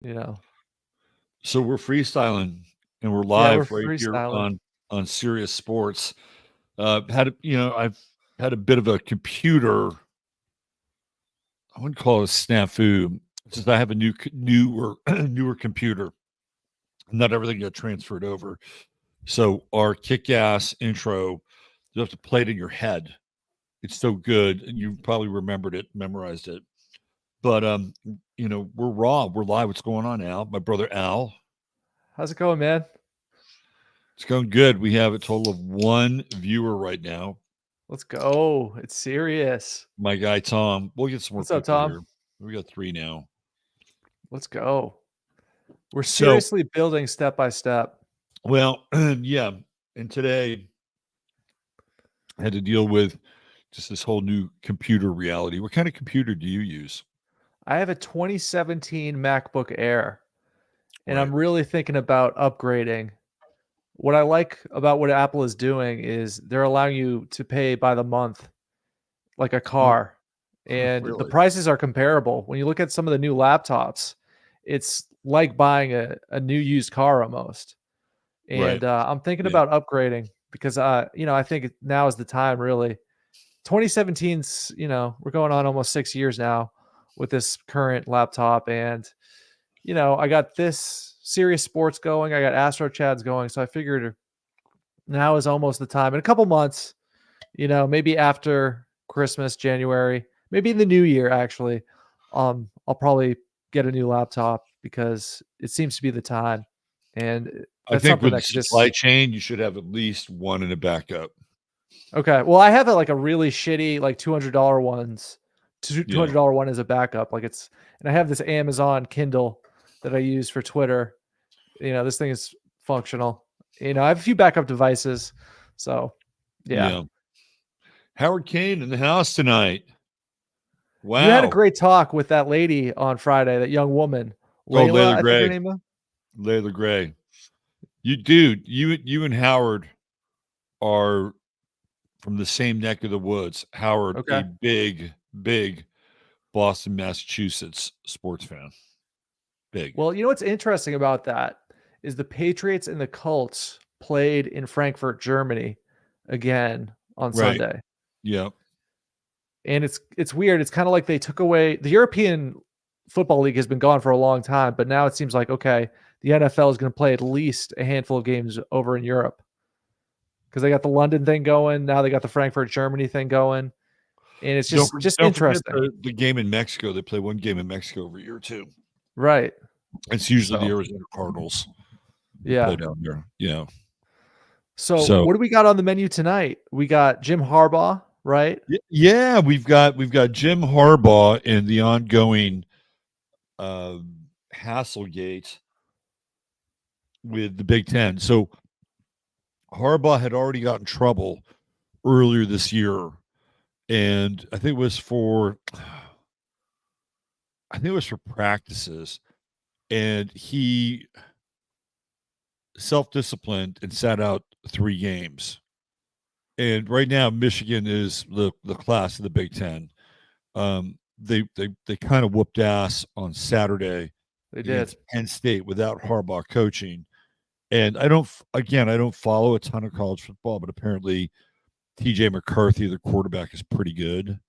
you know. So we're freestyling and we're Yeah, we're live right here freestyling. on Sirius Sports. I've had a bit of a computer. I wouldn't call it a snafu. It's just I have a newer newer computer. Not everything got transferred over. So our kick-ass intro, you have to play it in your head. It's so good, and you probably remembered it, memorized it. But we're raw. We're live. What's going on, Al? My brother Al. How's it going, man? It's going good. We have a total of one viewer right now. Let's go. It's serious. My guy Tom. We'll get some more What's up, people Tom? here. We got three now. Let's go. We're So, seriously building step by step. well, yeah. And today I had to deal with just this whole new computer reality. What kind of computer do you use? I have a 2017 MacBook Air, and Right. I'm really thinking about upgrading. What I like about what Apple is doing is they're allowing you to pay by the month like a Oh, car, and the really? prices are comparable. When you look at some of the new laptops, it's like buying a new used car almost. Right. And I'm thinking Yeah. about upgrading because I think now is the time really. 2017's, we're going on almost 6 years now with this current laptop, and I got this Sirius Sports going, I got Astro Chads going, so I figured now is almost the time. In a couple months, maybe after Christmas, January, maybe in the new year actually, I'll probably get a new laptop because it seems to be the time, and I that's think something with the that could supply just. chain, you should have at least one in a backup. Okay. Well, I have a really shitty like $200 ones. Yeah. $200 one as a backup. And I have this Amazon Kindle that I use for Twitter. This thing is functional. I have a few backup devices. So, yeah. Yeah. Howard Kane in the house tonight. You had a Wow. great talk with that lady on Friday, that young woman, Oh, Layla, Layla I think her Gray. name was. Layla Gray. You and Howard are from the same neck of the woods. Howard, a Okay. big Boston, Massachusetts sports fan. Big. Well, what's interesting about that is the Patriots and the Colts played in Frankfurt, Germany again on Right. Sunday. Yeah. And it's weird. It's kind of like they took away the European Football League has been gone for a long time, but now it seems like okay, the NFL is going to play at least a handful of games over in Europe because they got the London thing going. Now they got the Frankfurt, Germany thing going, and it's just Don't forget interesting, the game in Mexico. They play one game in Mexico every year too. right? It's usually the So Arizona Cardinals. They play yeah. down there. Yeah. So So what do we got on the menu tonight? We got Jim Harbaugh, right? yeah, we've got Jim Harbaugh and the ongoing uh, Hasselgate with the Big Ten. So Harbaugh had already got in trouble earlier this year, and I think it was for practices, and he self-disciplined and sat out 3 games. And right now, Michigan is the class of the Big Ten. They kind of whooped ass on Saturday They did. against Penn State without Harbaugh coaching. And I don't follow a ton of college football, but apparently TJ McCarthy, the quarterback, is pretty good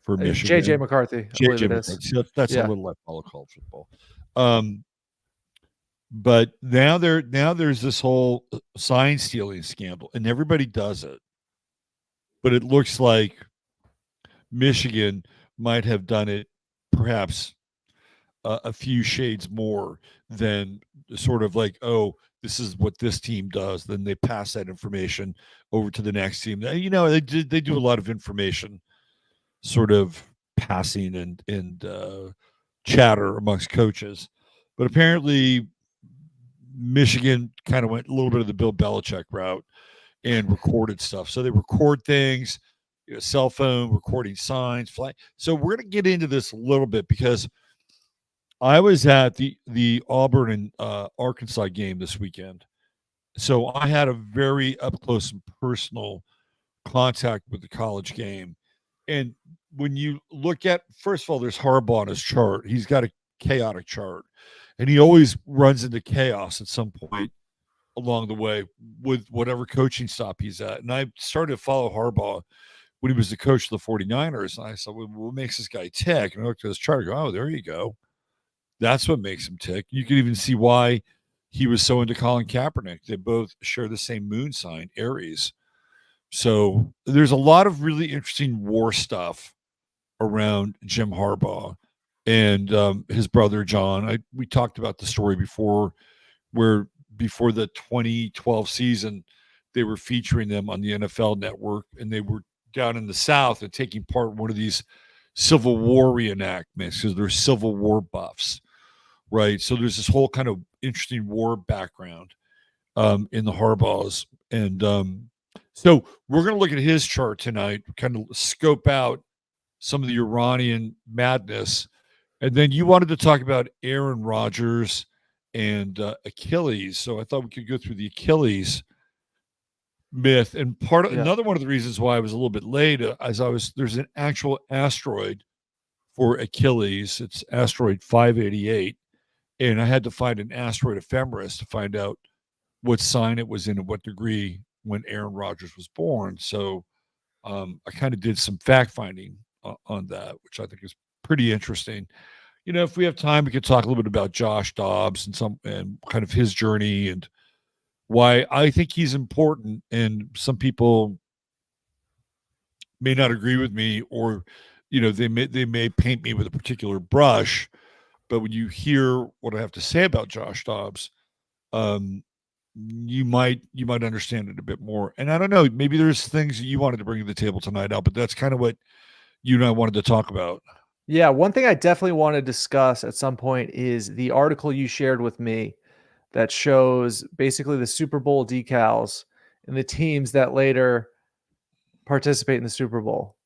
for JJ Michigan. McCarthy, I believe JJ it is. McCarthy, see, that's a Yeah. little I follow college football. But now there's this whole sign stealing scandal, and everybody does it. But it looks like Michigan might have done it perhaps a few shades more than sort of like, oh, this is what this team does. Then they pass that information over to the next team. They do a lot of information sort of passing and chatter amongst coaches. But apparently, Michigan kind of went a little bit of the Bill Belichick route and recorded stuff. So they record things, cell phone recording signs, fly. So we're going to get into this a little bit because I was at the Auburn and Arkansas game this weekend, so I had a very up close and personal contact with the college game. And when you look at, first of all, there's Harbaugh on his chart. He's got a chaotic chart, and he always runs into chaos at some point along the way with whatever coaching stop he's at. And I started to follow Harbaugh when he was the coach of the 49ers. And I said, well, what makes this guy tick? And I looked at his chart and go, oh, there you go. That's what makes him tick. You can even see why he was so into Colin Kaepernick. They both share the same moon sign, Aries. So there's a lot of really interesting war stuff around Jim Harbaugh and his brother John. We talked about the story before, where before the 2012 season, they were featuring them on the NFL Network, and they were down in the South and taking part in one of these Civil War reenactments because they're Civil War buffs, right? So there's this whole kind of interesting war background in the Harbaughs. And so we're going to look at his chart tonight, kind of scope out some of the Uranian madness. And then you wanted to talk about Aaron Rodgers and Achilles. So I thought we could go through the Achilles myth. And another one of the reasons why I was a little bit late, there's an actual asteroid for Achilles. It's asteroid 588. And I had to find an asteroid ephemeris to find out what sign it was in and what degree when Aaron Rodgers was born. So I kind of did some fact finding on that, which I think is pretty interesting. You know, if we have time, we could talk a little bit about Josh Dobbs and kind of his journey and why I think he's important. And some people may not agree with me, or, you know, they may paint me with a particular brush. But when you hear what I have to say about Josh Dobbs, you might understand it a bit more. And I don't know, maybe there's things that you wanted to bring to the table tonight, Al, but that's kind of what you and I wanted to talk about. Yeah, one thing I definitely want to discuss at some point is the article you shared with me that shows basically the Super Bowl decals and the teams that later participate in the Super Bowl.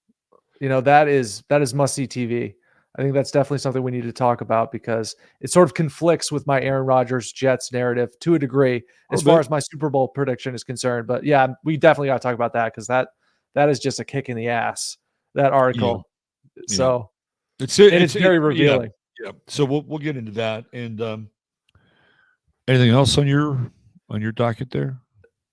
You know, that is must-see TV. I think that's definitely something we need to talk about because it sort of conflicts with my Aaron Rodgers Jets narrative to a degree as far as my Super Bowl prediction is concerned. But yeah, we definitely got to talk about that because that is just a kick in the ass, that article. Yeah. So it's very revealing. Yeah. So we'll get into that. And anything else on your docket there?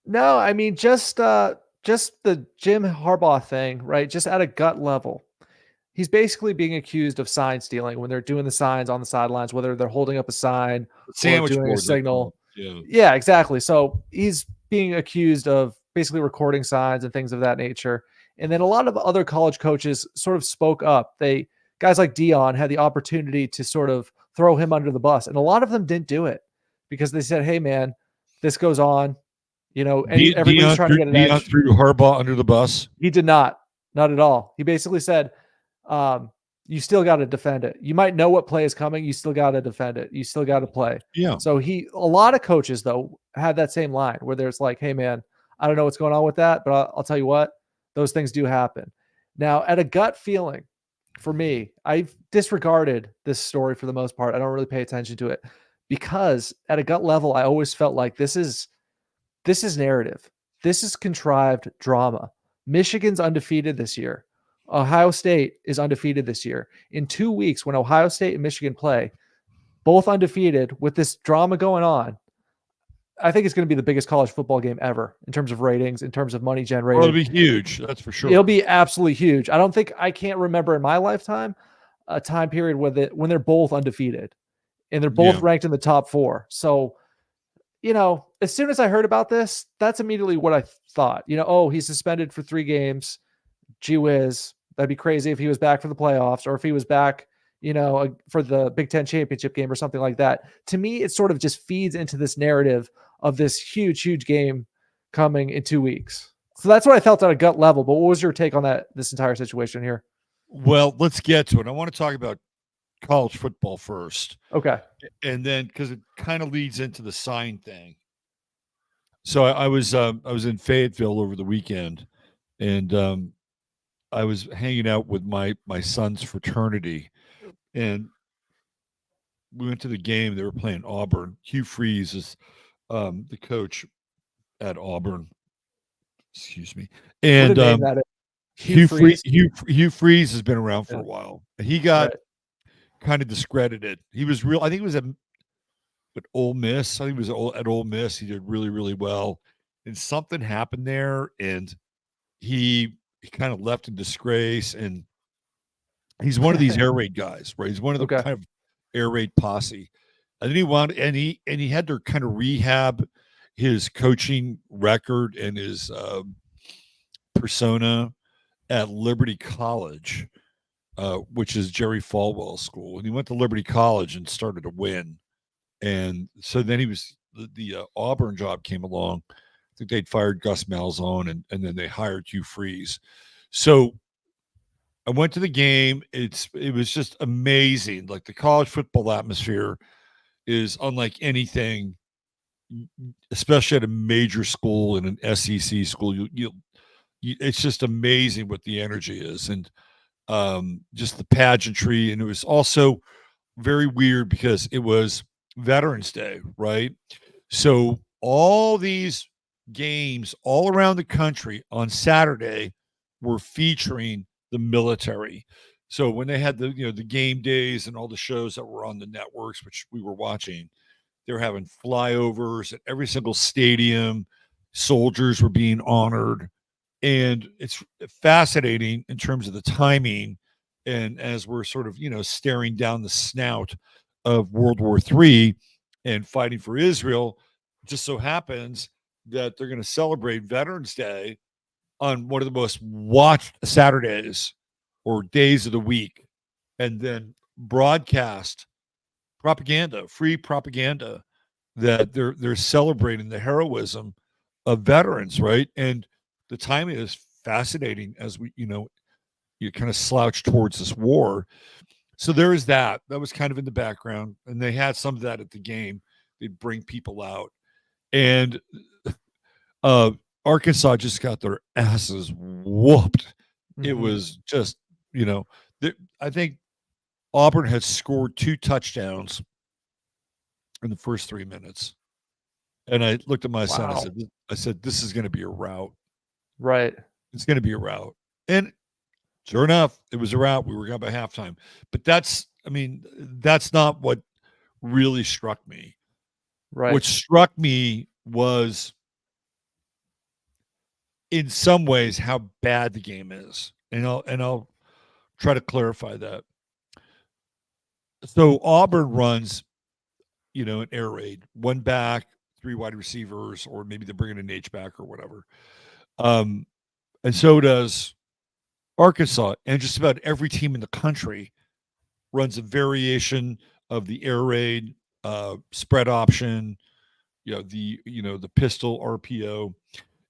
No, I mean just the Jim Harbaugh thing, right? Just at a gut level. He's basically being accused of sign stealing when they're doing the signs on the sidelines, whether they're holding up a sign or doing a signal. Yeah, exactly. So he's being accused of basically recording signs and things of that nature. And then a lot of other college coaches sort of spoke up. Guys like Dion had the opportunity to sort of throw him under the bus. And a lot of them didn't do it because they said, hey, man, this goes on. You know, everybody's trying to get an edge. Dion threw Harbaugh under the bus? He did not. Not at all. He basically said, you still got to defend it. You might know what play is coming. You still got to defend it. You still got to play. Yeah. So a lot of coaches though had that same line where there's like, hey man, I don't know what's going on with that, but I'll tell you what, those things do happen. Now at a gut feeling for me, I've disregarded this story for the most part. I don't really pay attention to it because at a gut level, I always felt like this is narrative. This is contrived drama. Michigan's undefeated this year. Ohio State is undefeated this year. In 2 weeks, when Ohio State and Michigan play, both undefeated with this drama going on, I think it's going to be the biggest college football game ever in terms of ratings, in terms of money generated. Well, it'll be huge. That's for sure. It'll be absolutely huge. I can't remember in my lifetime a time period when they're both undefeated and they're both ranked in the top 4. So, you know, as soon as I heard about this, that's immediately what I thought. You know, oh, he's suspended for 3 games. Gee whiz. That'd be crazy if he was back for the playoffs or if he was back, you know, for the Big Ten championship game or something like that. To me, it sort of just feeds into this narrative of this huge, huge game coming in 2 weeks. So that's what I felt at a gut level. But what was your take on this entire situation here? Well, let's get to it. I want to talk about college football first. Okay. And then because it kind of leads into the sign thing. So I was in Fayetteville over the weekend, and I was hanging out with my son's fraternity, and we went to the game. They were playing Auburn. Hugh Freeze is the coach at Auburn. Excuse me. And Hugh Freeze has been around for a while. He got kind of discredited. He was real. I think it was but Ole Miss, I think it was at Ole Miss, he did really, really well. And something happened there, and he kind of left in disgrace. And he's one of these air raid guys, right? He's one of the Okay. kind of air raid posse. And then he had to kind of rehab his coaching record and his persona at Liberty College, which is Jerry Falwell's school. And he went to Liberty College and started to win. And so then the Auburn job came along. I think they'd fired Gus Malzahn, and then they hired Hugh Freeze. So I went to the game. It was just amazing. Like, the college football atmosphere is unlike anything, especially at a major school and an SEC school. It's just amazing what the energy is, and just the pageantry. And it was also very weird because it was Veterans Day, right? So all these games all around the country on Saturday were featuring the military. So when they had the game days and all the shows that were on the networks, which we were watching, they were having flyovers at every single stadium. Soldiers were being honored, and it's fascinating in terms of the timing. And as we're sort of staring down the snout of World War III and fighting for Israel, it just so happens that they're going to celebrate Veterans Day on one of the most watched Saturdays or days of the week, and then broadcast propaganda, free propaganda, that they're celebrating the heroism of veterans, right? And the timing is fascinating as you kind of slouch towards this war. So there is that. That was kind of in the background, and they had some of that at the game. They'd bring people out, and Arkansas just got their asses whooped. It was just, I think Auburn had scored 2 touchdowns in the first 3 minutes. And I looked at my son. I said, this is going to be a rout. Right. It's going to be a rout. And sure enough, it was a rout. We were up by halftime. But that's not what really struck me. Right. What struck me was, in some ways, how bad the game is. And I'll try to clarify that. So Auburn runs, an air raid, 1 back, 3 wide receivers, or maybe they're bringing an H-back or whatever. And so does Arkansas. And just about every team in the country runs a variation of the air raid, spread option, the pistol RPO.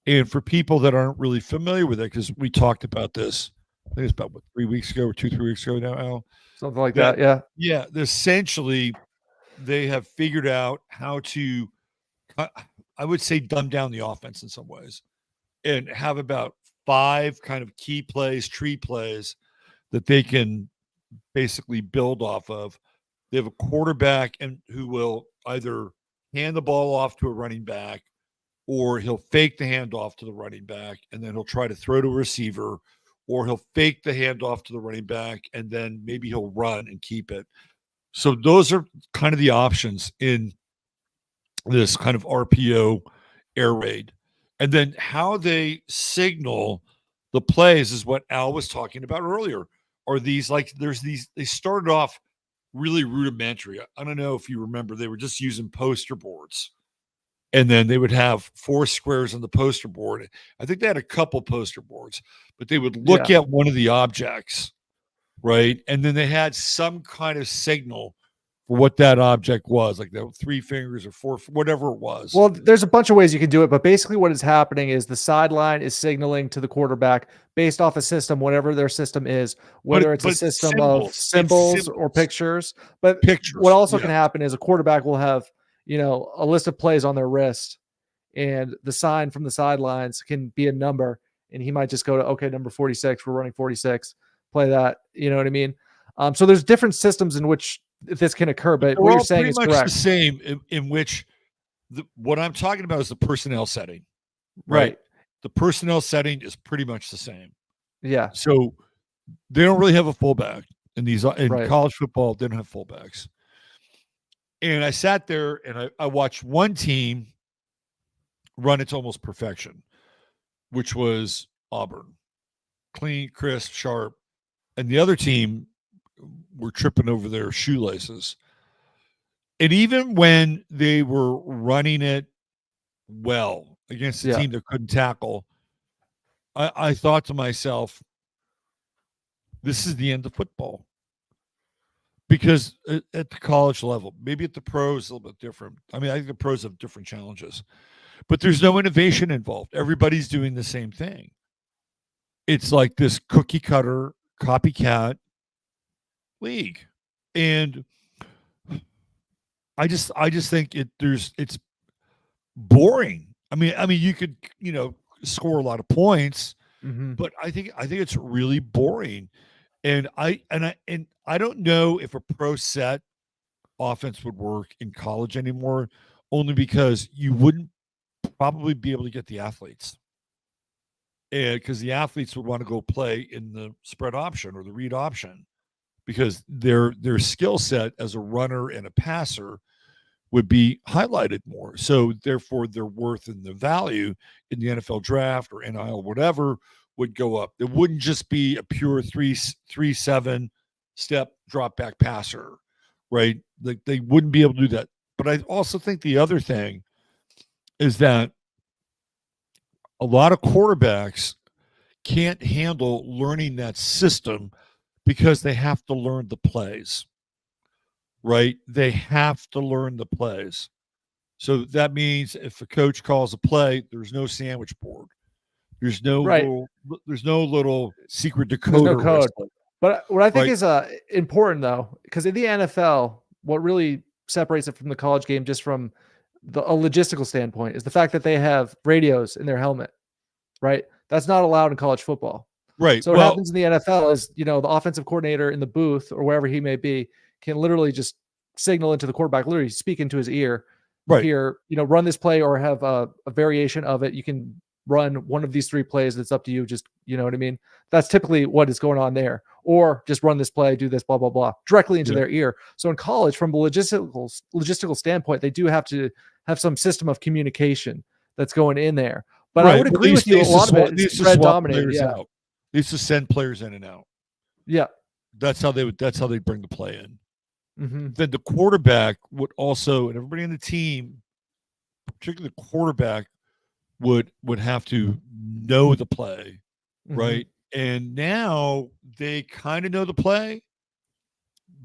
And for people that aren't really familiar with it, because we talked about this, I think it's about 3 weeks ago or 2-3 weeks ago now, Al. Something like that, yeah. Yeah, essentially, they have figured out how to, I would say, dumb down the offense in some ways, and have about 5 kind of key plays, tree plays, that they can basically build off of. They have a quarterback who will either hand the ball off to a running back, or he'll fake the handoff to the running back, and then he'll try to throw to a receiver, or he'll fake the handoff to the running back, and then maybe he'll run and keep it. So those are kind of the options in this kind of RPO air raid. And then how they signal the plays is what Al was talking about earlier. Are these they started off really rudimentary. I don't know if you remember, they were just using poster boards. And then they would have 4 squares on the poster board. I think they had a couple poster boards, but they would look at one of the objects, right? And then they had some kind of signal for what that object was, like the 3 fingers or 4, whatever it was. Well, there's a bunch of ways you can do it, but basically what is happening is the sideline is signaling to the quarterback based off a system, whatever their system is, whether it's a system of symbols or pictures. But what also can happen is a quarterback will have, a list of plays on their wrist, and the sign from the sidelines can be a number, and he might just go to, okay, number 46, we're running 46, play that. You know what I mean? So there's different systems in which this can occur, but what you're saying is correct. The same in which what I'm talking about is the personnel setting, right? The personnel setting is pretty much the same. Yeah. So they don't really have a fullback in college football. They don't have fullbacks. And I sat there and I watched one team run it to almost perfection, which was Auburn. Clean, crisp, sharp. And the other team were tripping over their shoelaces. And even when they were running it well against a team that couldn't tackle, I thought to myself, this is the end of football. Because at the college level, maybe at the pros, a little bit different. I mean, I think the pros have different challenges, but there's no innovation involved. Everybody's doing the same thing. It's like this cookie cutter, copycat league. And I just think it's boring. I mean, you could, score a lot of points, but I think it's really boring. And I don't know if a pro set offense would work in college anymore, only because you wouldn't probably be able to get the athletes. And because the athletes would want to go play in the spread option or the read option, because their skill set as a runner and a passer would be highlighted more. So therefore their worth and the value in the NFL draft or NIL, whatever, would go up. It wouldn't just be a pure 3-7 step drop back passer, right? Like they wouldn't be able to do that. But I also think the other thing is that a lot of quarterbacks can't handle learning that system because they have to learn the plays, right? They have to learn the plays. So that means if a coach calls a play, there's no sandwich board. There's no little secret decoder. There's no code. But what I think is important, though, because in the NFL, what really separates it from the college game, just from a logistical standpoint, is the fact that they have radios in their helmet, right? That's not allowed in college football. Right. So what happens in the NFL is, the offensive coordinator in the booth or wherever he may be can literally just signal into the quarterback, literally speak into his ear, right here, run this play or have a variation of it. You can run one of these three plays. That's up to you. Just, you know what I mean? That's typically what is going on there. Or just run this play, do this, blah, blah, blah, directly into their ear. So in college, from a logistical standpoint, they do have to have some system of communication that's going in there. But I would agree with you. A lot of it is spread dominated. Yeah. They used to send players in and out. Yeah. That's how they bring the play in. Then the quarterback would also, and everybody on the team, particularly the quarterback, would have to know the play, right? And now they kind of know the play,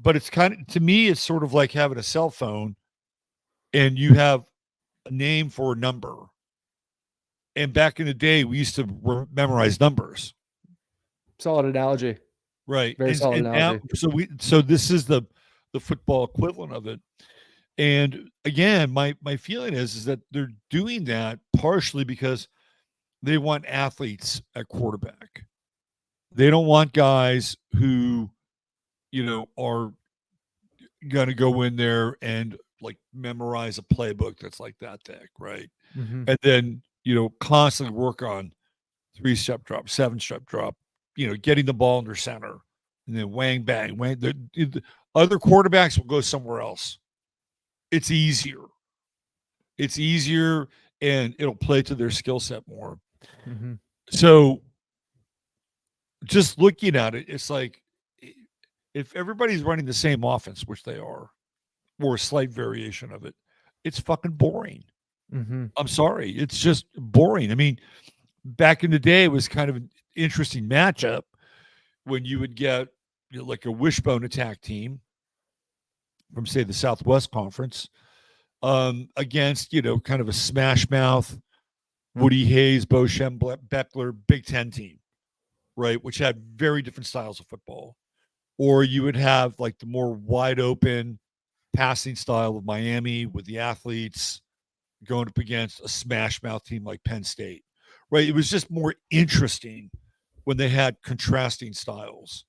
but it's kind of, to me, it's sort of like having a cell phone and you have a name for a number. And back in the day, we used to memorize numbers. Solid analogy. Right. Very solid analogy. Now, so this is the football equivalent of it. And again, my feeling is that they're doing that partially because they want athletes at quarterback. They don't want guys who, are going to go in there and like memorize a playbook that's like that thick, right? And then, constantly work on 3-step drop, 7-step drop, getting the ball under center, and then wang, bang, wang. The other quarterbacks will go somewhere else. It's easier, and it'll play to their skill set more. So just looking at it, it's like if everybody's running the same offense, which they are, or a slight variation of it, it's fucking boring. I'm sorry. It's just boring. I mean, back in the day, it was kind of an interesting matchup when you would get like a Wishbone attack team from, say, the Southwest Conference against, kind of a smash mouth Woody Hayes, Bo Shem, Beckler, Big Ten team, right, which had very different styles of football. Or you would have like the more wide open passing style of Miami with the athletes going up against a smash mouth team like Penn State, right? It was just more interesting when they had contrasting styles.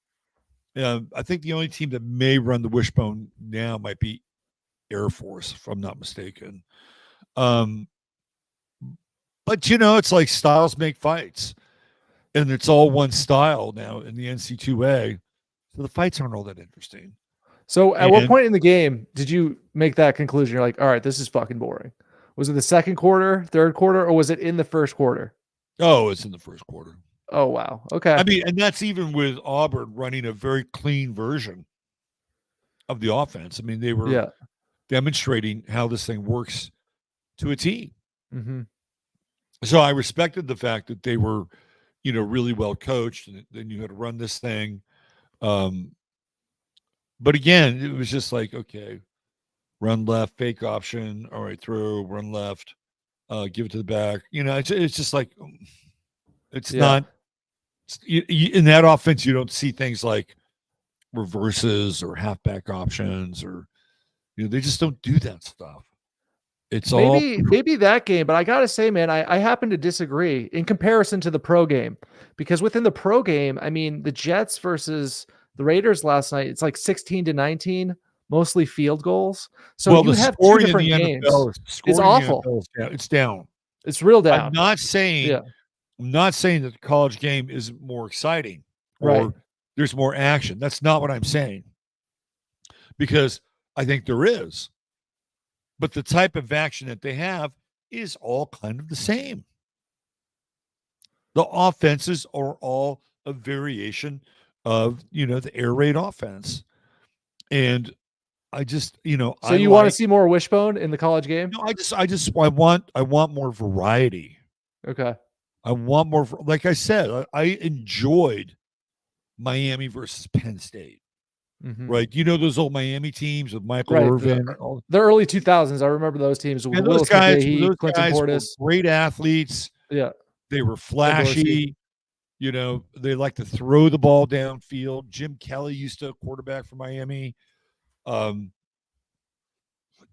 I think the only team that may run the Wishbone now might be Air Force, if I'm not mistaken. But, it's like styles make fights. And it's all one style now in the NC2A. So the fights aren't all that interesting. So at what point in the game did you make that conclusion? You're like, all right, this is fucking boring. Was it the second quarter, third quarter, or was it in the first quarter? Oh, it's in the first quarter. Oh, wow. Okay. I mean, and that's even with Auburn running a very clean version of the offense. I mean, they were demonstrating how this thing works to a T. Mm-hmm. So I respected the fact that they were, really well coached, and then you had to run this thing. But again, it was just like, okay, run left, fake option. All right, throw, run left, give it to the back. It's just like, it's not. In that offense, you don't see things like reverses or halfback options, or they just don't do that stuff. It's maybe that game, but I gotta say, man, I happen to disagree in comparison to the pro game, because within the pro game, I mean, the Jets versus the Raiders last night, it's like 16-19, mostly field goals. So you have two different games. It's awful. It's down. It's real down. I'm not saying that the college game is more exciting or there's more action. That's not what I'm saying, because I think there is. But the type of action that they have is all kind of the same. The offenses are all a variation of, the air raid offense. And I just, So you want to see more Wishbone in the college game? No, I want more variety. Okay. I want more, like I said, I enjoyed Miami versus Penn State. Mm-hmm. Right, those old Miami teams with Michael Irvin, the early 2000s. I remember those teams with those guys were great athletes. Yeah, they were flashy. They like to throw the ball downfield. Jim Kelly used to quarterback for Miami.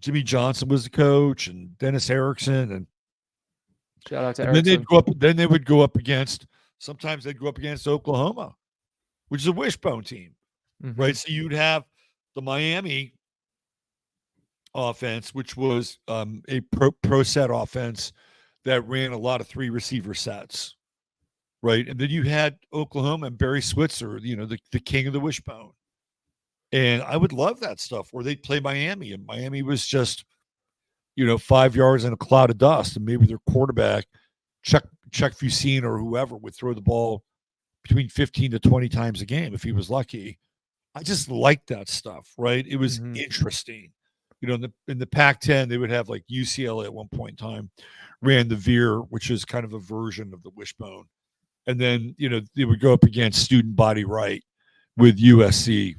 Jimmy Johnson was the coach, and Dennis Erickson, and shout out to Erickson. Then they would go up against. Sometimes they'd go up against Oklahoma, which is a Wishbone team. Mm-hmm. Right, so you'd have the Miami offense, which was a pro set offense that ran a lot of 3 receiver sets, right? And then you had Oklahoma and Barry Switzer, the king of the Wishbone. And I would love that stuff where they'd play Miami, and Miami was just, 5 yards in a cloud of dust, and maybe their quarterback, Chuck Fusine or whoever, would throw the ball between 15 to 20 times a game if he was lucky. I just liked that stuff, right? It was interesting. In the Pac-10, they would have like UCLA at one point in time ran the veer, which is kind of a version of the Wishbone. And then, they would go up against student body right with USC,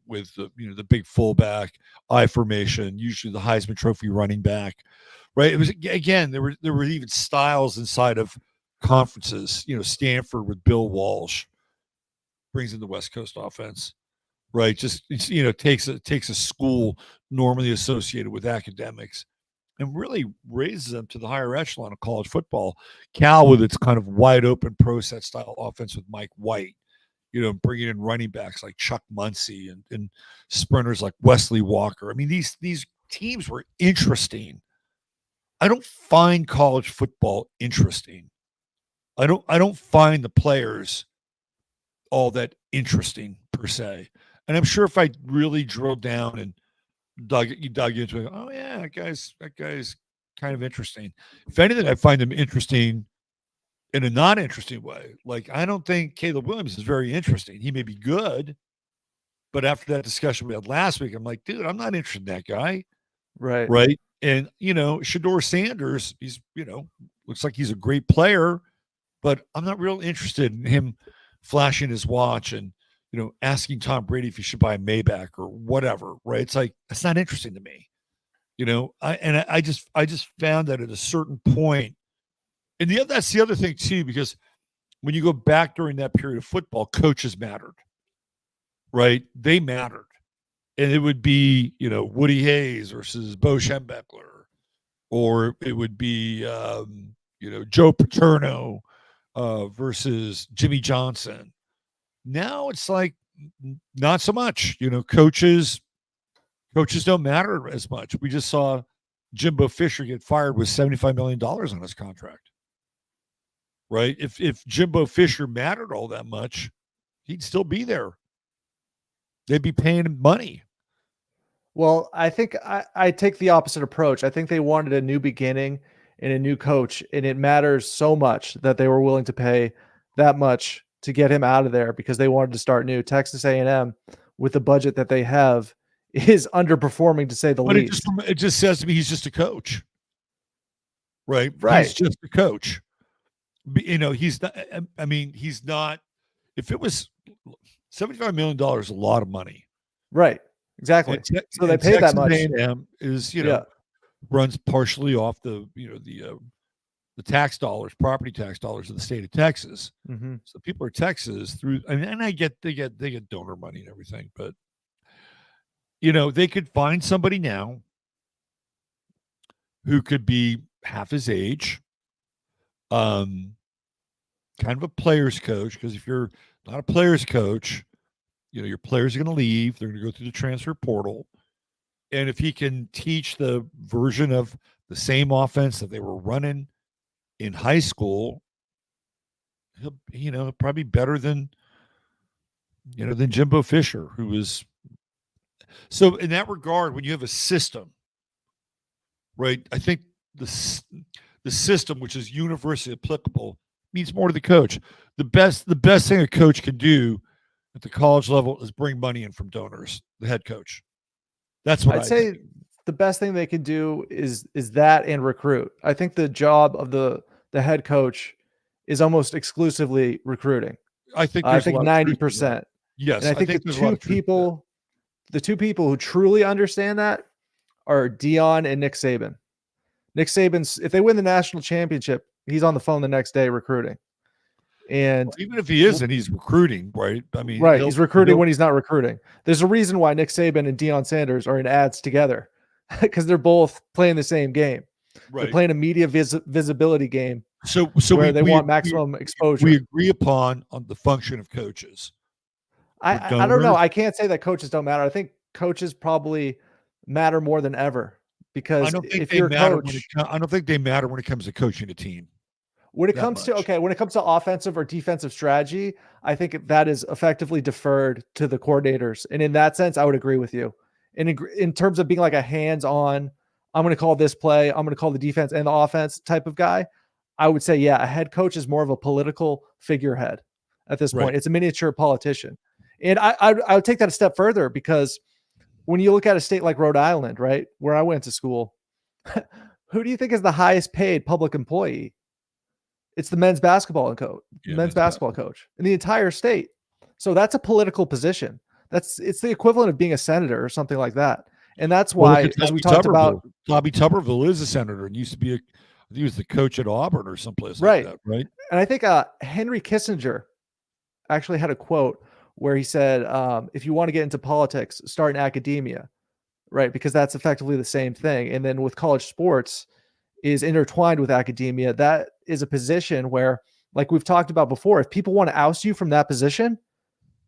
with the big fullback, I formation, usually the Heisman Trophy running back, right? It was, again, there were even styles inside of conferences. Stanford with Bill Walsh brings in the West Coast offense. Right, just takes a school normally associated with academics and really raises them to the higher echelon of college football. Cal with its kind of wide open pro set style offense with Mike White, bringing in running backs like Chuck Muncie and sprinters like Wesley Walker. I mean, these teams were interesting. I don't find college football interesting. I don't find the players all that interesting per se. And I'm sure if I really drilled down and dug into it, oh yeah, that guy's kind of interesting. If anything, I find him interesting in a not interesting way. Like, I don't think Caleb Williams is very interesting. He may be good, but after that discussion we had last week, I'm like, dude, I'm not interested in that guy. Right. And Shedeur Sanders, he's looks like he's a great player, but I'm not real interested in him flashing his watch and asking Tom Brady if he should buy a Maybach or whatever, right? It's like, that's not interesting to me. I just found that at a certain point, and that's the other thing too, because when you go back during that period of football, coaches mattered, right? They mattered. And it would be, Woody Hayes versus Bo Schembechler, or it would be, Joe Paterno versus Jimmy Johnson. Now it's like not so much. Coaches don't matter as much. We just saw Jimbo Fisher get fired with $75 million on his contract. Right? If Jimbo Fisher mattered all that much, he'd still be there. They'd be paying him money. Well, I think I take the opposite approach. I think they wanted a new beginning and a new coach, and it matters so much that they were willing to pay that much to get him out of there because they wanted to start new. Texas A&M, with the budget that they have, is underperforming to say the But least. it just says to me he's just a coach, right? Right. He's just a coach. You know, he's not. I mean, he's not. If it was $75 million, a lot of money. Right. Exactly. So they paid that much. A&M is, you know, runs partially off the, you know, the tax dollars, property tax dollars of the state of Texas. Mm-hmm. So people are Texas through, and I get they get donor money and everything, but you know, they could find somebody now who could be half his age, kind of a player's coach. Because if you're not a player's coach, you know, your players are going to leave. They're going to go through the transfer portal. And if he can teach the version of the same offense that they were running in high school, he'll, you know, probably better than, you know, than Jimbo Fisher, who was. So in that regard, when you have a system, right, I think the system, which is universally applicable, means more to the coach. The best thing a coach can do at the college level is bring money in from donors, the head coach. That's what I'd say think. The best thing they can do is that and recruit. I think the job of the head coach is almost exclusively recruiting. I think 90%. Yes. And I think the two people who truly understand that are Dion and Nick Saban. Nick Saban's, if they win the national championship, he's on the phone the next day recruiting. And well, even if he isn't, he's recruiting, right? I mean, right, he's recruiting when he's not recruiting. There's a reason why Nick Saban and Deion Sanders are in ads together, because they're both playing the same game. Right. They're playing a media visibility game. So where they want maximum exposure. We agree upon on the function of coaches. I don't know. I can't say that coaches don't matter. I think coaches probably matter more than ever, because I don't think if you're a coach, I don't think they matter when it comes to coaching a team. When it comes to offensive or defensive strategy, I think that is effectively deferred to the coordinators. And in that sense, I would agree with you. In terms of being like a hands-on, I'm going to call this play, I'm going to call the defense and the offense type of guy, I would say, yeah, a head coach is more of a political figurehead at this point. It's a miniature politician. And I would take that a step further, because when you look at a state like Rhode Island, right, where I went to school, who do you think is the highest paid public employee? It's the men's basketball coach in the entire state. So that's a political position. It's the equivalent of being a senator or something like that. And that's why, as we talked about, Bobby Tuberville is a senator and used to be he was the coach at Auburn or someplace like that, right? And I think Henry Kissinger actually had a quote where he said, if you want to get into politics, start in academia, right? Because that's effectively the same thing. And then with college sports is intertwined with academia. That is a position where, like we've talked about before, if people want to oust you from that position,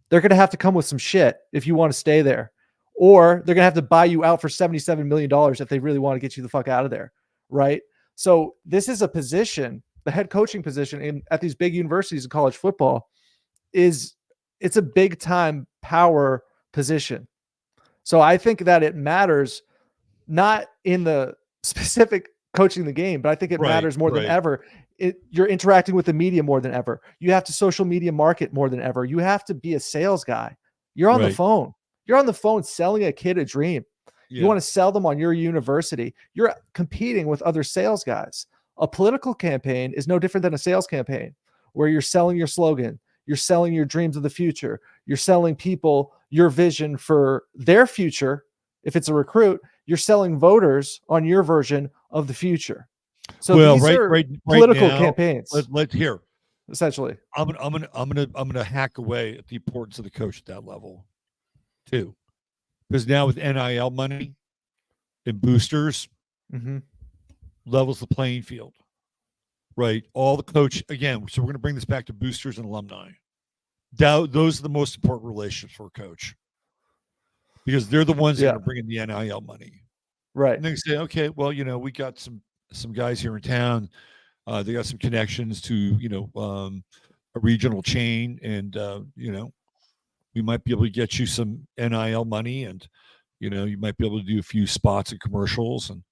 they're going to have to come with some shit if you want to stay there, or they're going to have to buy you out for $77 million if they really want to get you the fuck out of there. Right. So this is a position, the head coaching position at these big universities in college football it's a big time power position. So I think that it matters not in the specific coaching the game, but I think it matters more than ever. You're interacting with the media more than ever. You have to social media market more than ever. You have to be a sales guy. You're on the phone. You're on the phone selling a kid a dream. Yeah. You want to sell them on your university. You're competing with other sales guys. A political campaign is no different than a sales campaign, where you're selling your slogan. You're selling your dreams of the future. You're selling people your vision for their future. If it's a recruit, you're selling voters on your version of the future. So these are political campaigns. Let's hear. Essentially, I'm gonna hack away at the importance of the coach at that level, too, because now with NIL money and boosters, levels the playing field. Right, all the coach again. So we're going to bring this back to boosters and alumni. Those are the most important relationships for a coach, because they're the ones that are bringing the NIL money. Right, and they say, okay, well, you know, we got some guys here in town. They got some connections to a regional chain, and you know, we might be able to get you some NIL money, and You might be able to do a few spots and commercials and,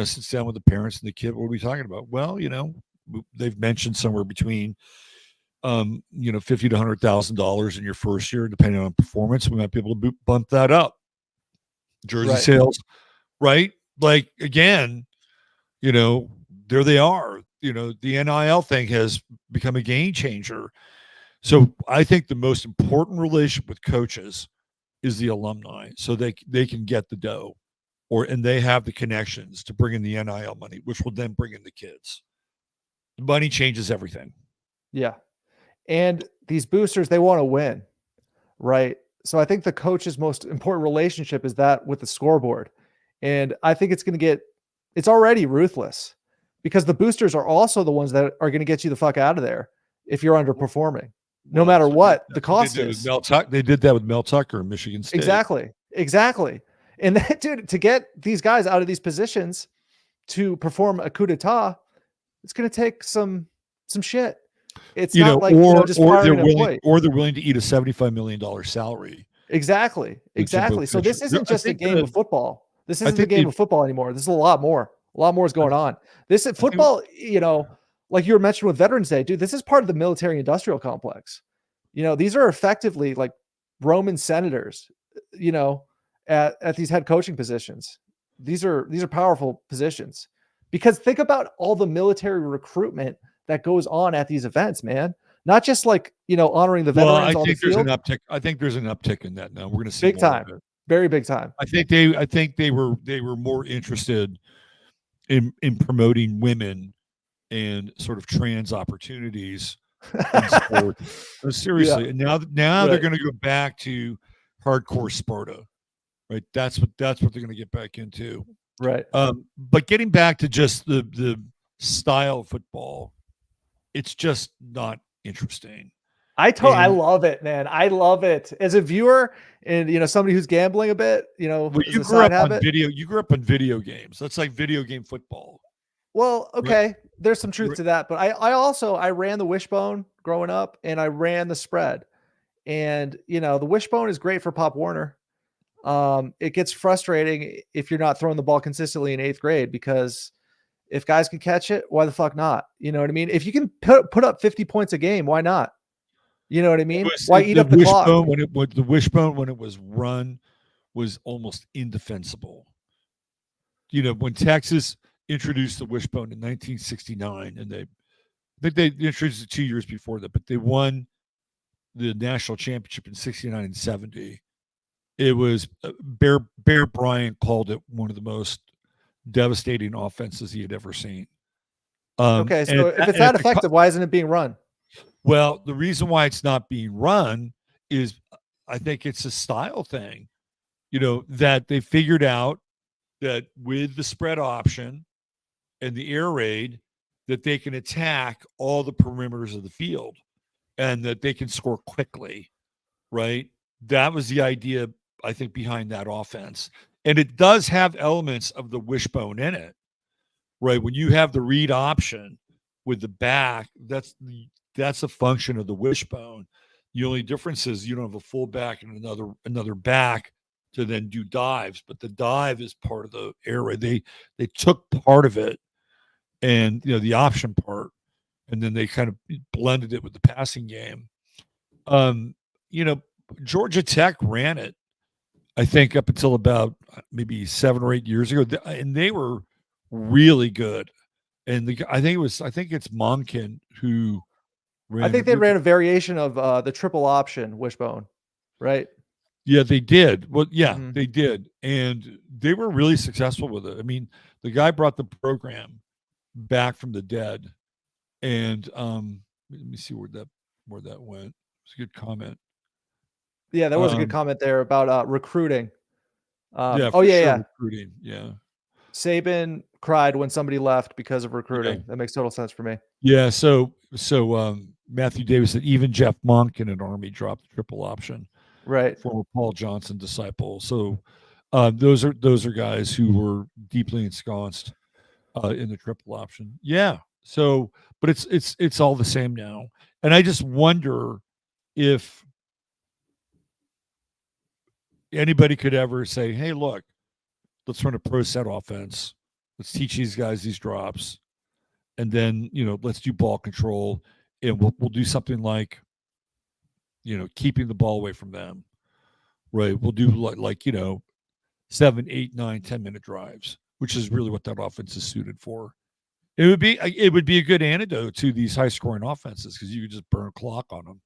sit down with the parents and the kid. What are we talking about? Well, they've mentioned somewhere between, $50 to $100,000 in your first year, depending on performance. We might be able to bump that up. Jersey sales, right? Like, again, there they are. The NIL thing has become a game changer. So I think the most important relationship with coaches is the alumni, so they can get the dough, and they have the connections to bring in the NIL money, which will then bring in the kids. The money changes everything. Yeah. And these boosters, they want to win, right? So I think the coach's most important relationship is that with the scoreboard. And I think it's already ruthless because the boosters are also the ones that are going to get you the fuck out of there if you're underperforming, no matter what the cost is. They did that with Mel Tucker in Michigan State. Exactly. And that, dude, to get these guys out of these positions to perform a coup d'etat, it's going to take some shit. It's not like just firing an employee. Or they're willing to eat a $75 million salary. Exactly. So this isn't just a game of football. This isn't a game of football anymore. This is a lot more. A lot more is going on. This football, like you were mentioning with Veterans Day, dude, this is part of the military industrial complex. These are effectively like Roman senators, at these head coaching positions. These are powerful positions because think about all the military recruitment that goes on at these events, man. Not just like, honoring the veterans on the field. I think there's an uptick in that now. We're going to see big time, very big time. I think they were more interested in promoting women and sort of trans opportunities in sport. Seriously. Yeah. And now they're going to go back to hardcore Sparta, right? That's what they're going to get back into. Right. But getting back to just the style of football, it's just not interesting. I love it, man. I love it as a viewer and, somebody who's gambling a bit, well, you grew up on video. You grew up on video games. That's like video game football. Well, okay. Right. There's some truth to that, but I ran the Wishbone growing up and I ran the spread, and, the Wishbone is great for Pop Warner. It gets frustrating if you're not throwing the ball consistently in 8th grade, because if guys can catch it, why the fuck not? You know what I mean? If you can put up 50 points a game, why not? You know what I mean? Why eat up the clock? The Wishbone, when it was run, was almost indefensible. When Texas introduced the Wishbone in 1969, and I think they introduced it 2 years before that, but they won the national championship in 69 and 70. It was Bear Bryant called it one of the most devastating offenses he had ever seen. Okay, so if it's that effective, why isn't it being run? Well, the reason why it's not being run is I think it's a style thing, that they figured out that with the spread option and the air raid, that they can attack all the perimeters of the field and that they can score quickly, right? That was the idea, I think, behind that offense. And it does have elements of the Wishbone in it, right? When you have the read option with the back, that's a function of the Wishbone. The only difference is you don't have a fullback and another back to then do dives, but the dive is part of the air raid. They took part of it and the option part, and then they kind of blended it with the passing game. Georgia Tech ran it, I think, up until about maybe 7 or 8 years ago, and they were really good. And I think it's Monken who ran. I think they ran a variation of the triple option Wishbone, right? Yeah, they did. Well, yeah, they did, and they were really successful with it. I mean, the guy brought the program back from the dead, and let me see where that went. It's a good comment. Yeah, there was a good comment there about recruiting. Recruiting. Yeah. Saban cried when somebody left because of recruiting. Yeah. That makes total sense for me. Yeah. So Matthew Davis said even Jeff Monken in Army dropped the triple option. Right. Former Paul Johnson disciple. So those are guys who were deeply ensconced in the triple option. Yeah. So, but it's all the same now. And I just wonder if anybody could ever say, hey, look, let's run a pro set offense. Let's teach these guys these drops. And then, let's do ball control. And we'll do something like, keeping the ball away from them. Right. We'll do like 7, 8, 9, 10-minute drives, which is really what that offense is suited for. It would be a good antidote to these high scoring offenses because you could just burn a clock on them.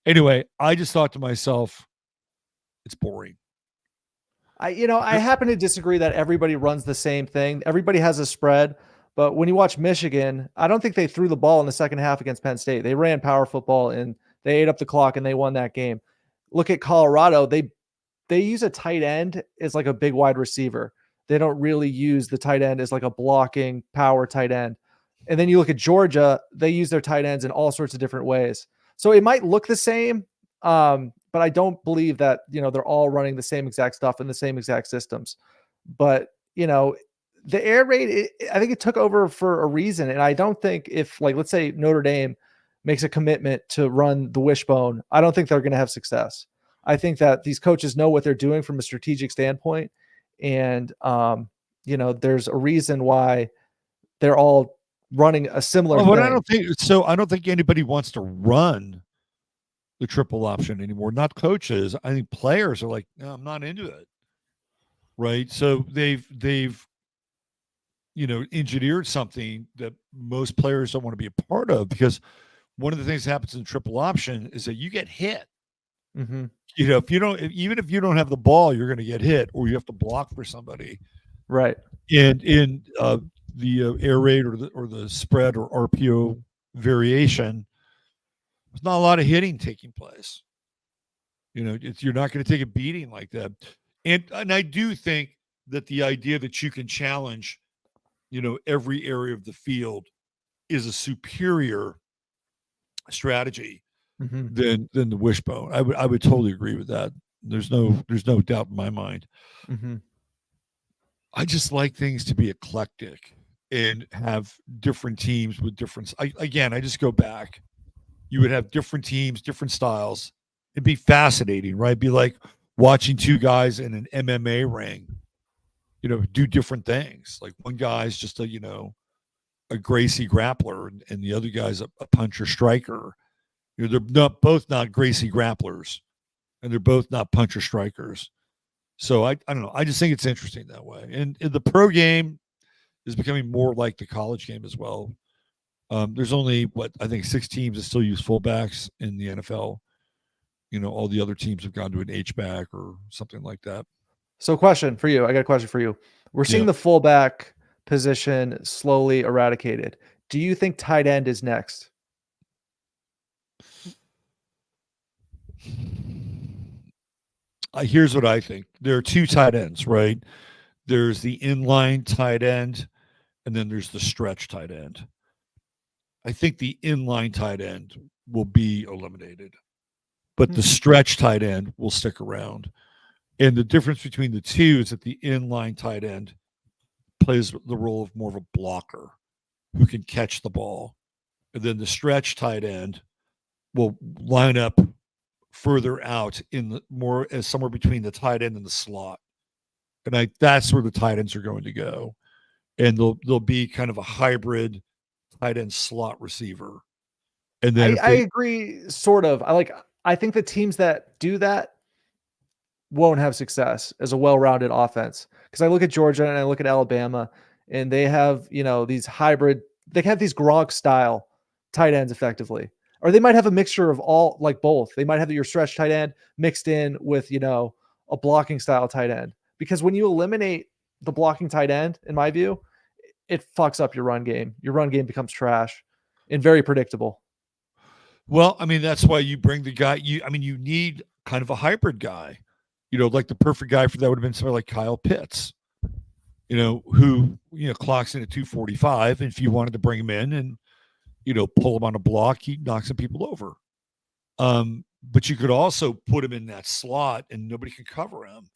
Anyway, I just thought to myself, it's boring. I happen to disagree that everybody runs the same thing. Everybody has a spread, but when you watch Michigan, I don't think they threw the ball in the second half against Penn State. They ran power football and they ate up the clock and they won that game. Look at Colorado. They use a tight end as like a big wide receiver. They don't really use the tight end as like a blocking power tight end. And then you look at Georgia, they use their tight ends in all sorts of different ways. So it might look the same, but I don't believe that, they're all running the same exact stuff in the same exact systems. But, the air raid, I think it took over for a reason. And I don't think if, like, let's say Notre Dame makes a commitment to run the Wishbone, I don't think they're going to have success. I think that these coaches know what they're doing from a strategic standpoint. And, there's a reason why they're all running a similar thing. But I don't think so. I don't think anybody wants to run the triple option anymore. Not coaches. I think players are like, no, I'm not into it. Right. So they've engineered something that most players don't want to be a part of, because one of the things that happens in triple option is that you get hit. Mm-hmm. If you don't, even if you don't have the ball, you're going to get hit, or you have to block for somebody. Right. And in the air raid or the spread or RPO variation, there's not a lot of hitting taking place. You're not going to take a beating like that. And I do think that the idea that you can challenge, every area of the field is a superior strategy than the Wishbone. I would totally agree with that. There's no doubt in my mind. Mm-hmm. I just like things to be eclectic and have different teams with different. I just go back. You would have different teams, different styles. It'd be fascinating, right? It'd be like watching two guys in an MMA ring, do different things. Like one guy's just a Gracie grappler, and the other guy's a puncher striker. They're both not Gracie grapplers, and they're both not puncher strikers. So I don't know. I just think it's interesting that way. And the pro game is becoming more like the college game as well. There's only I think 6 teams that still use fullbacks in the NFL. All the other teams have gone to an H-back or something like that. So question for you. I got a question for you. We're seeing the fullback position slowly eradicated. Do you think tight end is next? Here's what I think. There are 2 tight ends, right? There's the inline tight end, and then there's the stretch tight end. I think the inline tight end will be eliminated, but the stretch tight end will stick around. And the difference between the two is that the inline tight end plays the role of more of a blocker who can catch the ball. And then the stretch tight end will line up further out in the more as somewhere between the tight end and the slot. And that's where the tight ends are going to go. And they'll be kind of a hybrid tight end slot receiver. And then I agree, sort of. I think the teams that do that won't have success as a well-rounded offense. Because I look at Georgia and I look at Alabama, and they have, these hybrid, they have these Gronk style tight ends effectively. Or they might have a mixture of all, like both. They might have your stretch tight end mixed in with, a blocking style tight end. Because when you eliminate the blocking tight end, in my view, it fucks up your run game. Your run game becomes trash and very predictable. Well, that's why you bring the guy. You need kind of a hybrid guy. Like the perfect guy for that would have been somebody like Kyle Pitts, who, clocks in at 245. And if you wanted to bring him in and, pull him on a block, he knocks some people over. But you could also put him in that slot and nobody can cover him.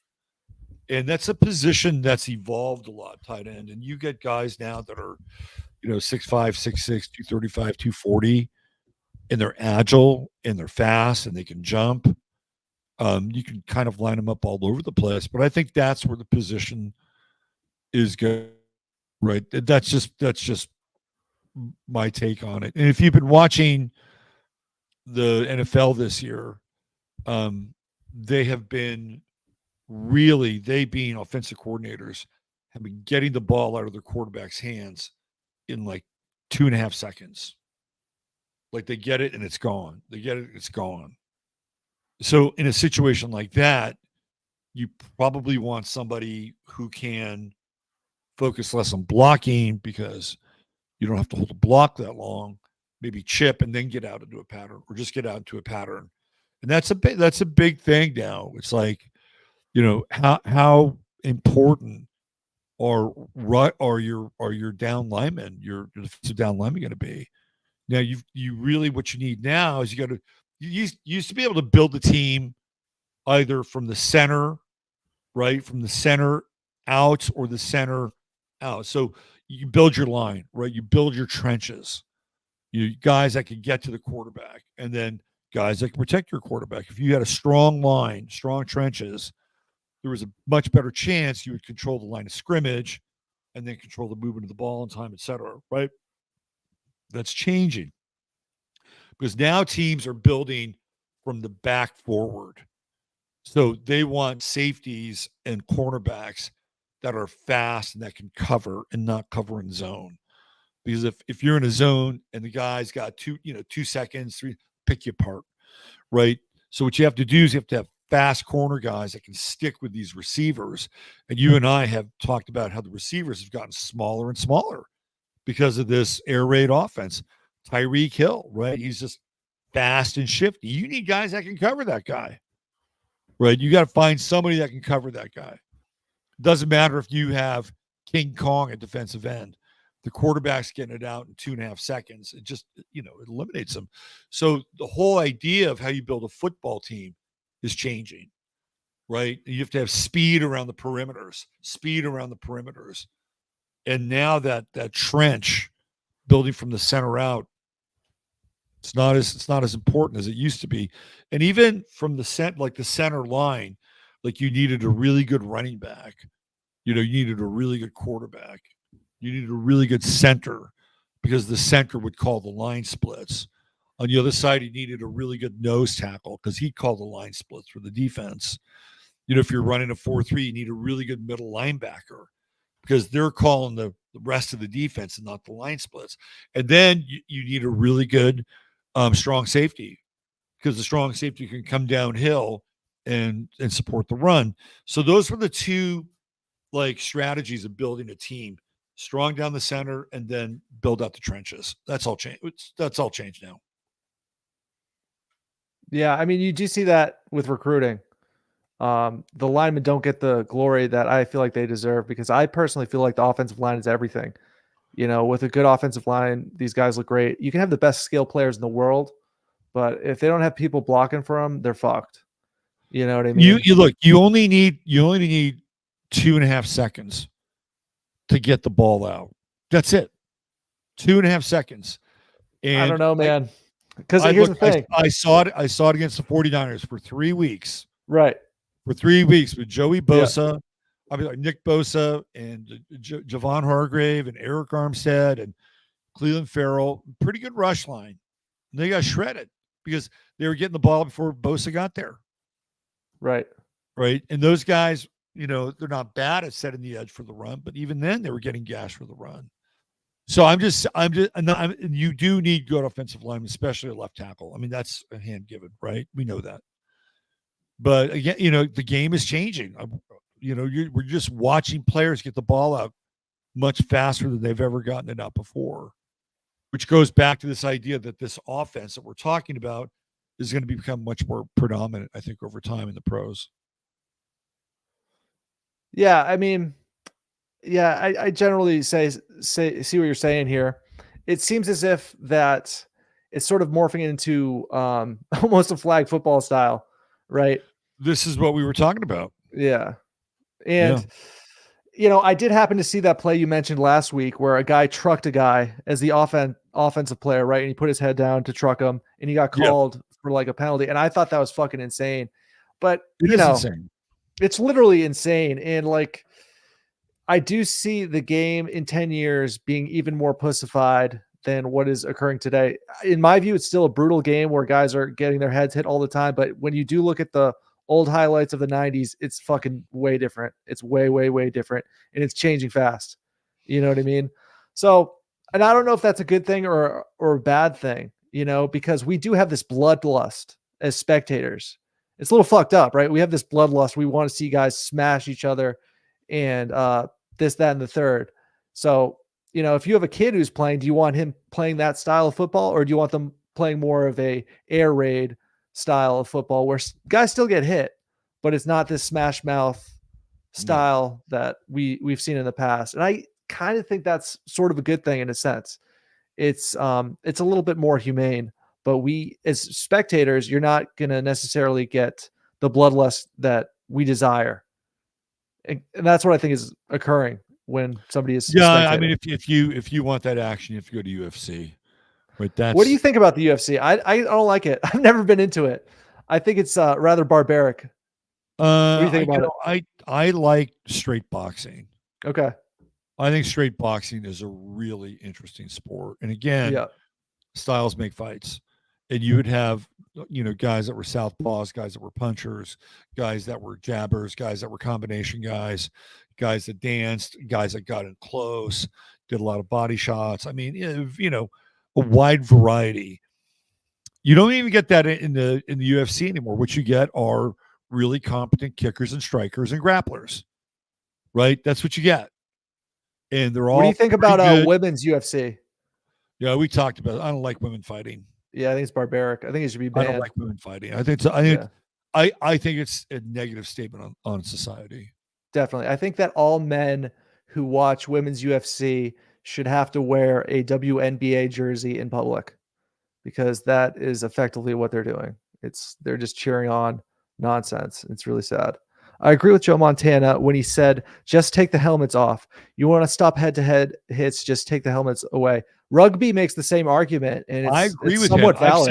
And that's a position that's evolved a lot, tight end. And you get guys now that are, 6'5", 6'6", 235, 240, and they're agile and they're fast and they can jump. You can kind of line them up all over the place, but I think that's where the position is good, right? That's just my take on it. And if you've been watching the NFL this year, they have been really, they being offensive coordinators, have been getting the ball out of their quarterback's hands in like 2.5 seconds. Like they get it and it's gone. They get it, it's gone. So in a situation like that, you probably want somebody who can focus less on blocking because you don't have to hold a block that long, maybe chip and then get out into a pattern or just get out into a pattern. And that's a big thing now. It's like, how important are your down linemen, your defensive down linemen going to be? Now you really, what you need now is you used to be able to build the team either from the center, right? From the center out or the center out. So you build your line, right? You build your trenches. You guys that can get to the quarterback, and then guys that can protect your quarterback. If you had a strong line, strong trenches, there was a much better chance you would control the line of scrimmage and then control the movement of the ball in time, et cetera, right? That's changing because now teams are building from the back forward. So they want safeties and cornerbacks that are fast and that can cover and not cover in zone. Because if you're in a zone and the guy's got 2 seconds, 3, pick you apart, right? So what you have to do is you have to have fast corner guys that can stick with these receivers. And you and I have talked about how the receivers have gotten smaller and smaller because of this air raid offense. Tyreek Hill, right? He's just fast and shifty. You need guys that can cover that guy, right? You got to find somebody that can cover that guy. Doesn't matter if you have King Kong at defensive end. The quarterback's getting it out in 2.5 seconds. It just, it eliminates them. So the whole idea of how you build a football team is changing, right? You have to have speed around the perimeters. And now that trench building from the center out, it's not as important as it used to be. And even from the center line, like you needed a really good running back. You needed a really good quarterback. You needed a really good center because the center would call the line splits. On the other side, you needed a really good nose tackle because he'd call the line splits for the defense. If you're running a 4-3, you need a really good middle linebacker because they're calling the rest of the defense and not the line splits. And then you need a really good strong safety because the strong safety can come downhill and support the run. So those were the two strategies of building a team: strong down the center and then build out the trenches. That's all changed. That's all changed now. Yeah, I mean, you do see that with recruiting. The linemen don't get the glory that I feel like they deserve because I personally feel like the offensive line is everything. With a good offensive line, these guys look great. You can have the best skill players in the world, but if they don't have people blocking for them, they're fucked. You know what I mean? You only need 2.5 seconds to get the ball out. That's it. 2.5 seconds. And I don't know, man. Because here's the thing. I saw it against the 49ers for 3 weeks. Right. For 3 weeks with Joey Bosa, Nick Bosa and Javon Hargrave and Eric Armstead and Cleveland Farrell. Pretty good rush line. And they got shredded because they were getting the ball before Bosa got there. Right. Right. And those guys, they're not bad at setting the edge for the run, but even then they were getting gashed for the run. So you do need good offensive linemen, especially a left tackle. I mean, that's a hand given, right? We know that. But again, the game is changing. We're just watching players get the ball out much faster than they've ever gotten it out before, which goes back to this idea that this offense that we're talking about is going to become much more predominant, I think, over time in the pros. Yeah, I mean, I generally see what you're saying here. It seems as if that it's sort of morphing into almost a flag football style, right? This is what we were talking about. Yeah. And, I did happen to see that play you mentioned last week where a guy trucked a guy as the offensive player, right? And he put his head down to truck him and he got called for a penalty. And I thought that was fucking insane. But It is insane. it's literally insane. And like, I do see the game in 10 years being even more pussified than what is occurring today. In my view, it's still a brutal game where guys are getting their heads hit all the time. But when you do look at the old highlights of the 90s, it's fucking way different. It's way, way, way different. And it's changing fast. You know what I mean? So, and I don't know if that's a good thing or a bad thing, because we do have this bloodlust as spectators. It's a little fucked up, right? We have this bloodlust. We want to see guys smash each other and this, that, and the third. So, if you have a kid who's playing, do you want him playing that style of football, or do you want them playing more of a air raid style of football where guys still get hit, but it's not this smash mouth style that we've seen in the past? And I kind of think that's sort of a good thing in a sense. It's a little bit more humane, but we as spectators, you're not going to necessarily get the bloodlust that we desire. And that's what I think is occurring when somebody is. Yeah, I mean, if you want that action, you have to go to UFC. Right? What do you think about the UFC? I don't like it. I've never been into it. I think it's rather barbaric. What do you think about it? I like straight boxing. Okay. I think straight boxing is a really interesting sport. And again, styles make fights. And you would have, guys that were southpaws, guys that were punchers, guys that were jabbers, guys that were combination guys, guys that danced, guys that got in close, did a lot of body shots. I mean, a wide variety. You don't even get that in the UFC anymore. What you get are really competent kickers and strikers and grapplers, right? That's what you get. And they're all. What do you think about women's UFC? Yeah, we talked about it. I don't like women fighting. Yeah, I think it's barbaric. I think it should be banned. I don't like women fighting. I think it's a negative statement on society. Definitely. I think that all men who watch women's UFC should have to wear a WNBA jersey in public, because that is effectively what they're doing. They're just cheering on nonsense. It's really sad. I agree with Joe Montana when he said, just take the helmets off. You want to stop head-to-head hits, just take the helmets away. Rugby makes the same argument, and I agree with him. Valid. I've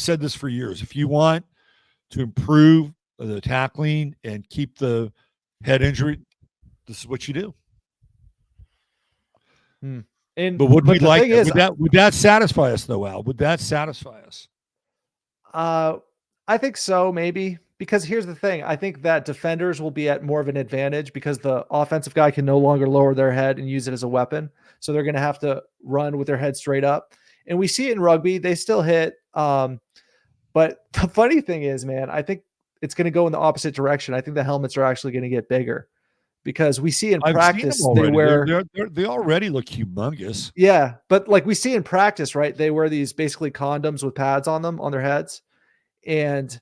said this for years. If you want to improve the tackling and keep the head injury, this is what you do. But would that satisfy us, though, Al? Would that satisfy us? I think so, maybe. Because here's the thing. I think that defenders will be at more of an advantage because the offensive guy can no longer lower their head and use it as a weapon. So they're going to have to run with their head straight up. And we see it in rugby. They still hit. But the funny thing is, man, I think it's going to go in the opposite direction. I think the helmets are actually going to get bigger because we see in practice they already look humongous. Yeah. But like we see in practice, right? They wear these basically condoms with pads on them on their heads. And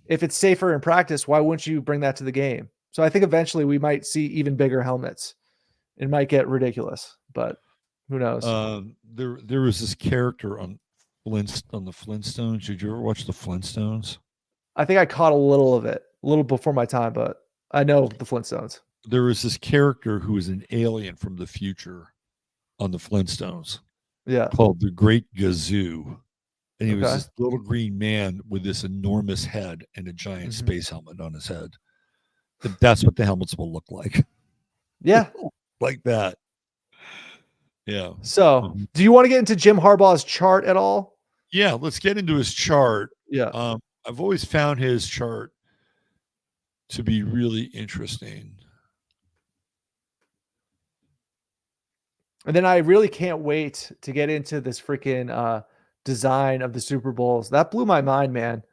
if it's safer in practice, why wouldn't you bring that to the game? So I think eventually we might see even bigger helmets. It might get ridiculous, but who knows? There was this character on the Flintstones. Did you ever watch the Flintstones? I think I caught a little of it, a little before my time, but I know the Flintstones. There was this character who was an alien from the future on the Flintstones. Yeah. Called the Great Gazoo. And he was this little green man with this enormous head and a giant space helmet on his head. That's what the helmets will look like. Yeah. Like that. Yeah. So do you want to get into Jim Harbaugh's chart at all? Yeah, let's get into his chart. Yeah. I've always found his chart to be really interesting. And then I really can't wait to get into this freaking design of the Super Bowls. That blew my mind, man,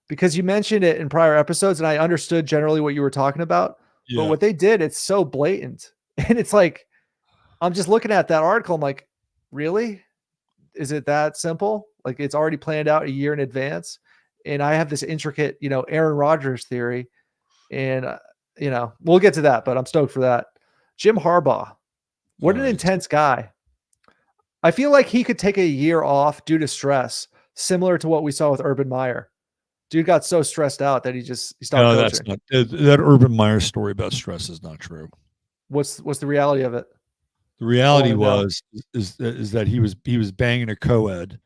because you mentioned it in prior episodes and I understood generally what you were talking about. Yeah. But what they did, it's so blatant. And it's like, I'm just looking at that article. I'm like, really? Is it that simple? Like it's already planned out a year in advance. And I have this intricate, Aaron Rodgers theory. And, we'll get to that, but I'm stoked for that. Jim Harbaugh. What an intense guy. I feel like he could take a year off due to stress, similar to what we saw with Urban Meyer. Dude got so stressed out that he stopped coaching. That's not that Urban Meyer story about stress is not true. What's the reality of it? The reality is that he was banging a co-ed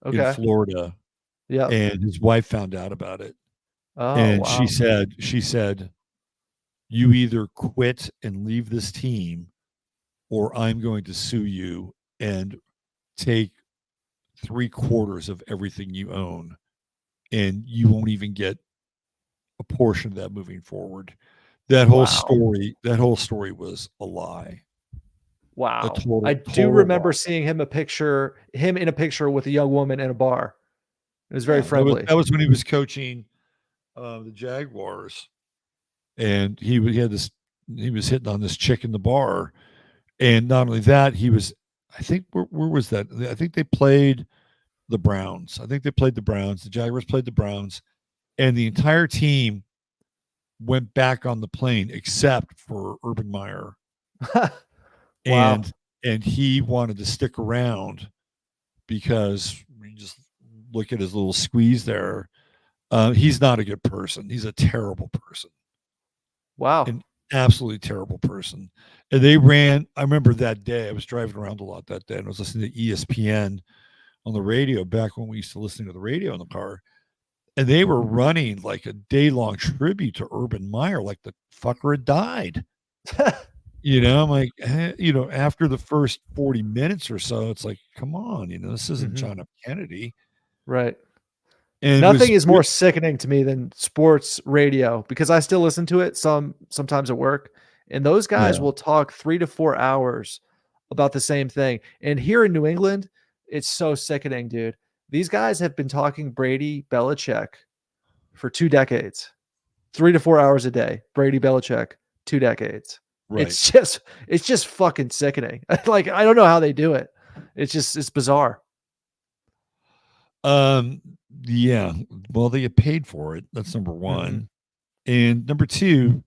in Florida. Yeah. And his wife found out about it. Oh, And wow. she said, you either quit and leave this team, or I'm going to sue you and take 3/4 of everything you own, and you won't even get a portion of that moving forward. Wow. That whole story was a lie. A Wow. I total do total remember lie. seeing him in a picture with a young woman in a bar. It was very Yeah, friendly. that was when he was coaching the Jaguars, and he had this he was hitting on this chick in the bar, and not only that, he was I think where was that? I think they played the Browns. I think they played the Browns. The Jaguars played the Browns, and the entire team went back on the plane except for Urban Meyer, Wow. and he wanted to stick around because you just look at his little squeeze there. He's not a good person. He's a terrible person, Wow. an absolutely terrible person. And they ran. I remember that day. I was driving around a lot that day, and I was listening to ESPN on the radio back when we used to listen to the radio in the car. And they were running like a day long tribute to Urban Meyer, like the fucker had died. I'm like, after the first 40 minutes or so, it's like, come on, this isn't Mhm. John F. Kennedy. Right. And it Nothing was, is more sickening to me than sports radio because I still listen to it sometimes at work, and those guys yeah, will talk 3 to 4 hours about the same thing. And here in New England, it's so sickening, dude. These guys have been talking Brady Belichick for 2 decades. 3 to 4 hours a day. Brady Belichick, 2 decades. right. It's just fucking sickening. Like, I don't know how they do it. It's bizarre. Um, yeah. Well, they get paid for it. That's number Mhm. one. And number two,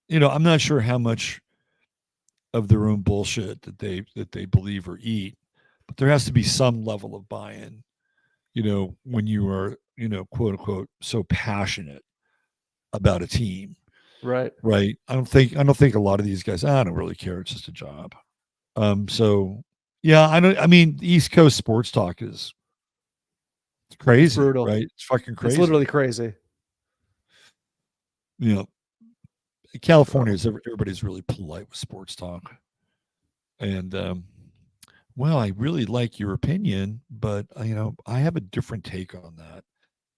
I'm not sure how much of their own bullshit that they believe or eat, but there has to be some level of buy-in, when you are, quote unquote, so passionate about a team, Right. right? I don't think a lot of these guys, I don't really care. It's just a job. So yeah, I mean, East Coast sports talk is it's It's crazy, brutal. right? It's fucking It's literally crazy. crazy. You know, California So is everybody's really polite with sports talk. And well, I really like your opinion, but I have a different take on that.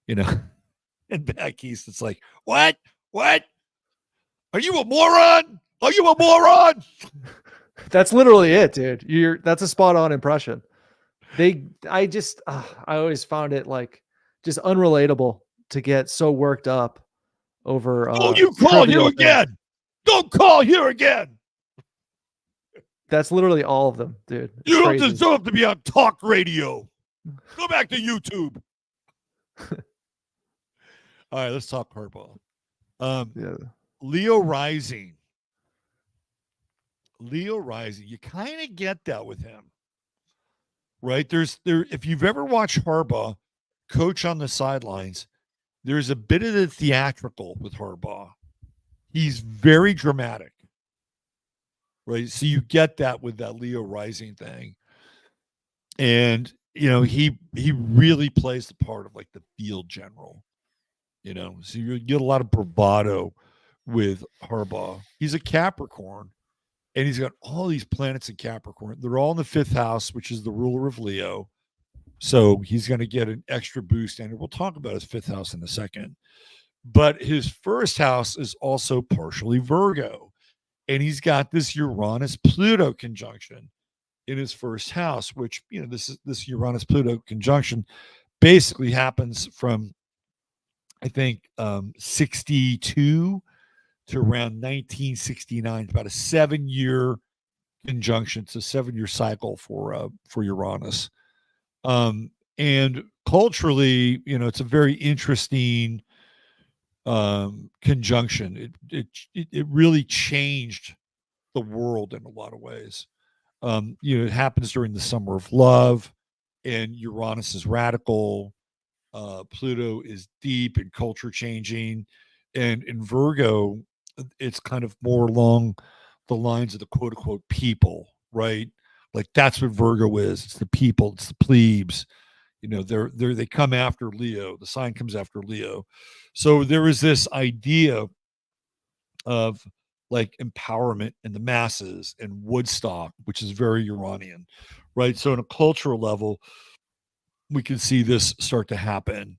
You know, and back east, it's like, what? What? Are you a moron? Are you a moron? that's literally it, dude. That's a spot on impression. I always found it like just unrelatable to get so worked up over Don't you call here trivial things. again. Don't call here again. That's literally all of them, dude. It's You don't crazy. deserve to be on talk radio. Go back to YouTube. All right, let's talk Harbaugh. Yeah. Leo Rising. You kind of get that with him, right? If you've ever watched Harbaugh coach on the sidelines, there's a bit of the theatrical with Harbaugh. He's very dramatic, right? So you get that with that Leo Rising thing, and he really plays the part of like the field general. So you get a lot of bravado with Harbaugh. He's a Capricorn, and he's got all these planets in Capricorn. They're all in the 5th house, which is the ruler of Leo. So he's going to get an extra boost. And we'll talk about his 5th house in a second. But his 1st house is also partially Virgo. And he's got this Uranus Pluto conjunction in his 1st house, which, this Uranus Pluto conjunction basically happens from, I think, 62 to around 1969. It's about a 7-year conjunction. It's a 7-year cycle for Uranus. And culturally, it's a very interesting conjunction. It really changed the world in a lot of ways. It happens during the summer of love, and Uranus is radical. Pluto is deep and culture changing, and in Virgo, it's kind of more along the lines of the quote unquote people, right? Like that's what Virgo is. It's the people, it's the plebes. they come after Leo. The sign comes after Leo. So there is this idea of like empowerment in the masses and Woodstock, which is very Uranian, right? So on a cultural level, we can see this start to happen.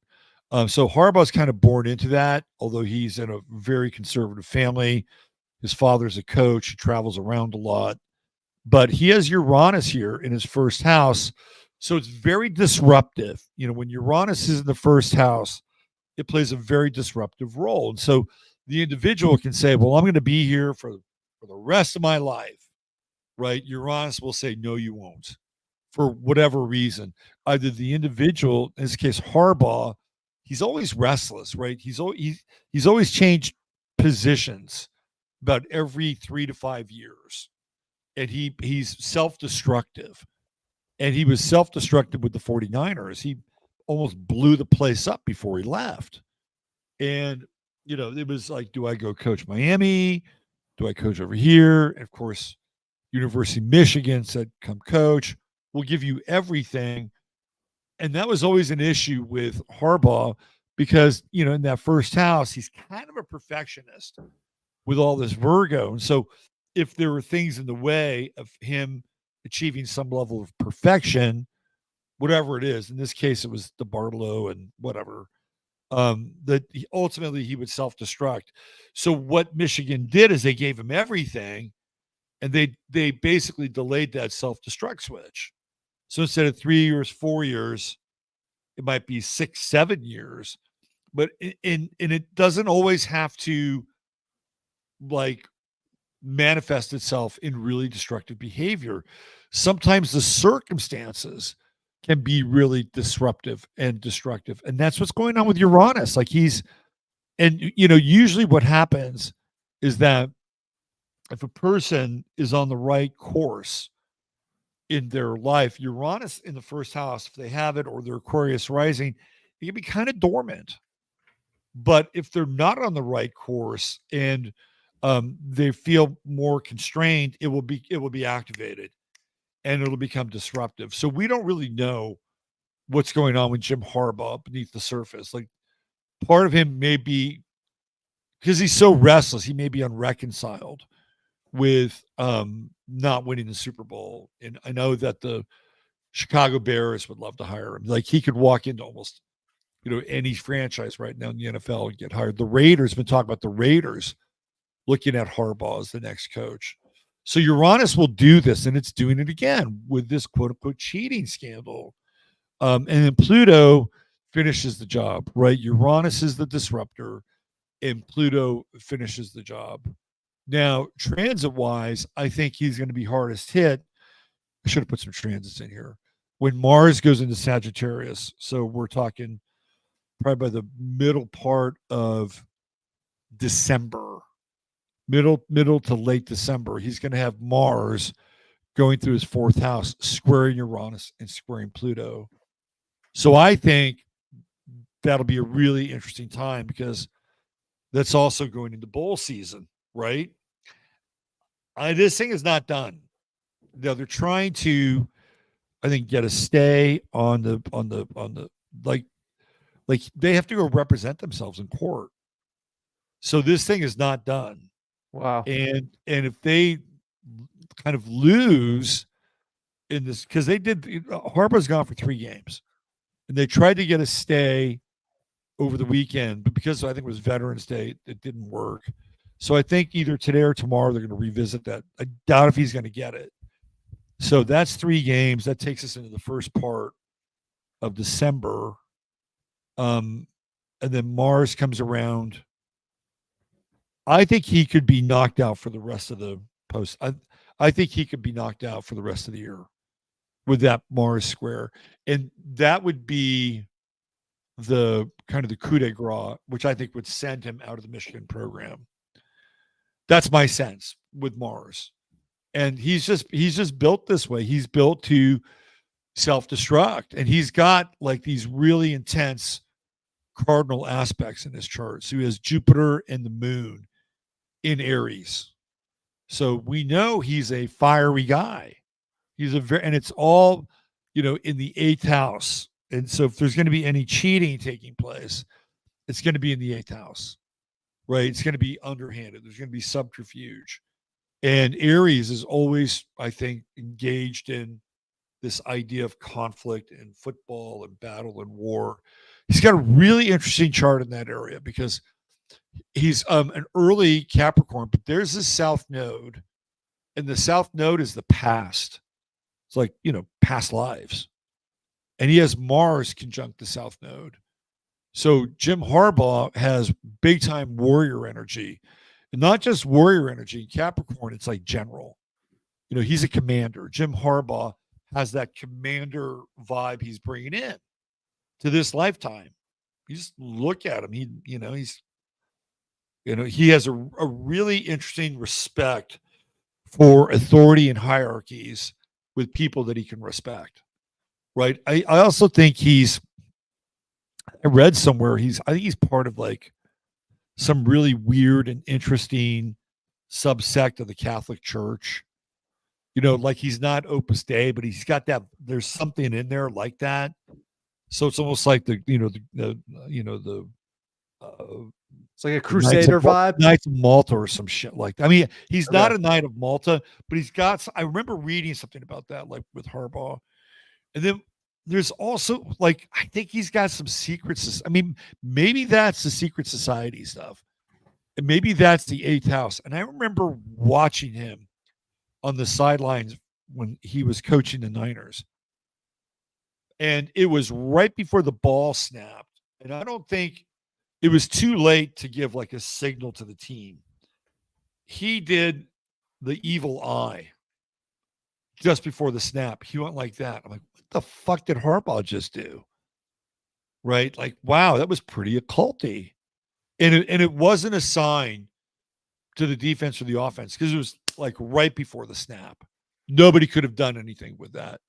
So Harbaugh's kind of born into that, although he's in a very conservative family. His father's a coach. He travels around a lot, but he has Uranus here in his first house. So it's very disruptive. When Uranus is in the first house, it plays a very disruptive role. And so the individual can say, well, I'm going to be here for the rest of my life, right? Uranus will say, no, you won't, for whatever reason. Either the individual, in this case, Harbaugh, he's always restless, right? He's always changed positions about every 3 to 5 years. And he's self-destructive. And he was self-destructive with the 49ers. He almost blew the place up before he left. And, it was like, do I go coach Miami? Do I coach over here? And of course, University of Michigan said, come coach. We'll give you everything. And that was always an issue with Harbaugh because, in that first house, he's kind of a perfectionist with all this Virgo. And so if there were things in the way of him achieving some level of perfection, whatever it is, in this case, it was DeBartolo and whatever, that ultimately he would self-destruct. So what Michigan did is they gave him everything, and they basically delayed that self-destruct switch. So instead of 3 years, 4 years, it might be 6, 7 years. But it doesn't always have to like manifest itself in really destructive behavior. Sometimes the circumstances can be really disruptive and destructive. And that's what's going on with Uranus. Like usually what happens is that if a person is on the right course in their life, Uranus in the first house, if they have it, or their Aquarius rising, it can be kind of dormant. But if they're not on the right course and they feel more constrained, it will be activated and it'll become disruptive. So we don't really know what's going on with Jim Harbaugh beneath the surface. Like part of him may be, because he's so restless, he may be unreconciled with not winning the Super Bowl. And I know that the Chicago Bears would love to hire him. Like he could walk into almost, any franchise right now in the NFL and get hired. The Raiders, been talking about the Raiders looking at Harbaugh as the next coach. So Uranus will do this, and it's doing it again with this quote-unquote cheating scandal. And then Pluto finishes the job, right? Uranus is the disruptor, and Pluto finishes the job. Now, transit-wise, I think he's going to be hardest hit. I should have put some transits in here. When Mars goes into Sagittarius, so we're talking probably by the middle part of December, middle to late December, he's going to have Mars going through his fourth house, squaring Uranus and squaring Pluto. So I think that'll be a really interesting time because that's also going into bowl season, right? This thing is not done. They're trying to, I think, get a stay on the like they have to go represent themselves in court. So this thing is not done. Wow. And if they kind of lose in this, because Harbaugh's gone for 3 games, and they tried to get a stay over the weekend, but because I think it was Veterans Day, it didn't work. So I think either today or tomorrow they're going to revisit that. I doubt if he's going to get it. So that's 3 games. That takes us into the first part of December. And then Mars comes around. I think he could be knocked out for the rest of the post. I think he could be knocked out for the rest of the year with that Mars square. And that would be the kind of the coup de grace, which I think would send him out of the Michigan program. That's my sense with Mars. And he's just built this way. He's built to self-destruct. And he's got like these really intense cardinal aspects in his chart. So he has Jupiter and the moon in Aries. So we know he's a fiery guy. And it's all, in the 8th house And so if there's going to be any cheating taking place, it's going to be in the 8th house, right? It's going to be underhanded. There's going to be subterfuge. And Aries is always, I think, engaged in this idea of conflict and football and battle and war. He's got a really interesting chart in that area because he's an early Capricorn, but there's this South Node, and the South Node is the past. It's like, past lives. And he has Mars conjunct the South Node. So Jim Harbaugh has big time warrior energy, and not just warrior energy. Capricorn, it's like general. He's a commander. Jim Harbaugh has that commander vibe he's bringing in to this lifetime. You just look at him. He has a really interesting respect for authority and hierarchies with people that he can respect. Right. I also think I read somewhere I think he's part of like some really weird and interesting subsect of the Catholic Church. Like he's not Opus Dei, but he's got that. There's something in there like that. So it's almost like it's like a Crusader vibe, Knights of Malta or some shit like that. I mean, he's not a Knight of Malta, but he's got. I remember reading something about that, like with Harbaugh, and then there's also like I think he's got some secrets. I mean, maybe that's the secret society stuff, and maybe that's the 8th house. And I remember watching him on the sidelines when he was coaching the Niners. And it was right before the ball snapped. And I don't think it was too late to give like a signal to the team. He did the evil eye just before the snap. He went like that. I'm like, what the fuck did Harbaugh just do? Right? Like, wow, that was pretty occulty. And it wasn't a sign to the defense or the offense because it was like right before the snap. Nobody could have done anything with that.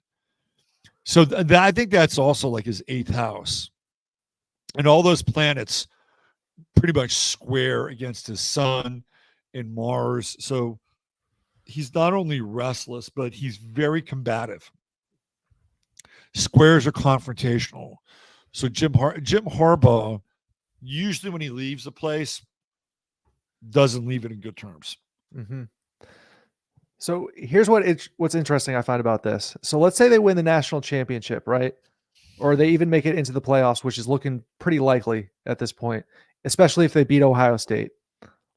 So I think that's also like his 8th house. And all those planets pretty much square against his sun and Mars. So he's not only restless, but he's very combative. Squares are confrontational. So Jim Harbaugh, usually when he leaves a place, doesn't leave it in good terms. Mm-hmm. So here's what's interesting I find about this. So let's say they win the national championship, right? Or they even make it into the playoffs, which is looking pretty likely at this point, especially if they beat Ohio State.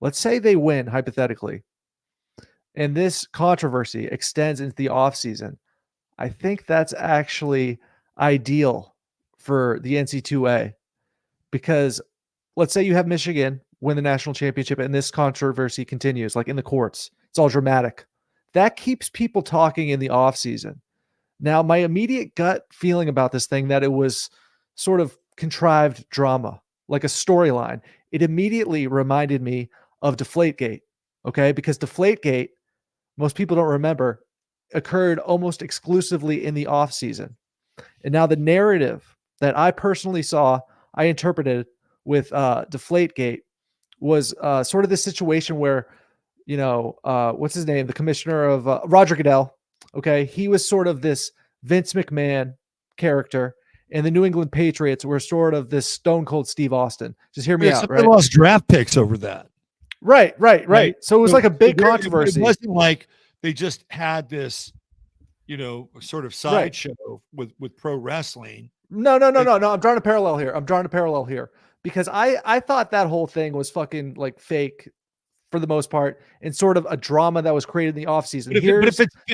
Let's say they win, hypothetically, and this controversy extends into the offseason. I think that's actually ideal for the NC2A because let's say you have Michigan win the national championship and this controversy continues, like in the courts. It's all dramatic. That keeps people talking in the offseason. Now, my immediate gut feeling about this thing that it was sort of contrived drama, like a storyline. It immediately reminded me of Deflategate, okay? Because Deflategate, most people don't remember, occurred almost exclusively in the offseason. And now the narrative that I personally saw, I interpreted with Deflategate was sort of this situation where, what's his name? The commissioner of Roger Goodell. Okay. He was sort of this Vince McMahon character, and the New England Patriots were sort of this Stone Cold Steve Austin. Just hear me out. Right? They lost draft picks over that. Right. So it was like a big controversy. It wasn't like they just had this, sort of sideshow with pro wrestling. No. I'm drawing a parallel here because I thought that whole thing was fucking like fake for the most part and sort of a drama that was created in the offseason.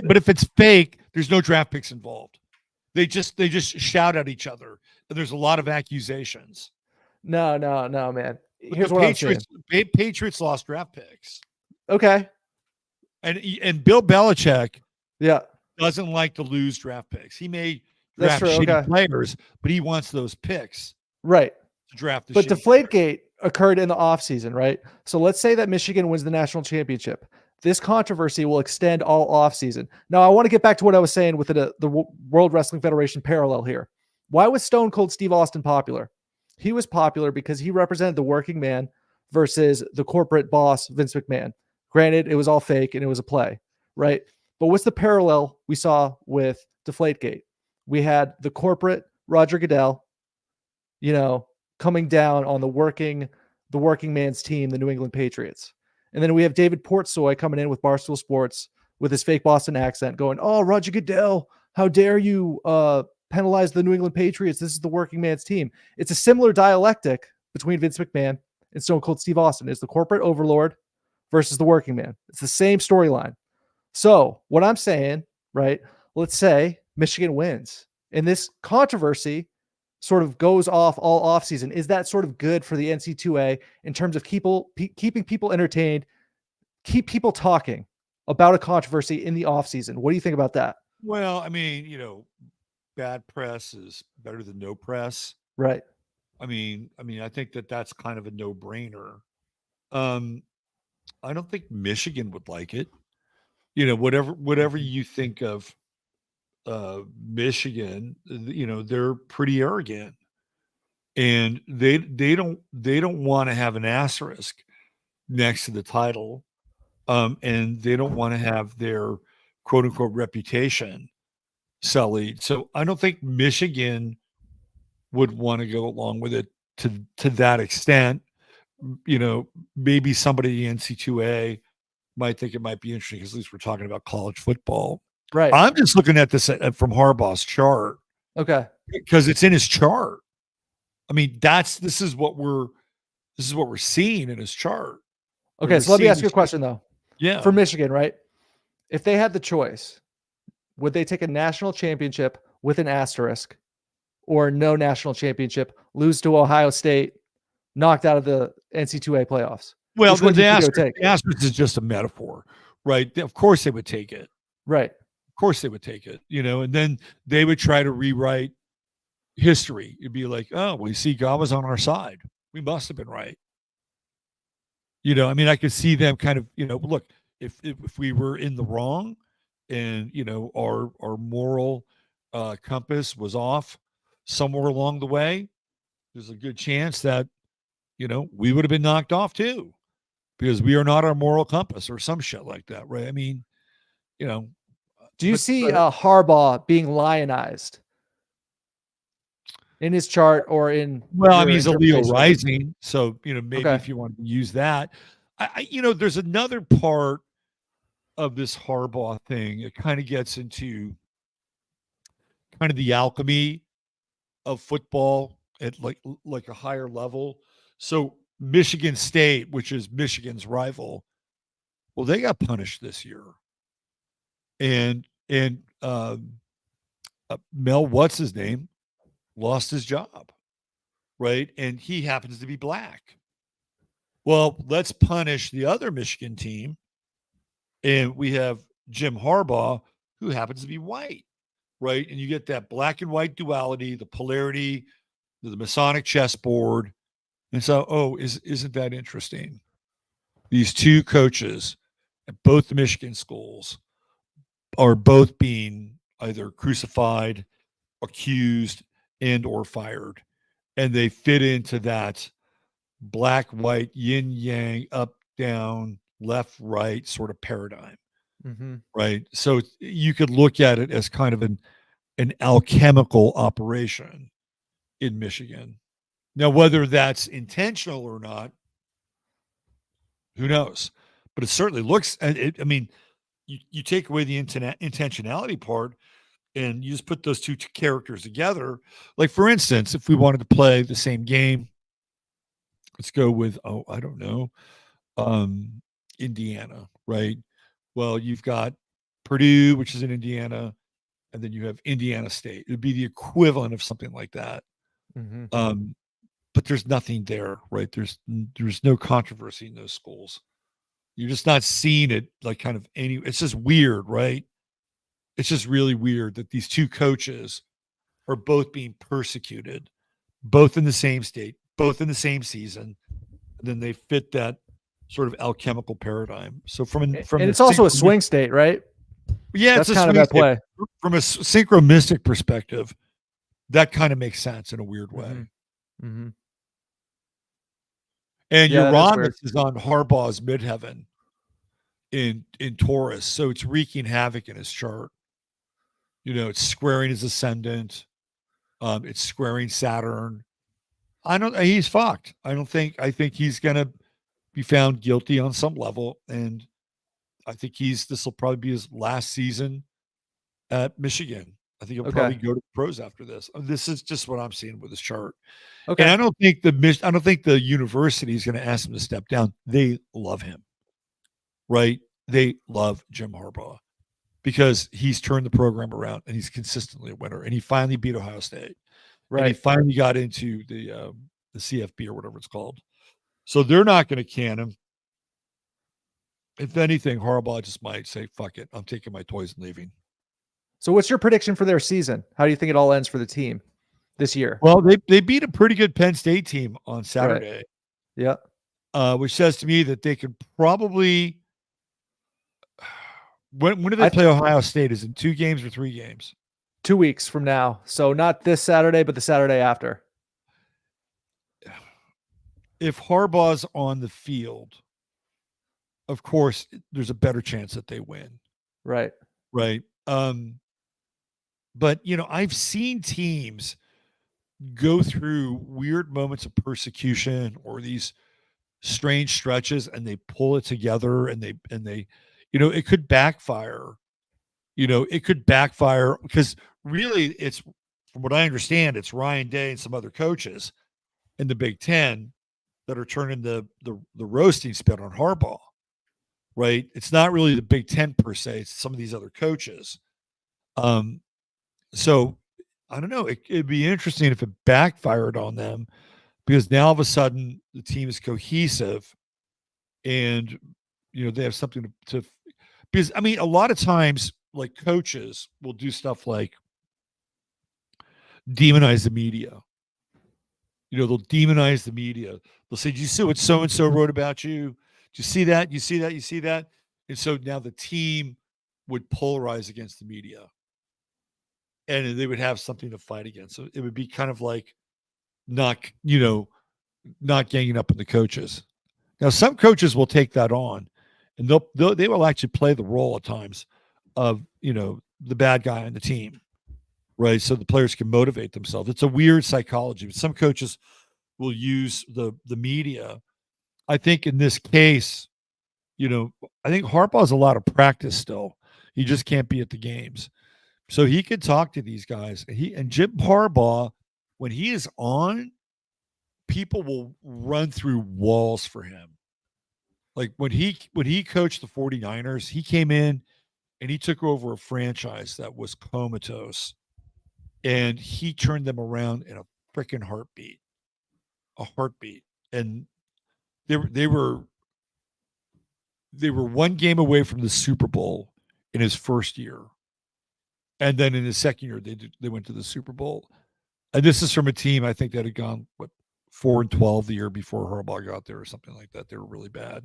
But if it's fake, there's no draft picks involved. They just shout at each other, and there's a lot of accusations. No, man. Here's what Patriots, I'm saying. Patriots lost draft picks. Okay. And Bill Belichick doesn't like to lose draft picks. He may draft shitty players, but he wants those picks. Right. To draft but Deflategate occurred in the offseason, right? So let's say that Michigan wins the national championship. This controversy will extend all offseason. Now, I want to get back to what I was saying with the World Wrestling Federation parallel here. Why was Stone Cold Steve Austin popular? He was popular because he represented the working man versus the corporate boss, Vince McMahon. Granted, it was all fake and it was a play, right? But what's the parallel we saw with Deflategate? We had the corporate Roger Goodell, coming down on the working man's team, the New England Patriots. And then we have David Portsoy coming in with Barstool Sports with his fake Boston accent going, "Oh, Roger Goodell, how dare you penalize the New England Patriots? This is the working man's team." It's a similar dialectic between Vince McMahon and Stone Cold Steve Austin. It's the corporate overlord versus the working man. It's the same storyline. So what I'm saying, right, let's say Michigan wins and this controversy sort of goes off all offseason. Is that sort of good for the NC2A in terms of keeping people entertained, keep people talking about a controversy in the offseason? What do you think about that? Well, I mean, bad press is better than no press. Right. I mean, I think that's kind of a no-brainer. I don't think Michigan would like it. Whatever you think of Michigan, they're pretty arrogant, and they don't want to have an asterisk next to the title, and they don't want to have their quote unquote reputation sullied. So I don't think Michigan would want to go along with it to that extent. Maybe somebody in NC2A might think it might be interesting because at least we're talking about college football. Right. I'm just looking at this from Harbaugh's chart. Okay. Because it's in his chart. I mean, this is what we're seeing in his chart. Okay, so let me ask you a question though. Yeah. For Michigan, right? If they had the choice, would they take a national championship with an asterisk or no national championship, lose to Ohio State, knocked out of the NC2A playoffs? Well, the asterisk is just a metaphor, right? Of course they would take it. Right. Of course they would take it, and then they would try to rewrite history. It'd be like, oh, well, you see, God was on our side. We must have been right. I could see them kind of, look, if we were in the wrong and, our moral compass was off somewhere along the way, there's a good chance that, we would have been knocked off too, because we are not our moral compass or some shit like that, right? I mean, do you see Harbaugh being lionized in his chart or in? Well, I mean, he's a Leo rising, so maybe if you want to use that, there's another part of this Harbaugh thing. It kind of gets into kind of the alchemy of football at like a higher level. So Michigan State, which is Michigan's rival, well, they got punished this year, and Mel, what's his name, lost his job, right? And he happens to be black. Well, let's punish the other Michigan team, and we have Jim Harbaugh, who happens to be white, right? And you get that black and white duality, the polarity, the Masonic chessboard. And so, isn't that interesting? These two coaches at both the Michigan schools are both being either crucified, accused, and or fired. And they fit into that black, white, yin, yang, up, down, left, right sort of paradigm. Mm-hmm. Right. So you could look at it as kind of an alchemical operation in Michigan. Now, whether that's intentional or not, who knows? But it certainly looks, you take away the intentionality part and you just put those two characters together. Like, for instance, if we wanted to play the same game, let's go with, I don't know, Indiana, right? Well, you've got Purdue, which is in Indiana, and then you have Indiana State. It would be the equivalent of something like that. Mm-hmm. But there's nothing there, right? There's no controversy in those schools. You're just not seeing it like kind of it's just weird, right? It's just really weird that these two coaches are both being persecuted, both in the same state, both in the same season, and then they fit that sort of alchemical paradigm. So and it's also a swing state, right? Yeah, that's kind of at play. From a synchromistic perspective, that kind of makes sense in a weird way. Mm-hmm. Mm-hmm. And Uranus is on Harbaugh's midheaven in Taurus, so it's wreaking havoc in his chart. It's squaring his ascendant. It's squaring Saturn. He's fucked. I think he's going to be found guilty on some level. And I think this will probably be his last season at Michigan. I think he'll probably go to the pros after this. This is just what I'm seeing with his chart. Okay. And I don't think the university is going to ask him to step down. They love him, right? They love Jim Harbaugh because he's turned the program around and he's consistently a winner. And he finally beat Ohio State. Right. And he finally got into the CFB or whatever it's called. So they're not going to can him. If anything, Harbaugh just might say, fuck it, I'm taking my toys and leaving. So what's your prediction for their season? How do you think it all ends for the team this year? Well, they beat a pretty good Penn State team on Saturday. Right. Yeah. Which says to me that they could probably when do they play Ohio State? Is it 2 games or 3 games? 2 weeks from now. So not this Saturday, but the Saturday after. If Harbaugh's on the field, of course, there's a better chance that they win. Right. Right. But, I've seen teams go through weird moments of persecution or these strange stretches and they pull it together and they it could backfire. It could backfire because really it's, from what I understand, it's Ryan Day and some other coaches in the Big Ten that are turning the roasting spit on Harbaugh. Right. It's not really the Big Ten per se. It's some of these other coaches. So I don't know. It'd be interesting if it backfired on them because now all of a sudden the team is cohesive and, they have something to because, I mean, a lot of times like coaches will do stuff like demonize the media. They'll demonize the media. They'll say, "Did you see what so-and-so wrote about you? Did you see that? You see that? You see that?" And so now the team would polarize against the media. And they would have something to fight against. So it would be kind of like not ganging up on the coaches. Now, some coaches will take that on and they will actually play the role at times of, the bad guy on the team, right? So the players can motivate themselves. It's a weird psychology, but some coaches will use the media. I think in this case, I think Harbaugh has a lot of practice still. He just can't be at the games. So he could talk to these guys. And Jim Harbaugh, when he is on, people will run through walls for him. Like when he coached the 49ers, he came in and he took over a franchise that was comatose. And he turned them around in a freaking heartbeat. A heartbeat. And they were 1 game away from the Super Bowl in his first year. And then in his second year, they went to the Super Bowl. And this is from a team, I think, that had gone, 4-12 the year before Harbaugh got there or something like that. They were really bad.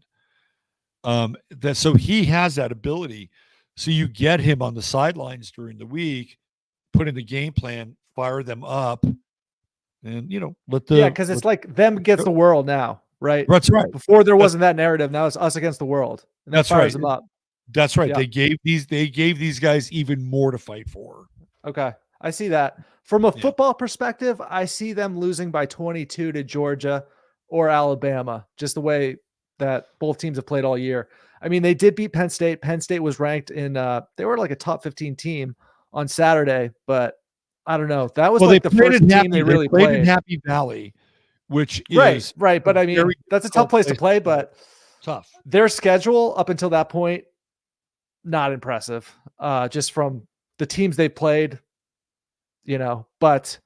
So he has that ability. So you get him on the sidelines during the week, put in the game plan, fire them up, and, because it's like them against the world now, right? That's right. Before there wasn't that narrative. Now it's us against the world. And that fires them up. That's right. Yeah. They gave these guys even more to fight for. Okay. I see that. From a football perspective, I see them losing by 22 to Georgia or Alabama, just the way that both teams have played all year. I mean, they did beat Penn State. Penn State was ranked in they were like a top 15 team on Saturday, but I don't know. That was the first team they really played in Happy Valley, which is right. But I mean, that's a tough place to play, but tough. Their schedule up until that point, not impressive. Just from the teams they played, but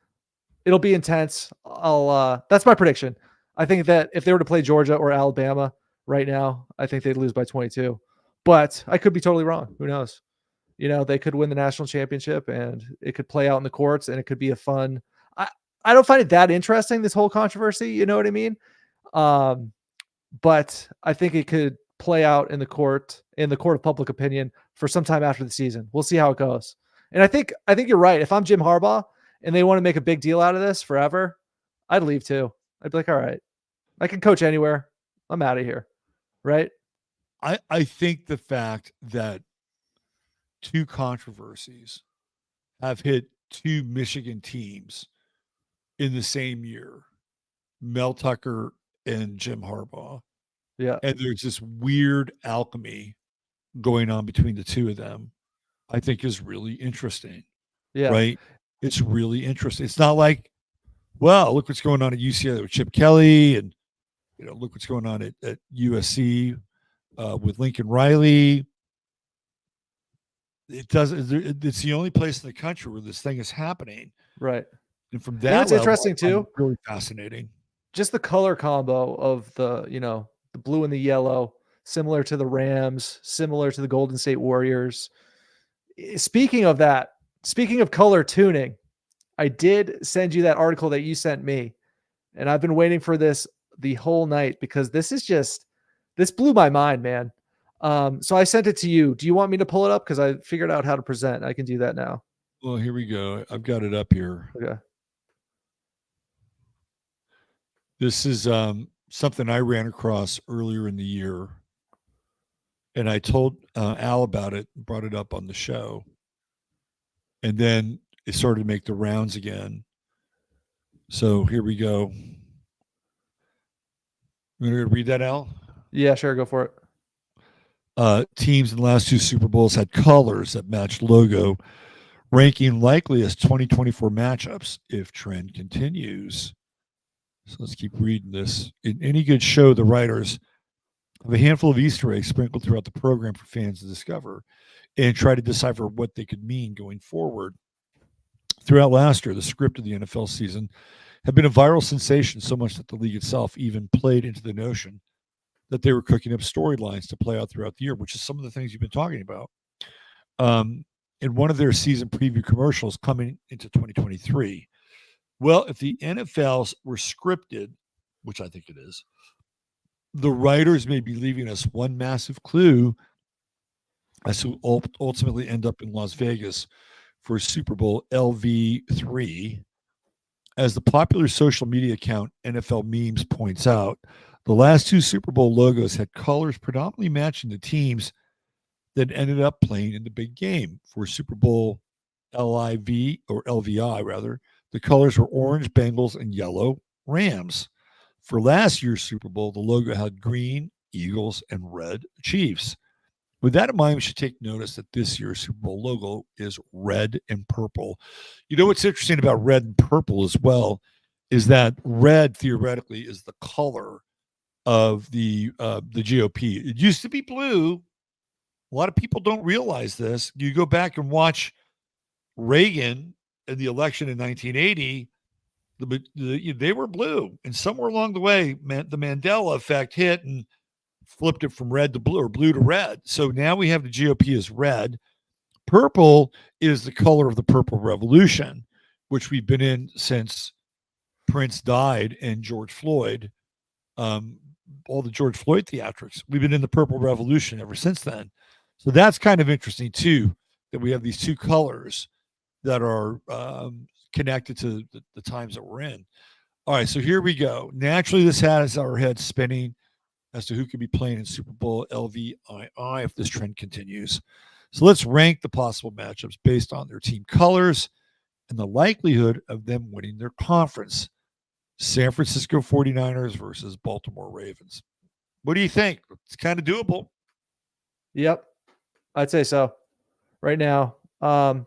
it'll be intense. That's my prediction. I think that if they were to play Georgia or Alabama right now, I think they'd lose by 22, but I could be totally wrong. Who knows? They could win the national championship and it could play out in the courts and it could be a fun, I don't find it that interesting, this whole controversy. You know what I mean? But I think it could play out in the court of public opinion for some time after the season. We'll see how it goes. And I think you're right. If I'm Jim Harbaugh and they want to make a big deal out of this forever, I'd leave too. I'd be like, all right, I can coach anywhere. I'm out of here. Right. I think the fact that 2 controversies have hit 2 Michigan teams in the same year, Mel Tucker and Jim Harbaugh. Yeah. And there's this weird alchemy going on between the two of them, I think is really interesting, Yeah. right? It's really interesting. It's not like, well, look what's going on at UCLA with Chip Kelly, and look what's going on at USC with Lincoln Riley. It doesn't. It's the only place in the country where this thing is happening, Right. and from You know that what's level, interesting I find too? it really fascinating. Just the color combo of the blue and the yellow, similar to the Rams, similar to the Golden State Warriors. Speaking of that, speaking of color tuning, I did send you that article that you sent me, and I've been waiting for this the whole night because this blew my mind, man. So I sent it to you. Do you want me to pull it up? Because I figured out how to present. I can do that now. Well, here we go. I've got it up here. Okay. This is something I ran across earlier in the year, and I told Al about it, brought it up on the show, and then it started to make the rounds again. So here we go. You want to read that, Al? Yeah, sure. Go for it. Teams in the last two Super Bowls had colors that matched logo, ranking likely as 2024 matchups if trend continues. So let's keep reading this. In any good show, the writers have a handful of Easter eggs sprinkled throughout the program for fans to discover and try to decipher what they could mean going forward. Throughout last year, the script of the NFL season had been a viral sensation, so much that the league itself even played into the notion that they were cooking up storylines to play out throughout the year, which is some of the things you've been talking about. In one of their season preview commercials coming into 2023, well, if the NFLs were scripted, which I think it is, the writers may be leaving us one massive clue as to ultimately end up in Las Vegas for Super Bowl LV3. As the popular social media account NFL Memes points out, the last two Super Bowl logos had colors predominantly matching the teams that ended up playing in the big game. For Super Bowl LIV, or LVI rather, the colors were orange Bengals and yellow Rams. For last year's Super Bowl, the logo had green Eagles and red Chiefs. With that in mind, we should take notice that this year's Super Bowl logo is red and purple. You know what's interesting about red and purple as well is that red theoretically is the color of the GOP. It used to be blue. A lot of people don't realize this. You go back and watch Reagan in the election in 1980. They were blue, and somewhere along the way, the Mandela effect hit and flipped it from red to blue, or blue to red. So now we have the GOP as red. Purple is the color of the Purple Revolution, which we've been in since Prince died and George Floyd. All the George Floyd theatrics. We've been in the Purple Revolution ever since then. So that's kind of interesting too, that we have these two colors that are connected to the times that we're in. All right, so here we go. Naturally, this has our heads spinning as to who could be playing in Super Bowl LVII if this trend continues. So let's rank the possible matchups based on their team colors and the likelihood of them winning their conference. San Francisco 49ers versus Baltimore Ravens. What do you think? It's kind of doable. Yep. I'd say so. Right now. Hold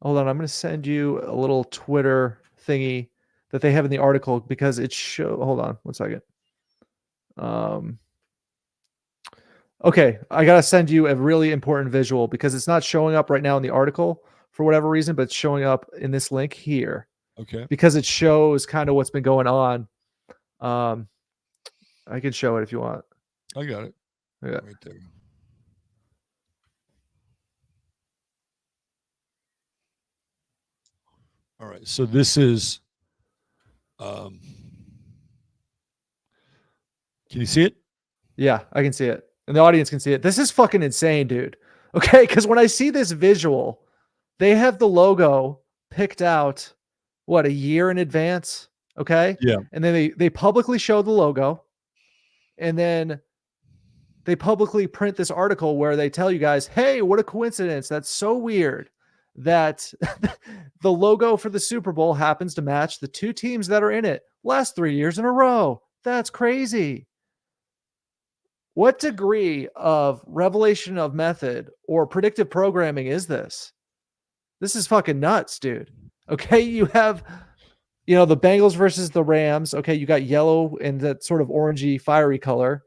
on. I'm going to send you a little Twitter thingy that they have in the article because it hold on 1 second. Okay. I got to send you a really important visual because it's not showing up right now in the article for whatever reason, but it's showing up in this link here. Okay. Because it shows kind of what's been going on. I can show it if you want. I got it. Yeah. Right there. All right. So this is can you see it? Yeah, I can see it. And the audience can see it. This is fucking insane, dude. Okay, because when I see this visual, they have the logo picked out, what, a year in advance? Okay? Yeah. And then they publicly show the logo. And then they publicly print this article where they tell you guys, hey, what a coincidence. That's so weird that the logo for the Super Bowl happens to match the two teams that are in it last 3 years in a row. That's crazy. What degree of revelation of method or predictive programming is this? This is fucking nuts, dude. Okay, you have, the Bengals versus the Rams. Okay, you got yellow and that sort of orangey, fiery color.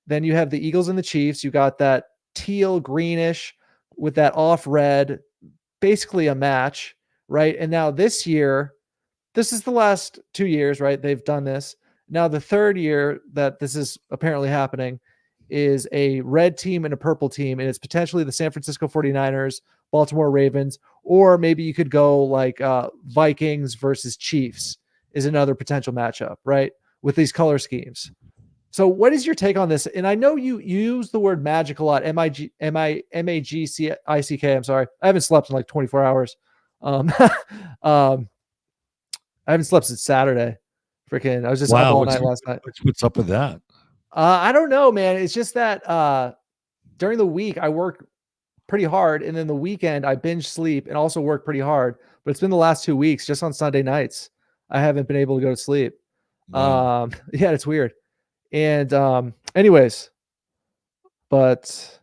Then you have the Eagles and the Chiefs. You got that teal greenish with that off red, basically a match, right? And now this year, this is the last 2 years, right? They've done this. Now the third year that this is apparently happening is a red team and a purple team, and it's potentially the San Francisco 49ers, Baltimore Ravens, or maybe you could go like Vikings versus Chiefs is another potential matchup, right? With these color schemes. So what is your take on this? And I know you use the word magic a lot. M-I-G-C-I-C-K. I'm sorry. I haven't slept in like 24 hours. I haven't slept since Saturday. Freaking, I was just up all night last night. What's up with that? I don't know, man. It's just that during the week I work pretty hard, and then the weekend I binge sleep and also work pretty hard. But it's been the last 2 weeks, just on Sunday nights, I haven't been able to go to sleep. Wow. Yeah, it's weird. And anyways, but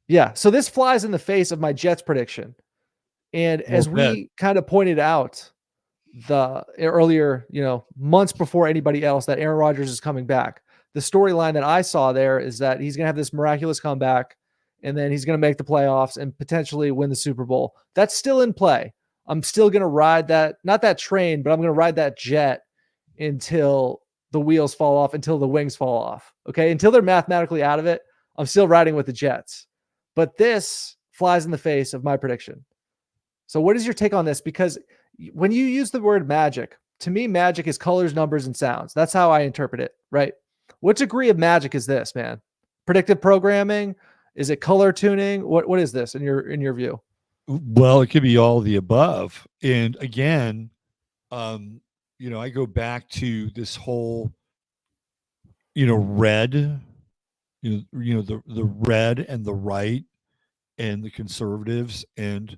yeah, so this flies in the face of my Jets prediction. And as we kind of pointed out the earlier, months before anybody else, that Aaron Rodgers is coming back. The storyline that I saw there is that he's going to have this miraculous comeback, and then he's going to make the playoffs and potentially win the Super Bowl. That's still in play. I'm still going to ride that, not that train, but I'm going to ride that jet until the wheels fall off, until the wings fall off. Okay. Until they're mathematically out of it, I'm still riding with the Jets. But this flies in the face of my prediction. So what is your take on this? Because when you use the word magic, to me, magic is colors, numbers, and sounds. That's how I interpret it, right? What degree of magic is this, man? Predictive programming? Is it color tuning? What is this in your view? Well, it could be all of the above. And again, I go back to this whole, red, the red and the right and the conservatives and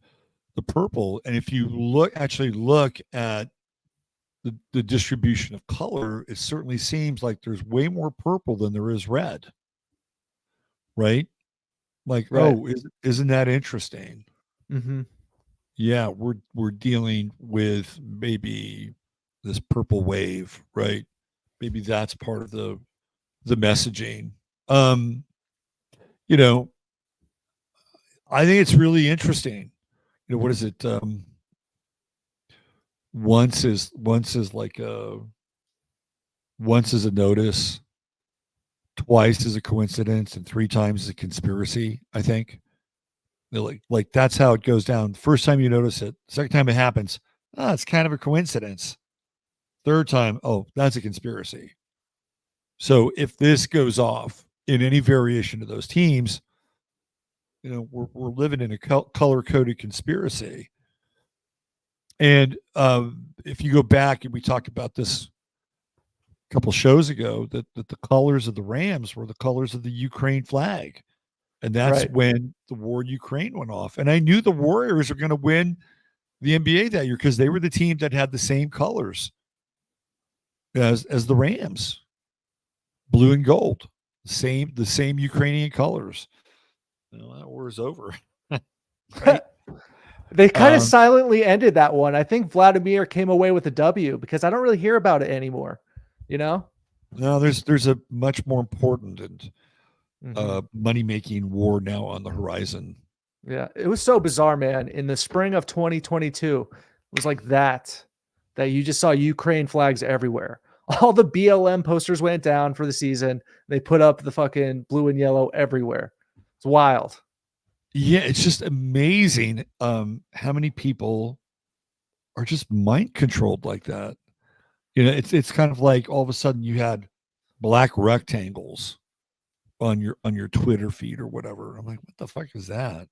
the purple. And if you look at the distribution of color, it certainly seems like there's way more purple than there is red. Right? Like, right. Oh, isn't that interesting? Mm-hmm. Yeah, we're dealing with maybe this purple wave, right? Maybe that's part of the messaging. I think it's really interesting. What is it? Once is a notice, twice is a coincidence, and 3 times is a conspiracy, I think. Like that's how it goes down. First time you notice it, second time it happens, it's kind of a coincidence. Third time, that's a conspiracy. So if this goes off in any variation of those teams, we're living in a color-coded conspiracy. And if you go back, and we talked about this a couple shows ago, that the colors of the Rams were the colors of the Ukraine flag. And that's right. When the war in Ukraine went off. And I knew the Warriors were going to win the NBA that year because they were the team that had the same colors as the Rams, blue and gold, the same Ukrainian colors. That war is over. Right? They kind of silently ended that one. I think Vladimir came away with a W because I don't really hear about it anymore. No, there's a much more important and money-making war now on the horizon. Yeah, it was so bizarre, man. In the spring of 2022, it was like that you just saw Ukraine flags everywhere. All the BLM posters went down for the season. They put up the fucking blue and yellow everywhere. It's wild. Yeah, it's just amazing how many people are just mind controlled like that. It's kind of like all of a sudden you had black rectangles on your Twitter feed or whatever. I'm like, what the fuck is that?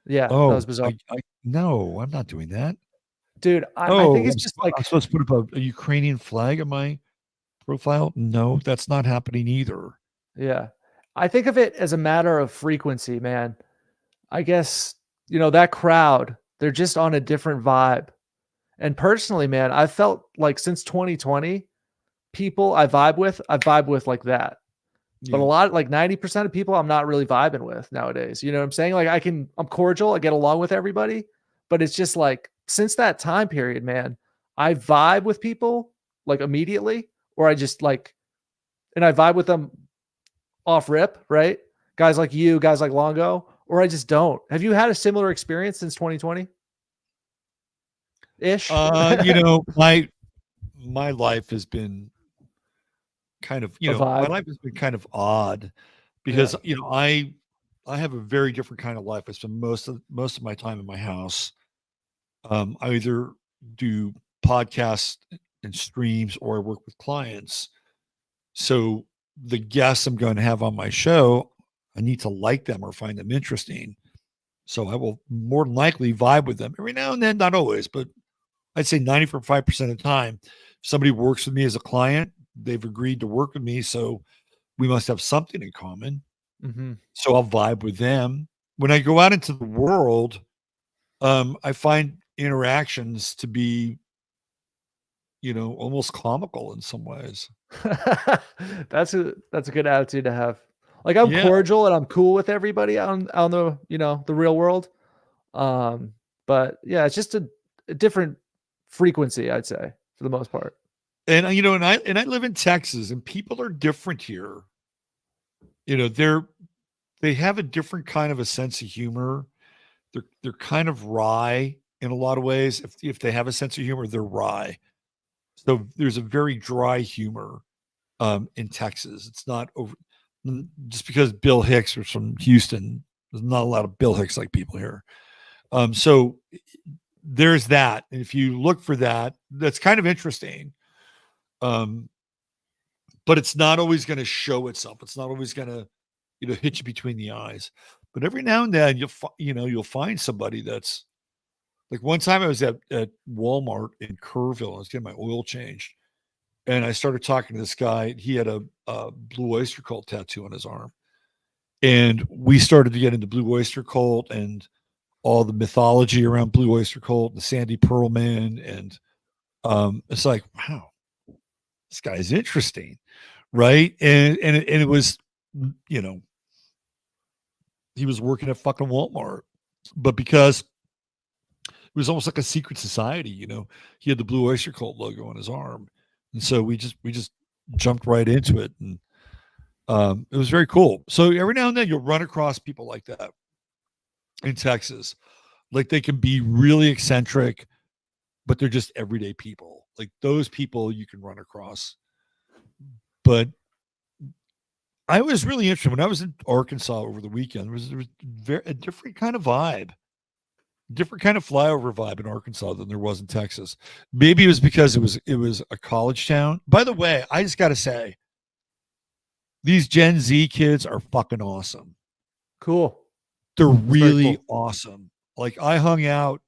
Yeah, that was bizarre. No, I'm not doing that. Dude, I think it's just like... I'm supposed to put up a Ukrainian flag on my profile? No, that's not happening either. Yeah. I think of it as a matter of frequency, man. I guess, that crowd They're just on a different vibe. And personally, man, I felt like since 2020, people I vibe with like that. But a Yeah. lot, like 90% of people I'm not really vibing with nowadays. You know what I'm saying? Like I'm cordial, I get along with everybody, but it's just like since that time period, man, I vibe with people like immediately, or I just like, and I vibe with them off rip, right? Guys like you, guys like Longo, or I just don't. Have you had a similar experience since 2020 ish? You know, my life has been kind of, A my vibe. life has been kind of odd Yeah. because, I have a very different kind of life. I spend most of my time in my house. I either do podcasts and streams or I work with clients. So the guests I'm going to have on my show, I need to like them or find them interesting. So I will more than likely vibe with them every now and then, not always, but I'd say 95% of the time. If somebody works with me as a client, they've agreed to work with me. So we must have something in common. Mm-hmm. So I'll vibe with them. When I go out into the world, I find interactions to be, almost comical in some ways. That's a good attitude to have. Like I'm Yeah. cordial and I'm cool with everybody on the the real world. Um, but yeah, it's just a different frequency, I'd say, for the most part. And and I live in Texas and people are different here. They have a different kind of a sense of humor. They're kind of wry in a lot of ways. If they have a sense of humor, they're wry. So there's a very dry humor in Texas. It's not over just because Bill Hicks was from Houston. There's not a lot of Bill Hicks like people here. So there's that. And if you look for that, that's kind of interesting. Um, but it's not always going to show itself. It's not always going to, hit you between the eyes. But every now and then you'll find somebody that's like one time I was at Walmart in Kerrville. I was getting my oil changed. And I started talking to this guy. He had a blue oyster cult tattoo on his arm. And we started to get into blue oyster cult and all the mythology around blue oyster cult, the Sandy Pearlman. And it's like, wow, this guy is interesting. Right. And it was, you know, he was working at fucking Walmart, but because it was almost like a secret society, he had the blue oyster cult logo on his arm. And so we just jumped right into it. And it was very cool. So every now and then you'll run across people like that in Texas. Like they can be really eccentric, but they're just everyday people. Like those people you can run across. But I was really interested when I was in Arkansas over the weekend. There was a different kind of vibe, different kind of flyover vibe in Arkansas than there was in Texas. Maybe it was because it was a college town. By the way, I just got to say, these Gen Z kids are fucking awesome. Cool. They're That's very really cool. awesome. Like I hung out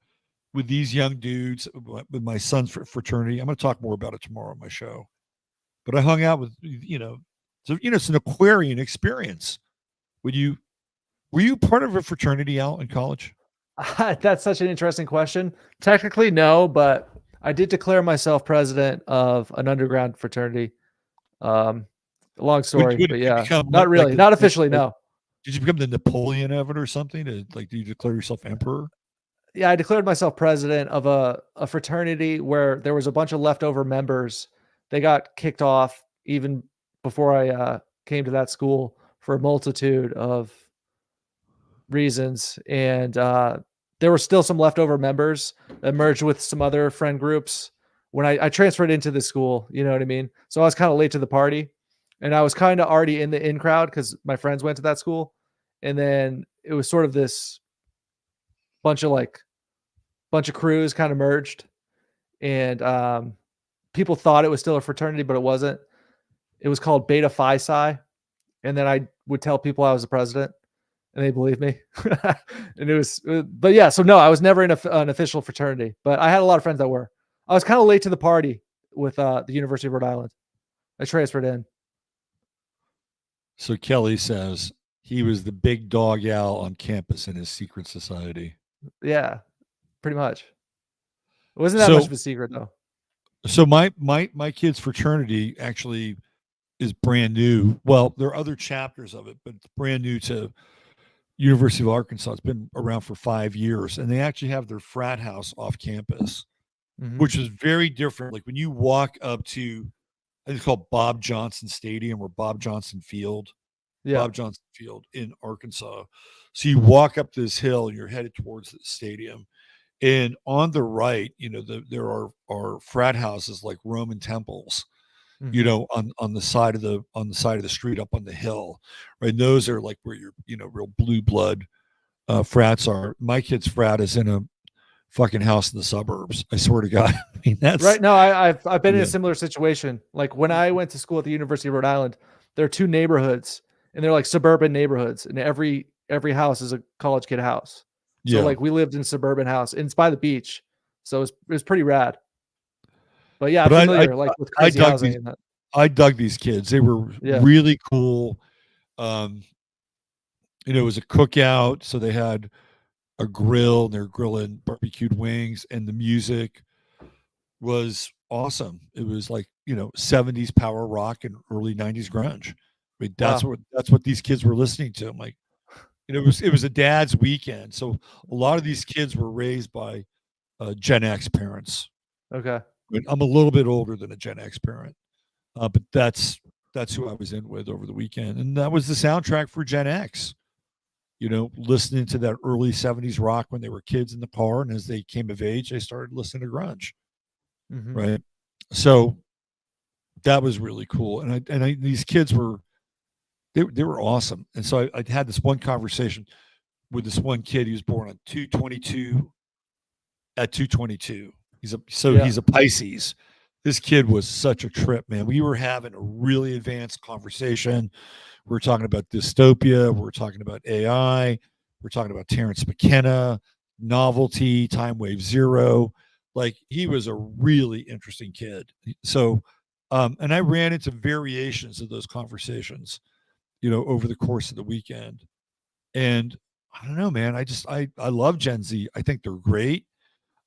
with these young dudes with my son's fraternity. I'm going to talk more about it tomorrow on my show. But I hung out with so it's an Aquarian experience. Were you part of a fraternity out in college? That's such an interesting question. Technically, no, but I did declare myself president of an underground fraternity. Um, long story, Did but you yeah, become not really, not officially. like No. did you become the Napoleon of it or something? Did you declare yourself emperor? Yeah, I declared myself president of a fraternity where there was a bunch of leftover members. They got kicked off even before I came to that school for a multitude of reasons, and there were still some leftover members that merged with some other friend groups when I transferred into the school. You know what I mean? So I was kind of late to the party, and I was kind of already in the in crowd because my friends went to that school, and then it was sort of this bunch of like bunch of crews kind of merged, and people thought it was still a fraternity, but it wasn't. It was called Beta Phi Psi, and then I would tell people I was the president, and they believed me. And it was, but yeah. So no, I was never in an official fraternity, but I had a lot of friends that were. I was kind of late to the party with the University of Rhode Island. I transferred in. So Kelly says he was the big dog owl on campus in his secret society. Yeah, pretty much. It wasn't that So much of a secret though. so my kid's fraternity actually is brand new. Well, there are other chapters of it, but it's brand new to University of Arkansas. It's been around for 5 years, and they actually have their frat house off campus, Mm-hmm. which is very different. Like when you walk up to, I think it's called Bob Johnson Stadium or Bob Johnson Field, Yeah. Bob Johnson Field in Arkansas. So you walk up this hill and you're headed towards the stadium. And on the right, there are frat houses like Roman temples, Mm-hmm. on the side of the street up on the hill, right? And those are like where your, real blue blood frats are. My kid's frat is in a fucking house in the suburbs. I swear to God. I mean, that's Right. No, I've been in yeah. a similar situation. Like when I went to school at the University of Rhode Island, there are 2 neighborhoods, and they're like suburban neighborhoods, and every house is a college kid house. So Yeah. like we lived in a suburban house, and it's by the beach, so it was pretty rad. But yeah, I'm But familiar like with crazy housing and that. I dug these kids. They were Yeah. really cool. It was a cookout, so they had a grill and they're grilling barbecued wings, and the music was awesome. It was like, 70s power rock and early 90s grunge. I mean, that's what these kids were listening to. I'm like, it was a dad's weekend. So a lot of these kids were raised by Gen X parents. Okay. I'm a little bit older than a Gen X parent, but that's who I was in with over the weekend, and that was the soundtrack for Gen X. Listening to that early 70s rock when they were kids in the car, and as they came of age, they started listening to grunge. Mm-hmm. Right. So that was really cool. And these kids were awesome. And so I had this one conversation with this one kid. He was born on 222. He's a Pisces. This kid was such a trip, man. We were having a really advanced conversation. We were talking about dystopia. We were talking about AI. We're talking about Terrence McKenna, novelty, time wave zero. Like, he was a really interesting kid. So, and I ran into variations of those conversations, over the course of the weekend. And I don't know, man. I love Gen Z. I think they're great.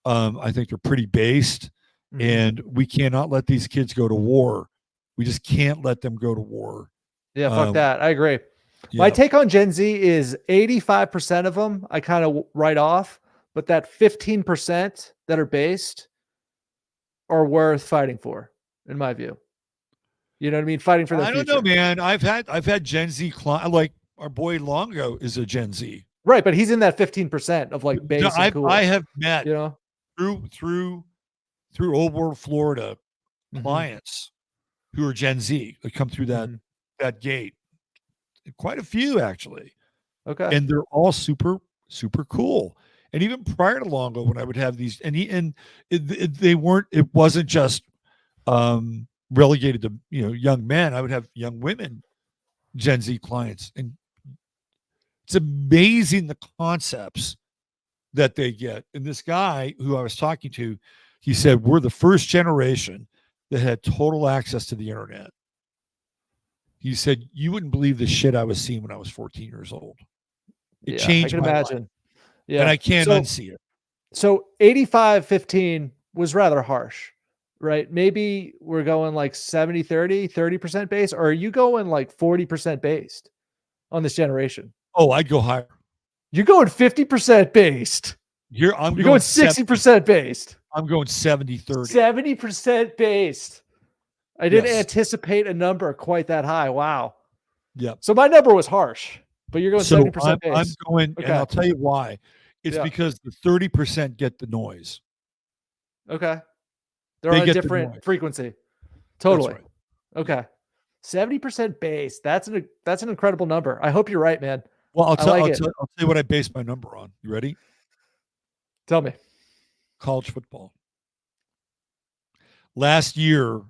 I think they're pretty based, and we cannot let these kids go to war. We just can't let them go to war. Yeah, fuck that. I agree. Yeah. My take on Gen Z is 85% of them I kind of write off, but that 15% that are based are worth fighting for, in my view. You know what I mean? Fighting for their future. I don't know, man. I've had Gen Z like our boy Longo is a Gen Z. Right, but he's in that 15% of like base and cool. I have met through Old World Florida clients who are Gen Z that come through that gate. Quite a few, actually. Okay. And they're all super, super cool. And even prior to Longo, when I would have these, it wasn't just relegated to young men. I would have young women Gen Z clients, and it's amazing the concepts that they get. And this guy who I was talking to, he said, we're the first generation that had total access to the internet. He said, you wouldn't believe the shit I was seeing when I was 14 years old. It changed I can imagine. life. Yeah. And I can't unsee it. So 85-15 was rather harsh, right? Maybe we're going like 70-30, 30% based, or are you going like 40% based on this generation? Oh, I'd go higher. You're going 50% based. You're going 60% based. I'm going 70-30. 70% based. I didn't anticipate a number quite that high. Wow. Yeah. So my number was harsh, but you're going 70% based. I'm going, and I'll tell you why. It's because the 30% get the noise. Okay. They're on a different frequency. Totally. Right. Okay. 70% base. That's an incredible number. I hope you're right, man. Well, I'll tell you what I based my number on. You ready? Tell me. College football. Last year,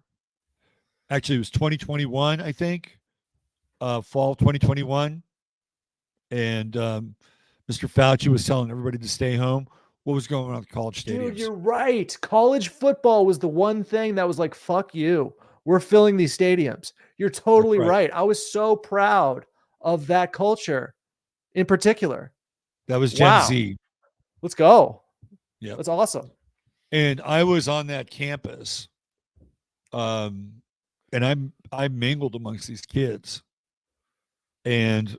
actually, it was 2021, I think, fall 2021. And Mr. Fauci was telling everybody to stay home. What was going on at the college stadiums? Dude, you're right. College football was the one thing that was like, fuck you. We're filling these stadiums. You're totally right. I was so proud of that culture in particular. That was Gen Z. Let's go. Yep. That's awesome. And I was on that campus, and I mingled amongst these kids, and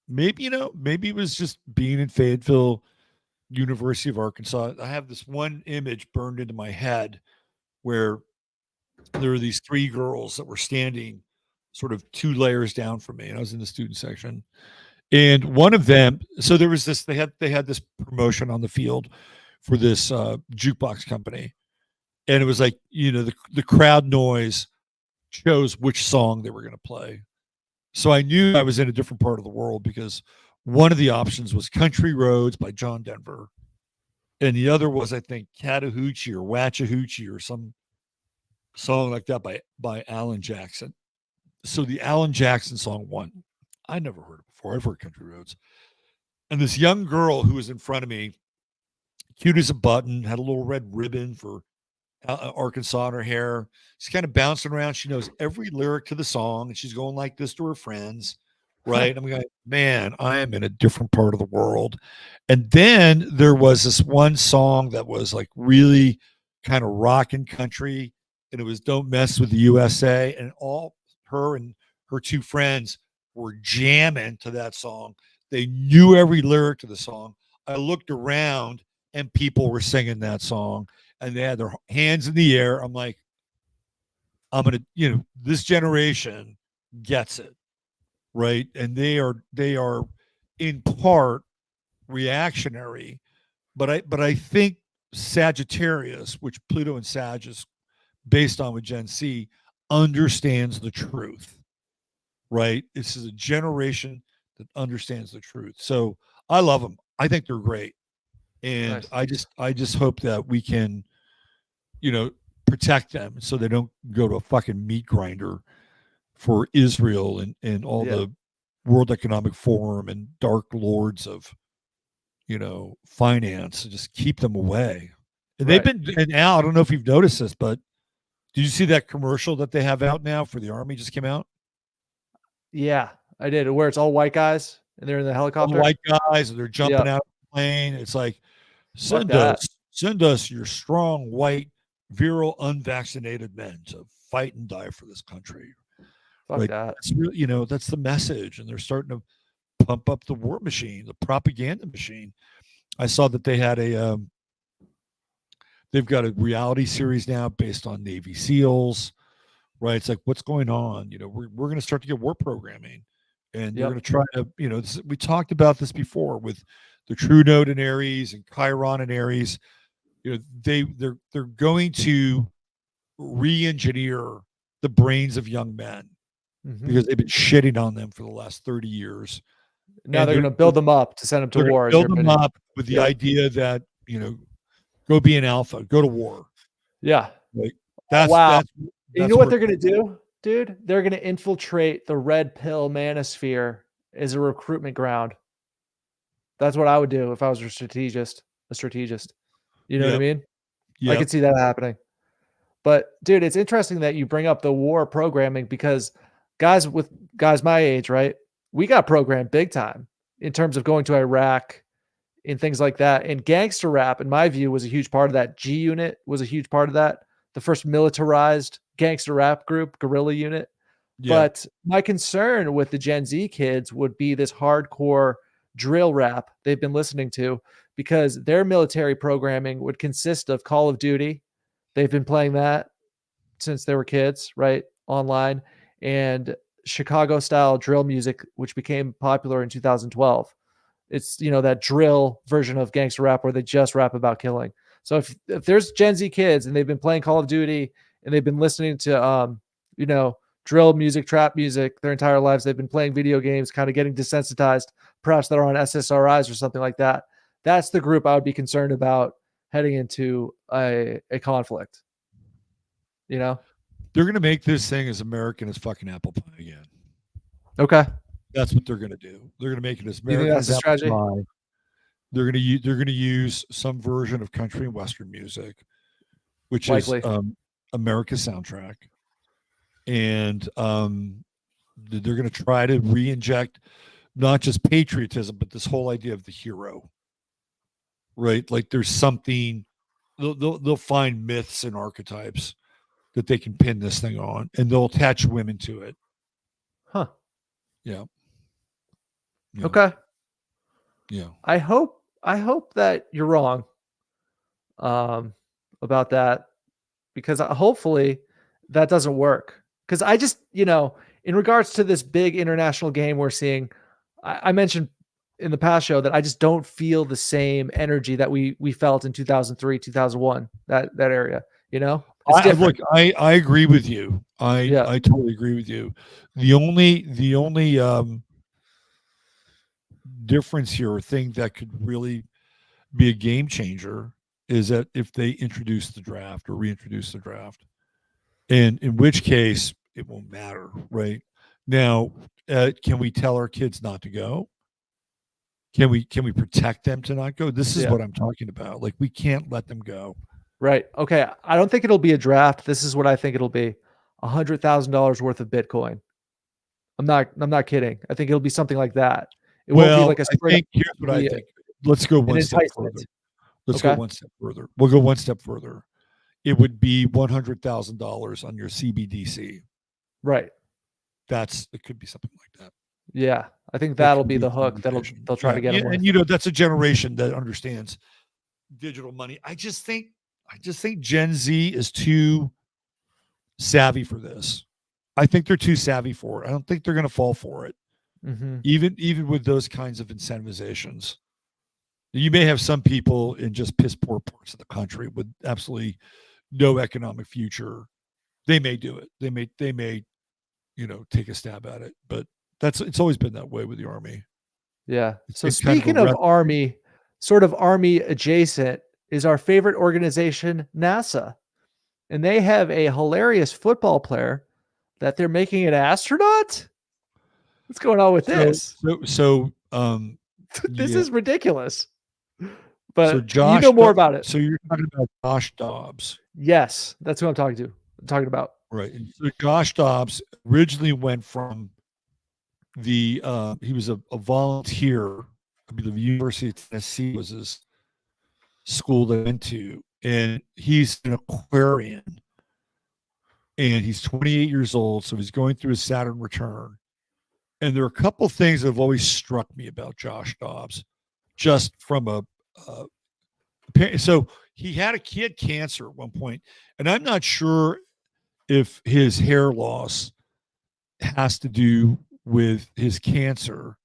maybe it was just being in Fayetteville, University of Arkansas. I have this one image burned into my head where there were these three girls that were standing sort of two layers down from me, and I was in the student section. And one of them, so there was this, they had this promotion on the field for this jukebox company. And it was like, the crowd noise chose which song they were going to play. So I knew I was in a different part of the world because one of the options was Country Roads by John Denver. And the other was, I think, Chattahoochee or Waxahoochee or some song like that by Alan Jackson. So the Alan Jackson song won. I never heard it before. I've heard Country Roads. And this young girl who was in front of me, cute as a button, had a little red ribbon for Arkansas in her hair. She's kind of bouncing around. She knows every lyric to the song, and she's going like this to her friends, right? I'm going, man, I am in a different part of the world. And then there was this one song that was like really kind of rockin' country, and it was "Don't Mess with the USA," and all her and her two friends were jamming to that song. They knew every lyric to the song. I looked around, and people were singing that song, and they had their hands in the air. I'm like, I'm going to, this generation gets it, right? And they are in part reactionary, but I think Sagittarius, which Pluto and Sag is based on with Gen Z, understands the truth, right? This is a generation that understands the truth. So I love them. I think they're great. And nice. I just hope that we can, protect them so they don't go to a fucking meat grinder for Israel and all the World Economic Forum and dark lords of, finance, and just keep them away. And they've been, and Al, I don't know if you've noticed this, but did you see that commercial that they have out now for the Army just came out? Yeah, I did. Where it's all white guys and they're in the helicopter. All white guys and they're jumping out of the plane. It's like, send us your strong, white, virile, unvaccinated men to fight and die for this country. Fuck that. It's really, that's the message. And they're starting to pump up the war machine, the propaganda machine. I saw that they had they've got a reality series now based on Navy SEALs, right? It's like, what's going on? We're going to start to get war programming, and they're going to try to, we talked about this before with the True Node in Aries and Chiron in Aries. They're going to re-engineer the brains of young men because they've been shitting on them for the last 30 years. Now they're going to build them up to send them to war. Build them up with the idea that, go be an alpha, go to war. Yeah. That's you know what they're going to do, dude? They're going to infiltrate the red pill manosphere as a recruitment ground. That's what I would do if I was a strategist. You know what I mean? Yep. I could see that happening. But dude, it's interesting that you bring up the war programming because guys my age, right? We got programmed big time in terms of going to Iraq and things like that. And gangster rap, in my view, was a huge part of that. G Unit was a huge part of that. The first militarized gangster rap group, guerrilla unit. Yeah. But my concern with the Gen Z kids would be this hardcore drill rap they've been listening to, because their military programming would consist of Call of Duty. They've been playing that since they were kids, right? Online, and Chicago style drill music, which became popular in 2012. It's, that drill version of gangster rap where they just rap about killing. So if there's Gen Z kids and they've been playing Call of Duty and they've been listening to, drill music, trap music their entire lives, they've been playing video games, kind of getting desensitized, perhaps they're on SSRIs or something like that. That's the group I would be concerned about heading into a conflict. They're going to make this thing as American as fucking apple pie again. Okay. That's what they're going to do. They're going to make it as American as apple pie. They're going to use some version of country and Western music, which Likely. Is America's soundtrack. And they're going to try to re-inject not just patriotism, but this whole idea of the hero. right? Like there's something they'll find myths and archetypes that they can pin this thing on, and they'll attach women to it. Huh. Yeah. Okay. Yeah. I hope that you're wrong about that, because hopefully that doesn't work. Because I just, in regards to this big international game we're seeing, I mentioned in the past show that I just don't feel the same energy that we felt in 2003, 2001, that area. It's different. Look, I agree with you. Yeah. I totally agree with you. The only difference here, or thing that could really be a game changer, is that if they introduce the draft or reintroduce the draft, and in which case it won't matter, right? Now, can we tell our kids not to go? Can we protect them to not go? This is Yeah. what I'm talking about. Like, we can't let them go. Right. Okay. I don't think it'll be a draft. This is what I think it'll be: $100,000 worth of Bitcoin. I'm not kidding. I think it'll be something like that. It won't be like a I straight think here's what I think. Let's go one step further. enticement. Let's go one step further. We'll go one step further. It would be $100,000 on your CBDC. Right. It could be something like that. Yeah. I think that'll be the hook they'll try to get them with. And that's a generation that understands digital money. I just think Gen Z is too savvy for this. I think they're too savvy for it. I don't think they're going to fall for it. Mm-hmm. Even with those kinds of incentivizations. You may have some people in just piss poor parts of the country with absolutely no economic future. They may do it. They may take a stab at it. But it's always been that way with the Army. Yeah. So speaking of Army, sort of Army adjacent, is our favorite organization, NASA. And they have a hilarious football player that they're making an astronaut. What's going on with this? This is ridiculous. But you know more about it. So you're talking about Josh Dobbs. Yes, that's who I'm talking about. Right. And so Josh Dobbs originally went from he was a volunteer. I believe the University of Tennessee was his school they went to, and he's an Aquarian. And he's 28 years old, so he's going through his Saturn return. And there are a couple things that have always struck me about Josh Dobbs, just from so he had cancer at one point, and I'm not sure if his hair loss has to do with his cancer,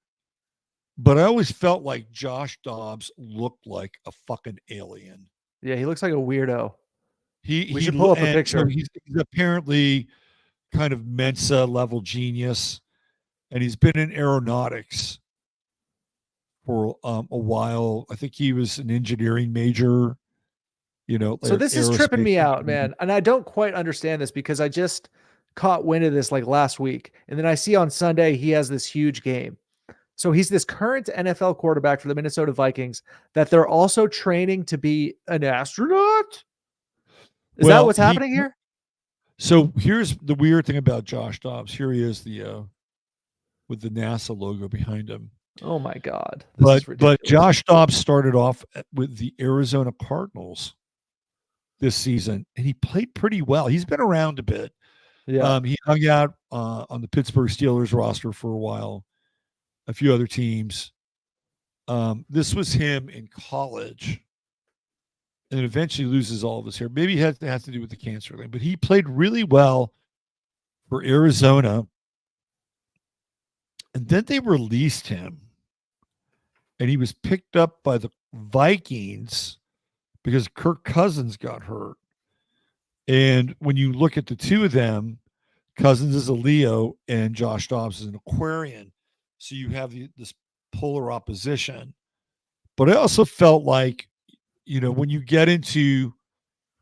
but I always felt like Josh Dobbs looked like a fucking alien. Yeah, he looks like a weirdo. We should pull up a picture. So he's apparently kind of Mensa level genius, and he's been in aeronautics for a while. I think he was an engineering major. So this is tripping me out, man. And I don't quite understand this, because I just caught wind of this like last week. And then I see on Sunday he has this huge game. So he's this current NFL quarterback for the Minnesota Vikings that they're also training to be an astronaut. Is that what's happening here? So here's the weird thing about Josh Dobbs. Here he is, with the NASA logo behind him. Oh my God! But Josh Dobbs started off with the Arizona Cardinals this season, and he played pretty well. He's been around a bit. Yeah. He hung out on the Pittsburgh Steelers roster for a while, a few other teams. This was him in college, and eventually loses all of his hair. Maybe it has to do with the cancer thing, but he played really well for Arizona. And then they released him, and he was picked up by the Vikings because Kirk Cousins got hurt. And when you look at the two of them, Cousins is a Leo and Josh Dobbs is an Aquarian. So you have this polar opposition. But I also felt like, when you get into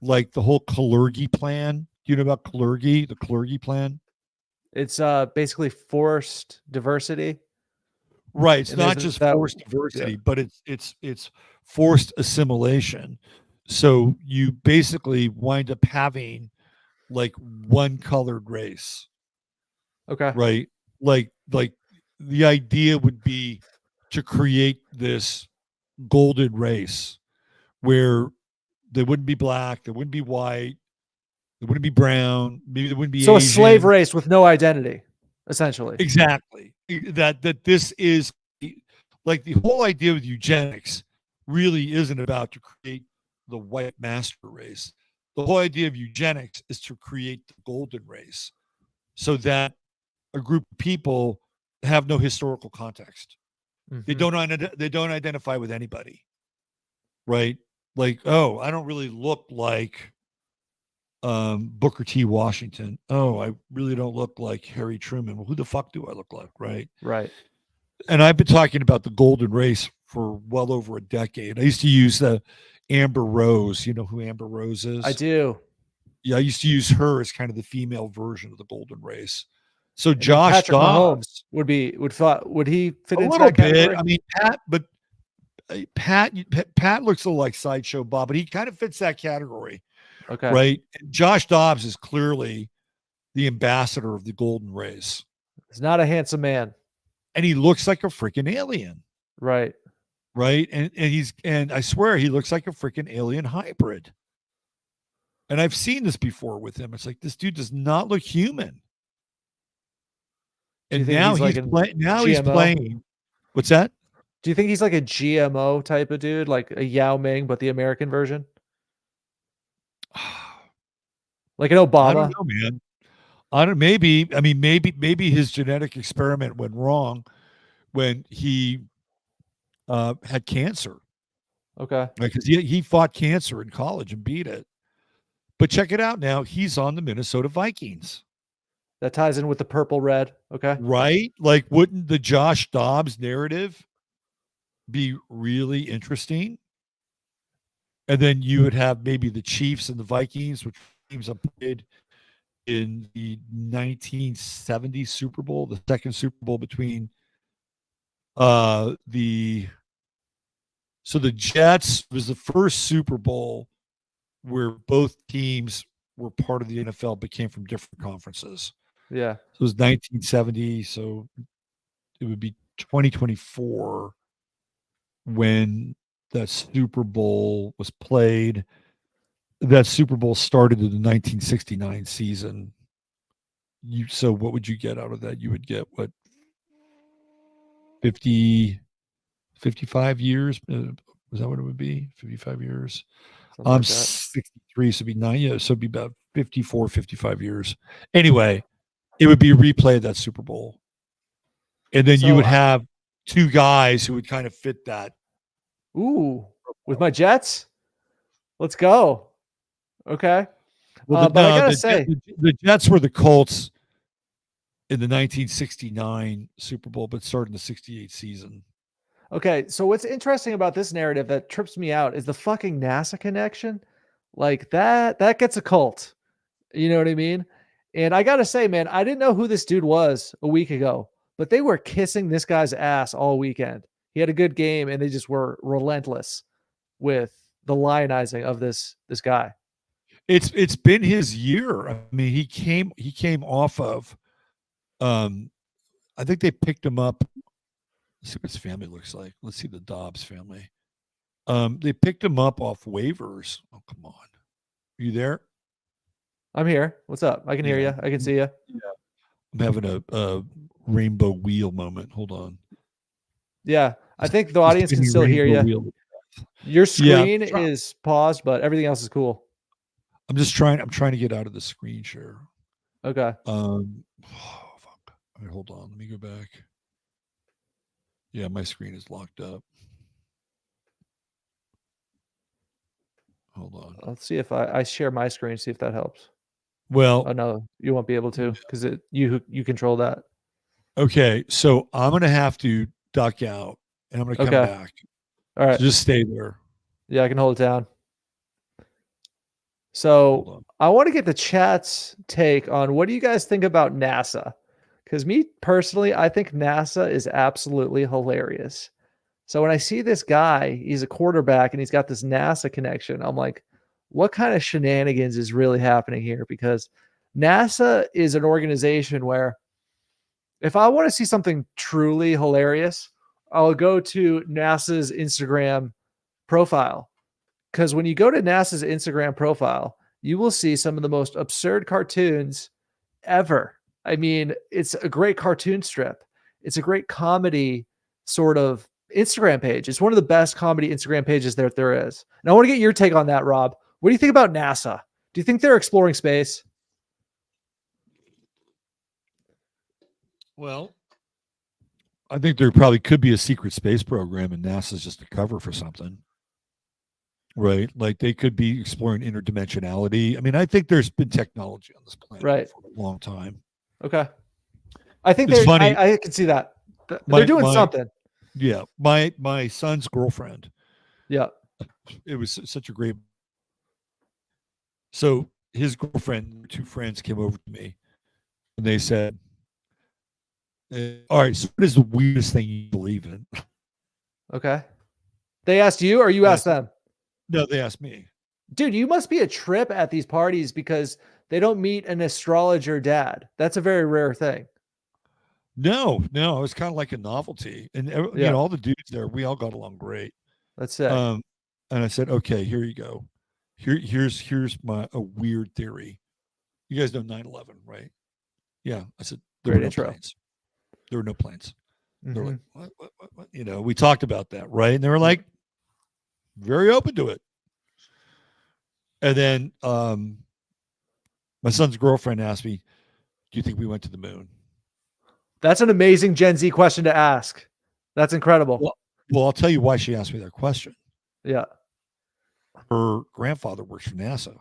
like the whole Kalergi plan, do you know about Kalergi, the Kalergi plan? It's basically forced diversity. Right. It's not just forced diversity, but it's forced assimilation. So you basically wind up having like one colored race. Okay. Right. Like the idea would be to create this golden race where they wouldn't be black, they wouldn't be white, they wouldn't be brown, maybe they wouldn't be So a slave Asian. race with no identity, essentially. Exactly. That this is like the whole idea with eugenics really isn't about to create the white master race. The whole idea of eugenics is to create the golden race so that a group of people have no historical context. They don't identify with anybody. Right? Like, oh, I don't really look like Booker T. Washington. Oh, I really don't look like Harry Truman. Well, who the fuck do I look like? Right. Right. And I've been talking about the golden race for well over a decade. I used to use the Amber Rose. You know who Amber Rose is? I do. Yeah, I used to use her as kind of the female version of the golden race. So And Josh Patrick Dobbs Mahomes would he fit a into little that bit. category? I mean, Pat looks a little like Sideshow Bob, but he kind of fits that category. Okay. Right. And Josh Dobbs is clearly the ambassador of the golden race. He's not a handsome man. And he looks like a freaking alien. Right. Right. And I swear he looks like a freaking alien hybrid. And I've seen this before with him. It's like this dude does not look human. And now he's playing. What's that? Do you think he's like a GMO type of dude, like a Yao Ming, but the American version? Like an Obama? I don't know, man. Maybe his genetic experiment went wrong when he had cancer. Okay. Because he fought cancer in college and beat it. But check it out now. He's on the Minnesota Vikings. That ties in with the purple red. Okay. Right? Like, wouldn't the Josh Dobbs narrative be really interesting? And then you would have maybe the Chiefs and the Vikings, which teams I played in the 1970 Super Bowl, the second Super Bowl between the Jets was the first Super Bowl where both teams were part of the NFL but came from different conferences. Yeah. So it was 1970, so it would be 2024 when that Super Bowl was played. That Super Bowl started in the 1969 season. So what would you get out of that? You would get what, 55 years? Was that what it would be? 55 years. I'm 63, so it'd be 9 years. So it'd be about 54, 55 years. Anyway, it would be a replay of that Super Bowl. And then you would have two guys who would kind of fit that. Ooh, with my Jets? Let's go. Okay. Well, but I gotta say, the Jets were the Colts in the 1969 Super Bowl, but started in the 68 season. Okay, so what's interesting about this narrative that trips me out is the fucking NASA connection. Like that gets a cult. You know what I mean? And I gotta say, man, I didn't know who this dude was a week ago, but they were kissing this guy's ass all weekend. He had a good game, and they just were relentless with the lionizing of this guy. It's been his year. I mean, he came off of I think they picked him up. Let's see what his family looks like. Let's see the Dobbs family. They picked him up off waivers. Oh, come on. Are you there? I'm here. What's up? I can hear you. I can see you. Yeah. I'm having a rainbow wheel moment. Hold on. Yeah. I think the audience can still hear you. Your screen is paused, but everything else is cool. I'm trying to get out of the screen share. Okay. Oh, fuck. All right, hold on. Let me go back. Yeah, my screen is locked up. Hold on. Let's see if I share my screen, see if that helps. Well, oh no, you won't be able to because you control that. Okay, so I'm gonna have to duck out and I'm gonna come back. All right, so just stay there. Yeah, I can hold it down. So I want to get the chat's take on what do you guys think about NASA? Because me personally, I think NASA is absolutely hilarious. So when I see this guy, he's a quarterback and he's got this NASA connection, I'm like, what kind of shenanigans is really happening here? Because NASA is an organization where if I want to see something truly hilarious, I'll go to NASA's Instagram profile because when you go to NASA's Instagram profile, you will see some of the most absurd cartoons ever. I mean, it's a great cartoon strip. It's a great comedy sort of Instagram page. It's one of the best comedy Instagram pages there is. And I want to get your take on that, Rob. What do you think about NASA? Do you think they're exploring space? Well, I think there probably could be a secret space program, and NASA's just a cover for something, right? Like they could be exploring interdimensionality. I mean, I think there's been technology on this planet for a long time. Okay, I think it's funny. I can see that they're doing something. Yeah, my son's girlfriend. Yeah, it was such a great. So his girlfriend, two friends came over to me, and they said, all right, so what is the weirdest thing you believe in? Okay. They asked you or you asked them? No, they asked me. Dude, you must be a trip at these parties because they don't meet an astrologer dad. That's a very rare thing. No, it was kind of like a novelty. And you know, all the dudes there, we all got along great. That's it. And I said, okay, here you go. Here's a weird theory. You guys know 9/11, right? Yeah. I said, there were no planes. There were no planes. They're like, what? You know, we talked about that, right? And they were like, very open to it. And then my son's girlfriend asked me, do you think we went to the moon? That's an amazing Gen Z question to ask. That's incredible. Well, I'll tell you why she asked me that question. Yeah. Her grandfather works for NASA.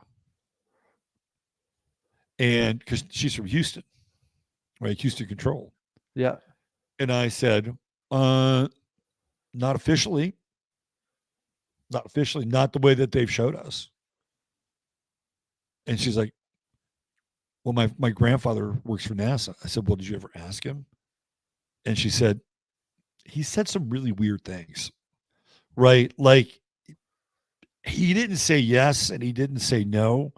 And because she's from Houston, right? Houston Control. Yeah. And I said, not officially. Not officially, not the way that they've showed us. And she's like, well, my grandfather works for NASA. I said, well, did you ever ask him? And she said, he said some really weird things, right? Like he didn't say yes and he didn't say no.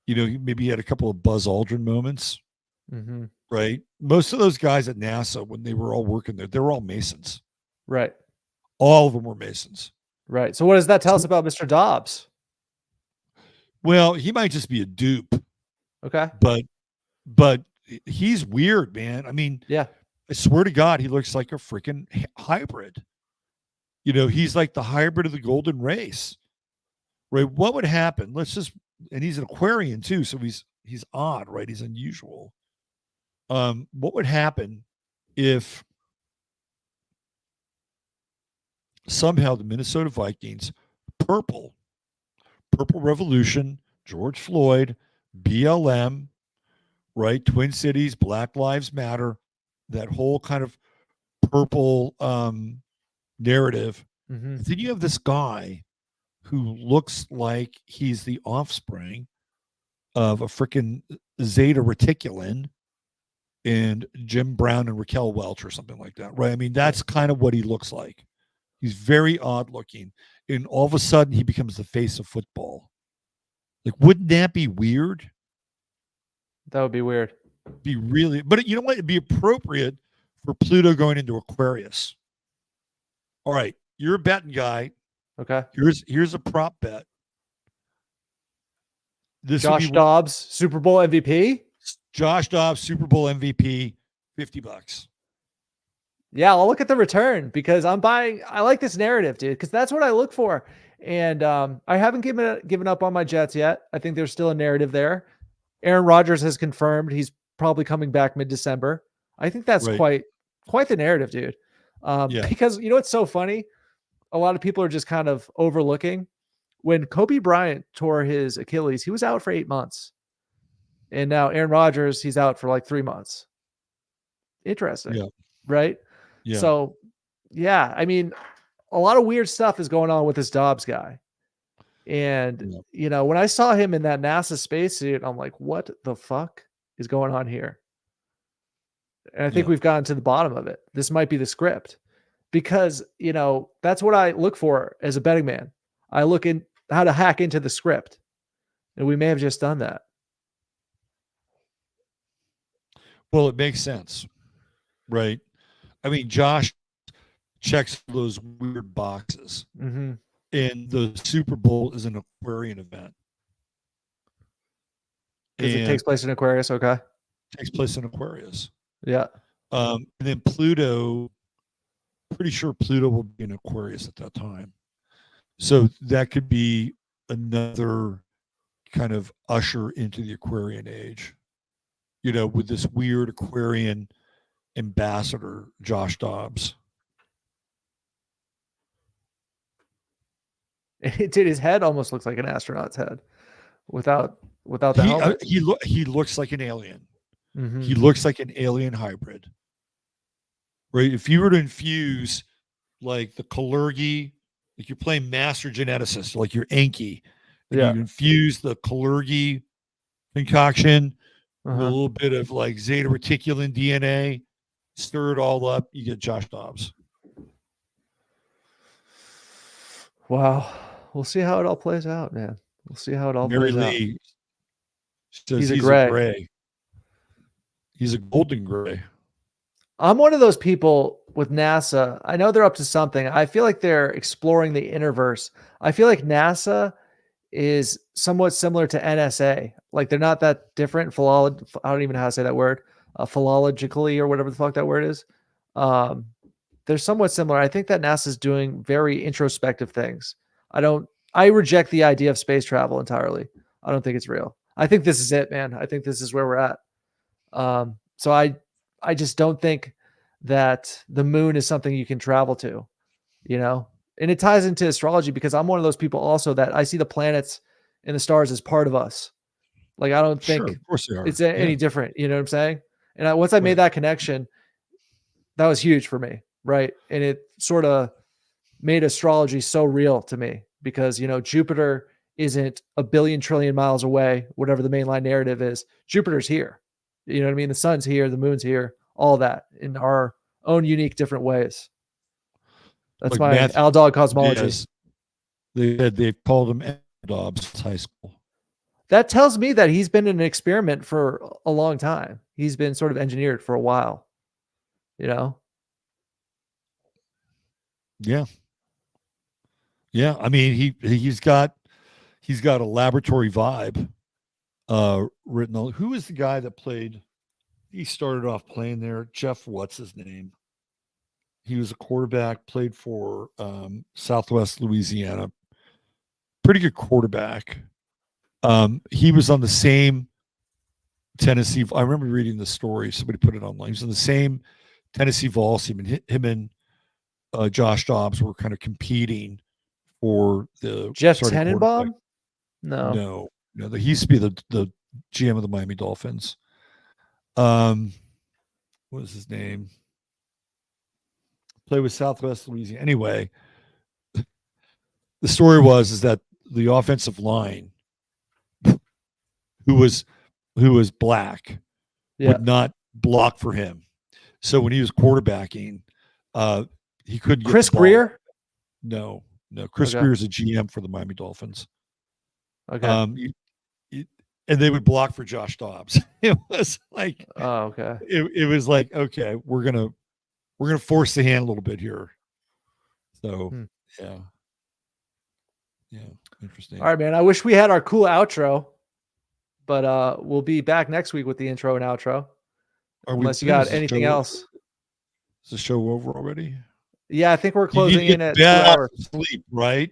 You know, maybe he had a couple of Buzz Aldrin moments, right? Most of those guys at NASA, when they were all working there, they were all Masons. Right. All of them were Masons. Right. So what does that tell us about Mr. Dobbs? Well, he might just be a dupe. Okay. But he's weird, man. I mean, yeah. I swear to God, he looks like a freaking hybrid. You know, he's like the hybrid of the golden race. Right? What would happen? And he's an Aquarian too, so he's odd, right? He's unusual. What would happen if somehow the Minnesota Vikings, Purple Revolution, George Floyd, BLM, right? Twin Cities, Black Lives Matter, that whole kind of purple narrative. Then you have this guy who looks like he's the offspring of a freaking Zeta Reticulin and Jim Brown and Raquel Welch or something like that, right? I mean, that's kind of what he looks like. He's very odd looking. And all of a sudden, he becomes the face of football. Like, wouldn't that be weird? That would be weird. Be really, but you know what? It'd be appropriate for Pluto going into Aquarius. All right, you're a betting guy. Okay. Here's a prop bet. Josh Dobbs, Super Bowl MVP. Josh Dobbs, Super Bowl MVP, $50. Yeah, I'll look at the return because I like this narrative, dude, because that's what I look for. And I haven't given up on my Jets yet. I think there's still a narrative there. Aaron Rodgers has confirmed he's probably coming back mid-December. I think that's quite the narrative, dude. Because you know what's so funny? A lot of people are just kind of overlooking when Kobe Bryant tore his Achilles, he was out for 8 months. And now Aaron Rodgers, he's out for like 3 months. Interesting. Yeah. Right? Yeah. So, yeah, I mean, a lot of weird stuff is going on with this Dobbs guy. And, you know, when I saw him in that NASA spacesuit, I'm like, what the fuck is going on here? And I think we've gotten to the bottom of it. This might be the script because, you know, that's what I look for as a betting man. I look in how to hack into the script, and we may have just done that. Well, it makes sense, right? I mean, Josh checks those weird boxes. And the Super Bowl is an Aquarian event. Because it takes place in Aquarius. Okay. Takes place in Aquarius. Yeah. And then Pluto, pretty sure Pluto will be in Aquarius at that time. So that could be another kind of usher into the Aquarian age, with this weird Aquarian ambassador, Josh Dobbs. Dude, his head almost looks like an astronaut's head without the helmet. He looks like an alien. Mm-hmm. He looks like an alien hybrid. Right? If you were to infuse like the Kalergi, like you're playing master geneticist, like you're Enki, and you infuse the Kalergi concoction with a little bit of like Zeta Reticulin DNA, stir it all up, you get Josh Dobbs. Wow. We'll see how it all plays out, man. We'll see how it all Mary plays Lee out. Says he's a gray. He's a golden gray. I'm one of those people with NASA. I know they're up to something. I feel like they're exploring the innerverse. I feel like NASA is somewhat similar to NSA. Like they're not that different. I don't even know how to say that word. Philologically or whatever the fuck that word is. They're somewhat similar. I think that NASA is doing very introspective things. I reject the idea of space travel entirely. I don't think it's real. I think this is it, man. I think this is where we're at. So I just don't think that the moon is something you can travel to, and it ties into astrology because I'm one of those people also that I see the planets and the stars as part of us. Like, I don't think of course they are. It's any different. You know what I'm saying? And once I made that connection, that was huge for me. Right. And it sort of made astrology so real to me because, Jupiter isn't a billion trillion miles away, whatever the mainline narrative is. Jupiter's here. You know what I mean? The sun's here, the moon's here, all that in our own unique different ways. That's like my Al Dog cosmology. Yes. They called him Al Dobbs high school. That tells me that he's been in an experiment for a long time. He's been sort of engineered for a while, Yeah. Yeah. I mean, he's got a laboratory vibe written on. Who is the guy that played? He started off playing there. Jeff, what's his name? He was a quarterback, played for Southwest Louisiana. Pretty good quarterback. He was on the same Tennessee. I remember reading the story. Somebody put it online. He was on the same Tennessee Vols team, and him and Josh Dobbs were kind of competing for the Jeff Tannenbaum. No. He used to be the GM of the Miami Dolphins. What was his name? Played with Southwest Louisiana. Anyway, the story is that the offensive line, who was black, would not block for him. So when he was quarterbacking, he couldn't get Chris Greer? No. Chris Greer is a GM for the Miami Dolphins. Okay. And they would block for Josh Dobbs. It was like, oh, okay. It was like, okay, we're gonna force the hand a little bit here. So yeah, interesting. All right, man. I wish we had our cool outro, but we'll be back next week with the intro and outro. Unless you got anything else. Is the show over already? Yeah, I think we're closing in at 2 hours. Sleep, right?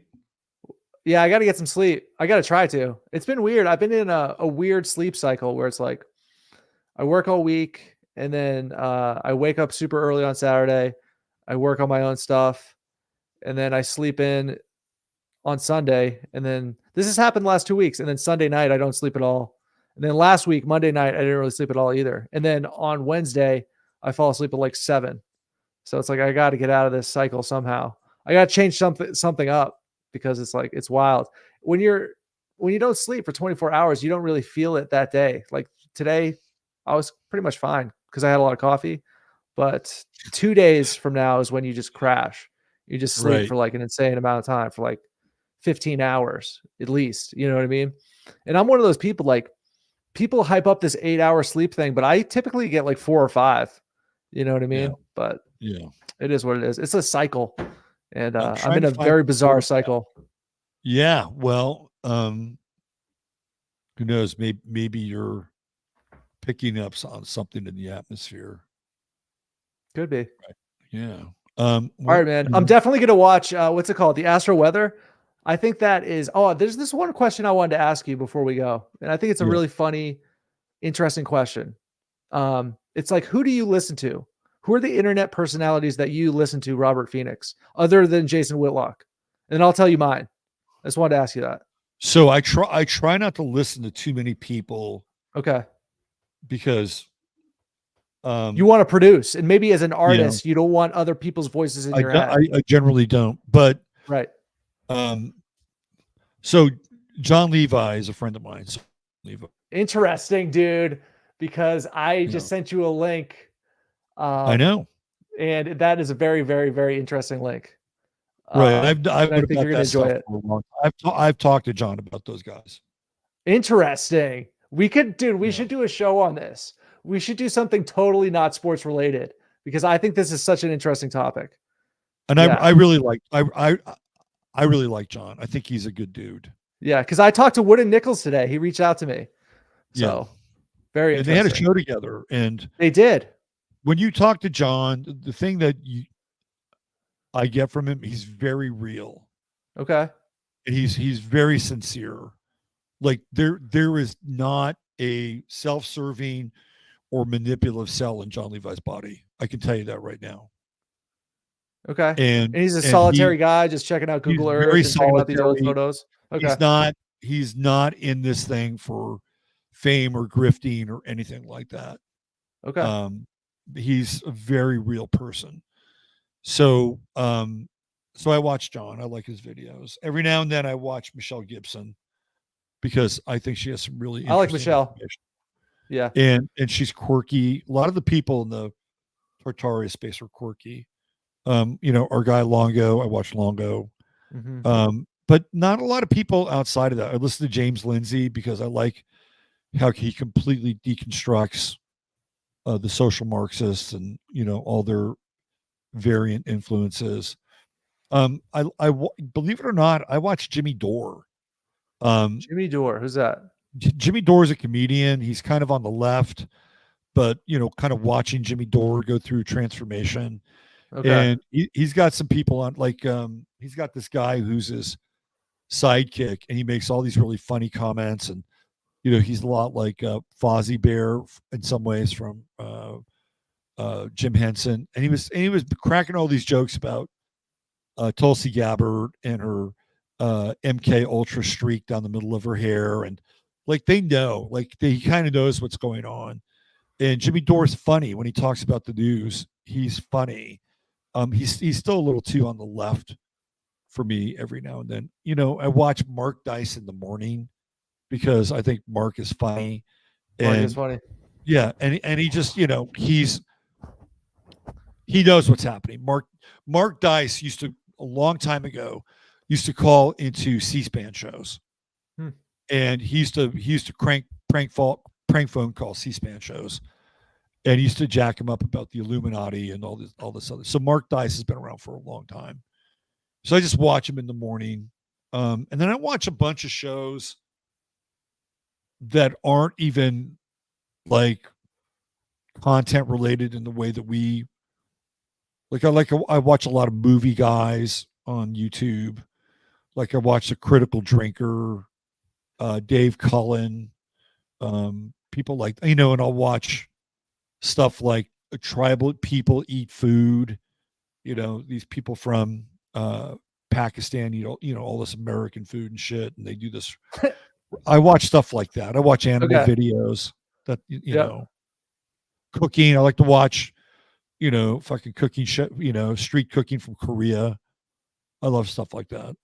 Yeah, I got to get some sleep. I got to try to. It's been weird. I've been in a weird sleep cycle where it's like I work all week and then I wake up super early on Saturday. I work on my own stuff and then I sleep in on Sunday. And then this has happened the last 2 weeks. And then Sunday night, I don't sleep at all. And then last week, Monday night, I didn't really sleep at all either. And then on Wednesday, I fall asleep at like 7. So it's like I got to get out of this cycle somehow. I got to change something up. Because it's like, it's wild. When you don't sleep for 24 hours, you don't really feel it that day. Like today, I was pretty much fine because I had a lot of coffee. But 2 days from now is when you just crash. You just sleep for like an insane amount of time for like 15 hours at least. You know what I mean? And I'm one of those people, like people hype up this 8-hour sleep thing, but I typically get like 4 or 5. You know what I mean? Yeah. But yeah, it is what it is. It's a cycle. And I'm in a very bizarre cycle. Yeah. Well, who knows? Maybe you're picking up on something in the atmosphere. Could be. Yeah. All right, man. I'm definitely going to watch, what's it called? The Astro Weather. I think that is, there's this one question I wanted to ask you before we go. And I think it's a Yeah. really funny, interesting question. It's like, who do you listen to? Who are the internet personalities that you listen to, Robert Phoenix, other than Jason Whitlock? And I'll tell you mine. I just wanted to ask you that. So I try not to listen to too many people Okay. because You want to produce, and maybe as an you know, artist, you don't want other people's voices in your head. I generally don't. But Right. so John Levi is a friend of mine. So Levi. Interesting, dude, because I just sent you a link. I know. And that is a very, very, very interesting link. Right. I've I heard think you're about going to that enjoy stuff it. for a long time. I've talked to John about those guys. Interesting. We should do a show on this. We should do something totally not sports related because I think this is such an interesting topic. And I really like I really like John. I think he's a good dude. Yeah, because I talked to Wood and Nichols today. He reached out to me. So very interesting. And they had a show together, and they did. When you talk to John, the thing that I get from him, he's very real. Okay. And he's very sincere. Like there is not a self-serving or manipulative cell in John Levi's body. I can tell you that right now. Okay. And he's a solitary guy, just checking out Google Earth and checking out these old photos. Okay. He's not in this thing for fame or grifting or anything like that. Okay. He's a very real person. So I watch John. I like his videos. Every now and then I watch Michelle Gibson because I think she has some really interesting I like Michelle. Yeah. And she's quirky. A lot of the people in the Tartaria space are quirky. Our guy Longo, I watch Longo. Mm-hmm. But not a lot of people outside of that. I listen to James Lindsay because I like how he completely deconstructs the social Marxists and all their variant influences. I believe it or not, I watch Jimmy Dore. Jimmy Dore, who's that? Jimmy Dore is a comedian. He's kind of on the left, but kind of watching Jimmy Dore go through transformation. Okay. And he's got some people on, like he's got this guy who's his sidekick, and he makes all these really funny comments, and he's a lot like Fozzie Bear in some ways from Jim Henson, and he was cracking all these jokes about Tulsi Gabbard and her MK Ultra streak down the middle of her hair, and like they know, like he kind of knows what's going on. And Jimmy Dore's funny when he talks about the news. He's funny. He's still a little too on the left for me every now and then. I watch Mark Dice in the morning because I think Mark is funny. Mark is funny. Yeah, and he just he knows what's happening. Mark Dice used to, a long time ago, used to call into C-SPAN shows, and he used to prank phone call C-SPAN shows, and he used to jack him up about the Illuminati and all this other. So Mark Dice has been around for a long time. So I just watch him in the morning, and then I watch a bunch of shows that aren't even like content related in the way that we like. I watch a lot of movie guys on YouTube. Like I watch The Critical Drinker, Dave Cullen, people like, and I'll watch stuff like Tribal People Eat Food. These people from Pakistan, all this American food and shit, and they do this. I watch stuff like that. I watch animal videos that cooking. I like to watch, fucking cooking shit, street cooking from Korea. I love stuff like that.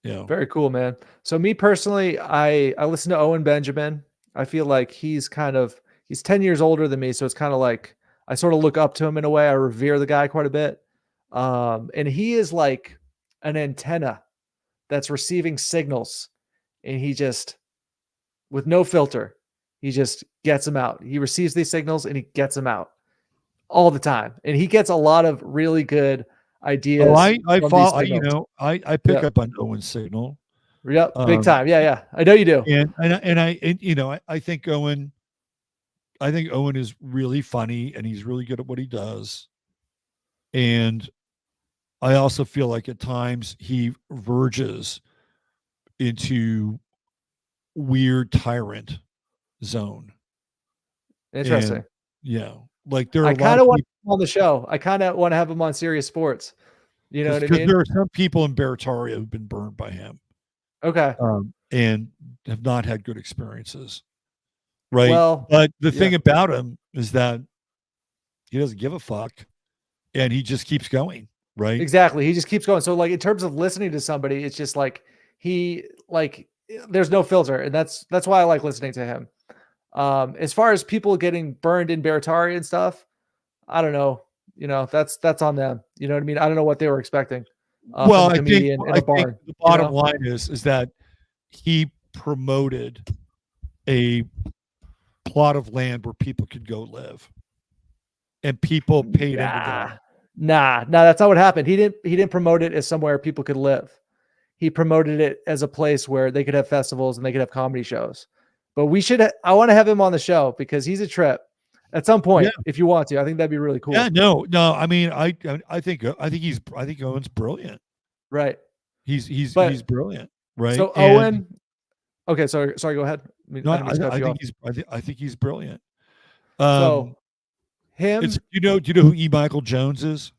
Yeah. Very cool, man. So me personally, I listen to Owen Benjamin. I feel like he's 10 years older than me. So it's kind of like, I sort of look up to him in a way. I revere the guy quite a bit. And he is like an antenna that's receiving signals, and he just, with no filter, he just gets them out. He receives these signals and he gets them out all the time. And he gets a lot of really good ideas Oh, I from these follow. signals. I pick Yeah. up on Owen's signal. Yep. Big time. Yeah. I know you do. I think Owen. I think Owen is really funny and he's really good at what he does. And I also feel like at times he verges into weird tyrant zone. Interesting. And like there are I a lot kind of of want people him on the show. I kind of want to have him on Sirius Sports. You know what I because mean? there are some people in Barataria who've been burned by him Okay. and have not had good experiences. Right. Well, But the yeah, thing about him is that he doesn't give a fuck and he just keeps going. Right. exactly. He just keeps going. So like in terms of listening to somebody, it's just like there's no filter, and that's why I like listening to him. As far as people getting burned in Baratari and stuff, I don't know. You know, that's on them. You know what I mean? I don't know what they were expecting from Well, a comedian in I a think barn. the bottom You know? line is that he promoted a plot of land where people could go live, and people paid him to go. Nah, that's not what happened. He didn't promote it as somewhere people could live. He promoted it as a place where they could have festivals and they could have comedy shows. But I want to have him on the show because he's a trip at some Yeah, point. If you want to, I think that'd be really cool. yeah, no. I mean, I think Owen's brilliant. Right. He's brilliant. Right. So And Owen. Okay, sorry. Go ahead. no, I didn't mean to cut you off. I think he's brilliant. So him, It's do you know who E. Michael Jones is?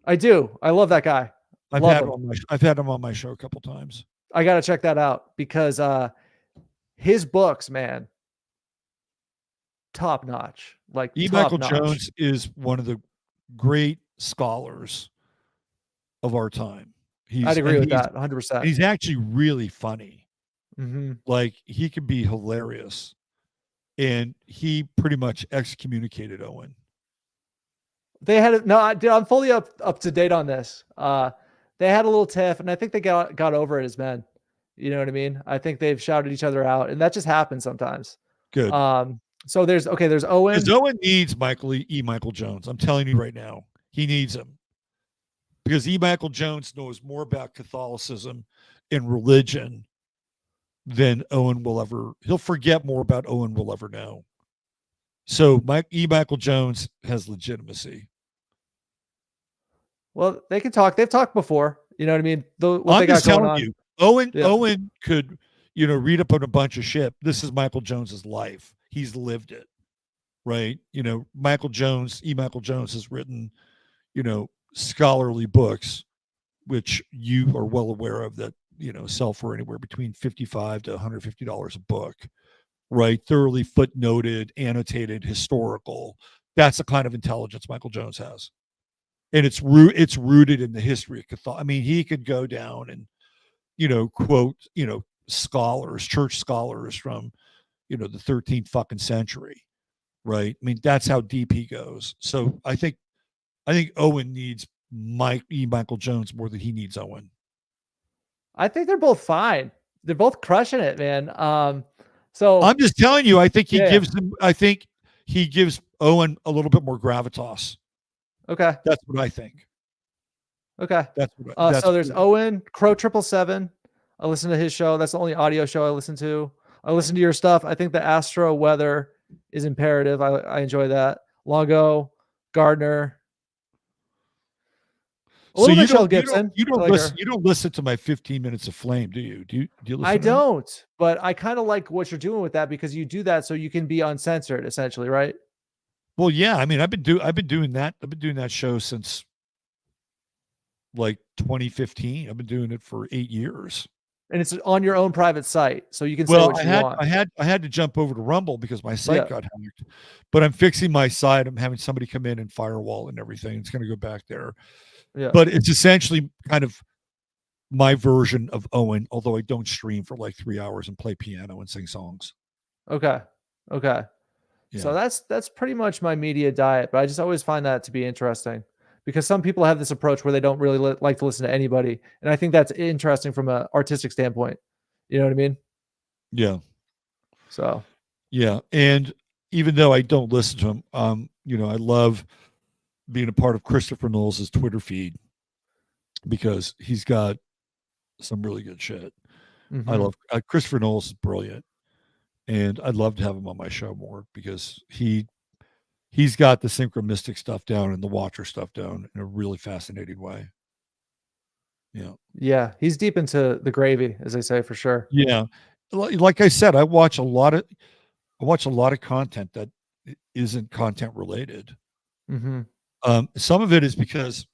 I do. I love that guy. I've Love had him. I've had him on my show a couple times. I got to check that out because his books, man, top notch. Like E. top Michael notch. Jones is one of the great scholars of our time. I'd agree with that And 100%. he's actually really funny. Mm-hmm. Like he can be hilarious. And he pretty much excommunicated Owen. They had I'm fully up to date on this. They had a little tiff, and I think they got over it as men. You know what I mean? I think they've shouted each other out, and that just happens sometimes. Good. So there's Owen. Because Owen needs Michael Jones. I'm telling you right now, he needs him. Because E. Michael Jones knows more about Catholicism and religion than Owen will ever. He'll forget more about Owen will ever know. So E. Michael Jones has legitimacy. Well, they can talk. They've talked before. You know what I mean? I'm just telling you, Owen could, read up on a bunch of shit. This is Michael Jones's life. He's lived it, right? E. Michael Jones has written, scholarly books, which you are well aware of that, sell for anywhere between $55 to $150 a book, right? Thoroughly footnoted, annotated, historical. That's the kind of intelligence Michael Jones has. And it's rooted in the history of Catholicism. I mean, he could go down and, quote, scholars, church scholars from, the 13th fucking century, right? I mean, that's how deep he goes. So I think Owen needs Michael Jones more than he needs Owen. I think they're both fine. They're both crushing it, man. So I'm just telling you, I think he gives Owen a little bit more gravitas. Okay. That's what I think. Okay. So there's Owen, Crow 777. I listen to his show. That's the only audio show I listen to. I listen to your stuff. I think the Astro weather is imperative. I enjoy that. Longo, Gardner. So you don't listen to my 15 minutes of flame, do you? Do you listen? I don't, but I kind of like what you're doing with that because you do that so you can be uncensored, essentially, right? Well, yeah. I mean, I've been doing that. I've been doing that show since like 2015. I've been doing it for 8 years. And it's on your own private site, so you can say what you want. I had to jump over to Rumble because my site got hacked. But I'm fixing my site. I'm having somebody come in and firewall and everything. It's going to go back there. Yeah. But it's essentially kind of my version of Owen, although I don't stream for like 3 hours and play piano and sing songs. Okay. Yeah. So that's pretty much my media diet, but I just always find that to be interesting because some people have this approach where they don't really like to listen to anybody. And I think that's interesting from an artistic standpoint. You know what I mean? Yeah. So. Yeah. And even though I don't listen to him, I love being a part of Christopher Knowles' Twitter feed. because he's got some really good shit. Mm-hmm. I love Christopher Knowles is brilliant, and I'd love to have him on my show more because he's got the synchromistic stuff down and the Watcher stuff down in a really fascinating way. Yeah. Yeah, he's deep into the gravy, as they say, for sure. Yeah. Like I said, I watch a lot of content that isn't content related. Mm-hmm. Some of it is because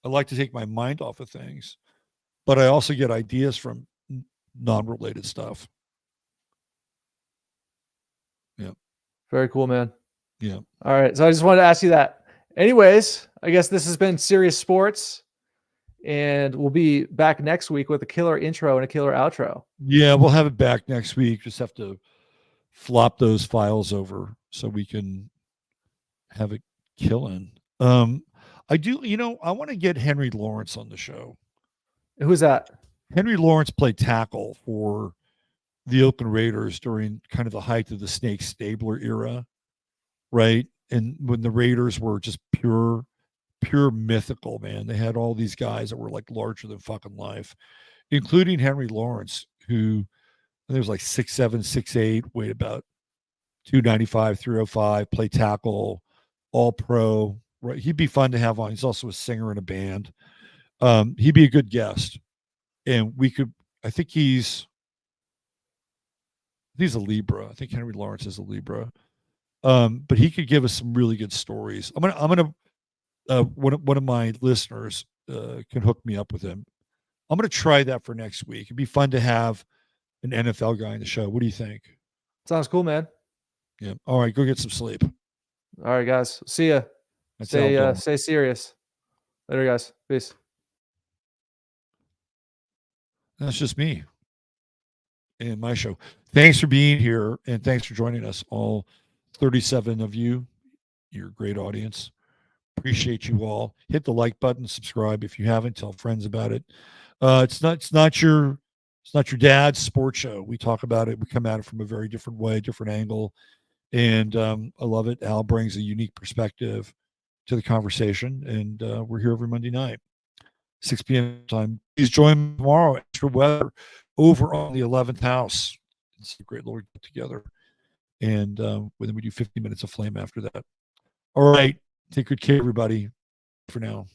I like to take my mind off of things, but I also get ideas from non-related stuff. Yeah. Very cool, man. Yeah. All right. So I just wanted to ask you that. Anyways, I guess this has been Sirius Sports, and we'll be back next week with a killer intro and a killer outro. Yeah, we'll have it back next week. Just have to flop those files over so we can have it killing. I do, I want to get Henry Lawrence on the show. Who's that? Henry Lawrence played tackle for the Oakland Raiders during kind of the height of the Snake Stabler era, right? And when the Raiders were just pure mythical, man. They had all these guys that were like larger than fucking life, including Henry Lawrence, who I think was like 6'7", 6'8", weighed about 295, 305, play tackle, all pro. Right. He'd be fun to have on. He's also a singer in a band. He'd be a good guest. And I think he's a Libra. I think Henry Lawrence is a Libra. But he could give us some really good stories. I'm gonna one of my listeners can hook me up with him. I'm gonna try that for next week. It'd be fun to have an NFL guy on the show. What do you think? Sounds cool, man. Yeah. All right, go get some sleep. All right, guys. See ya. Stay serious. Later, guys. Peace. That's just me and my show. Thanks for being here, and thanks for joining us, all 37 of you. You're a great audience. Appreciate you all. Hit the like button, subscribe if you haven't. Tell friends about it. It's not your dad's sports show. We talk about it. We come at it from a very different way, different angle, and I love it. Al brings a unique perspective to the conversation, and we're here every Monday night, 6 p.m. time. Please join me tomorrow. Extra weather over on the 11th house. It's a great Lord get together, and then we do 15 minutes of flame after that. All right. Take good care, everybody, for now.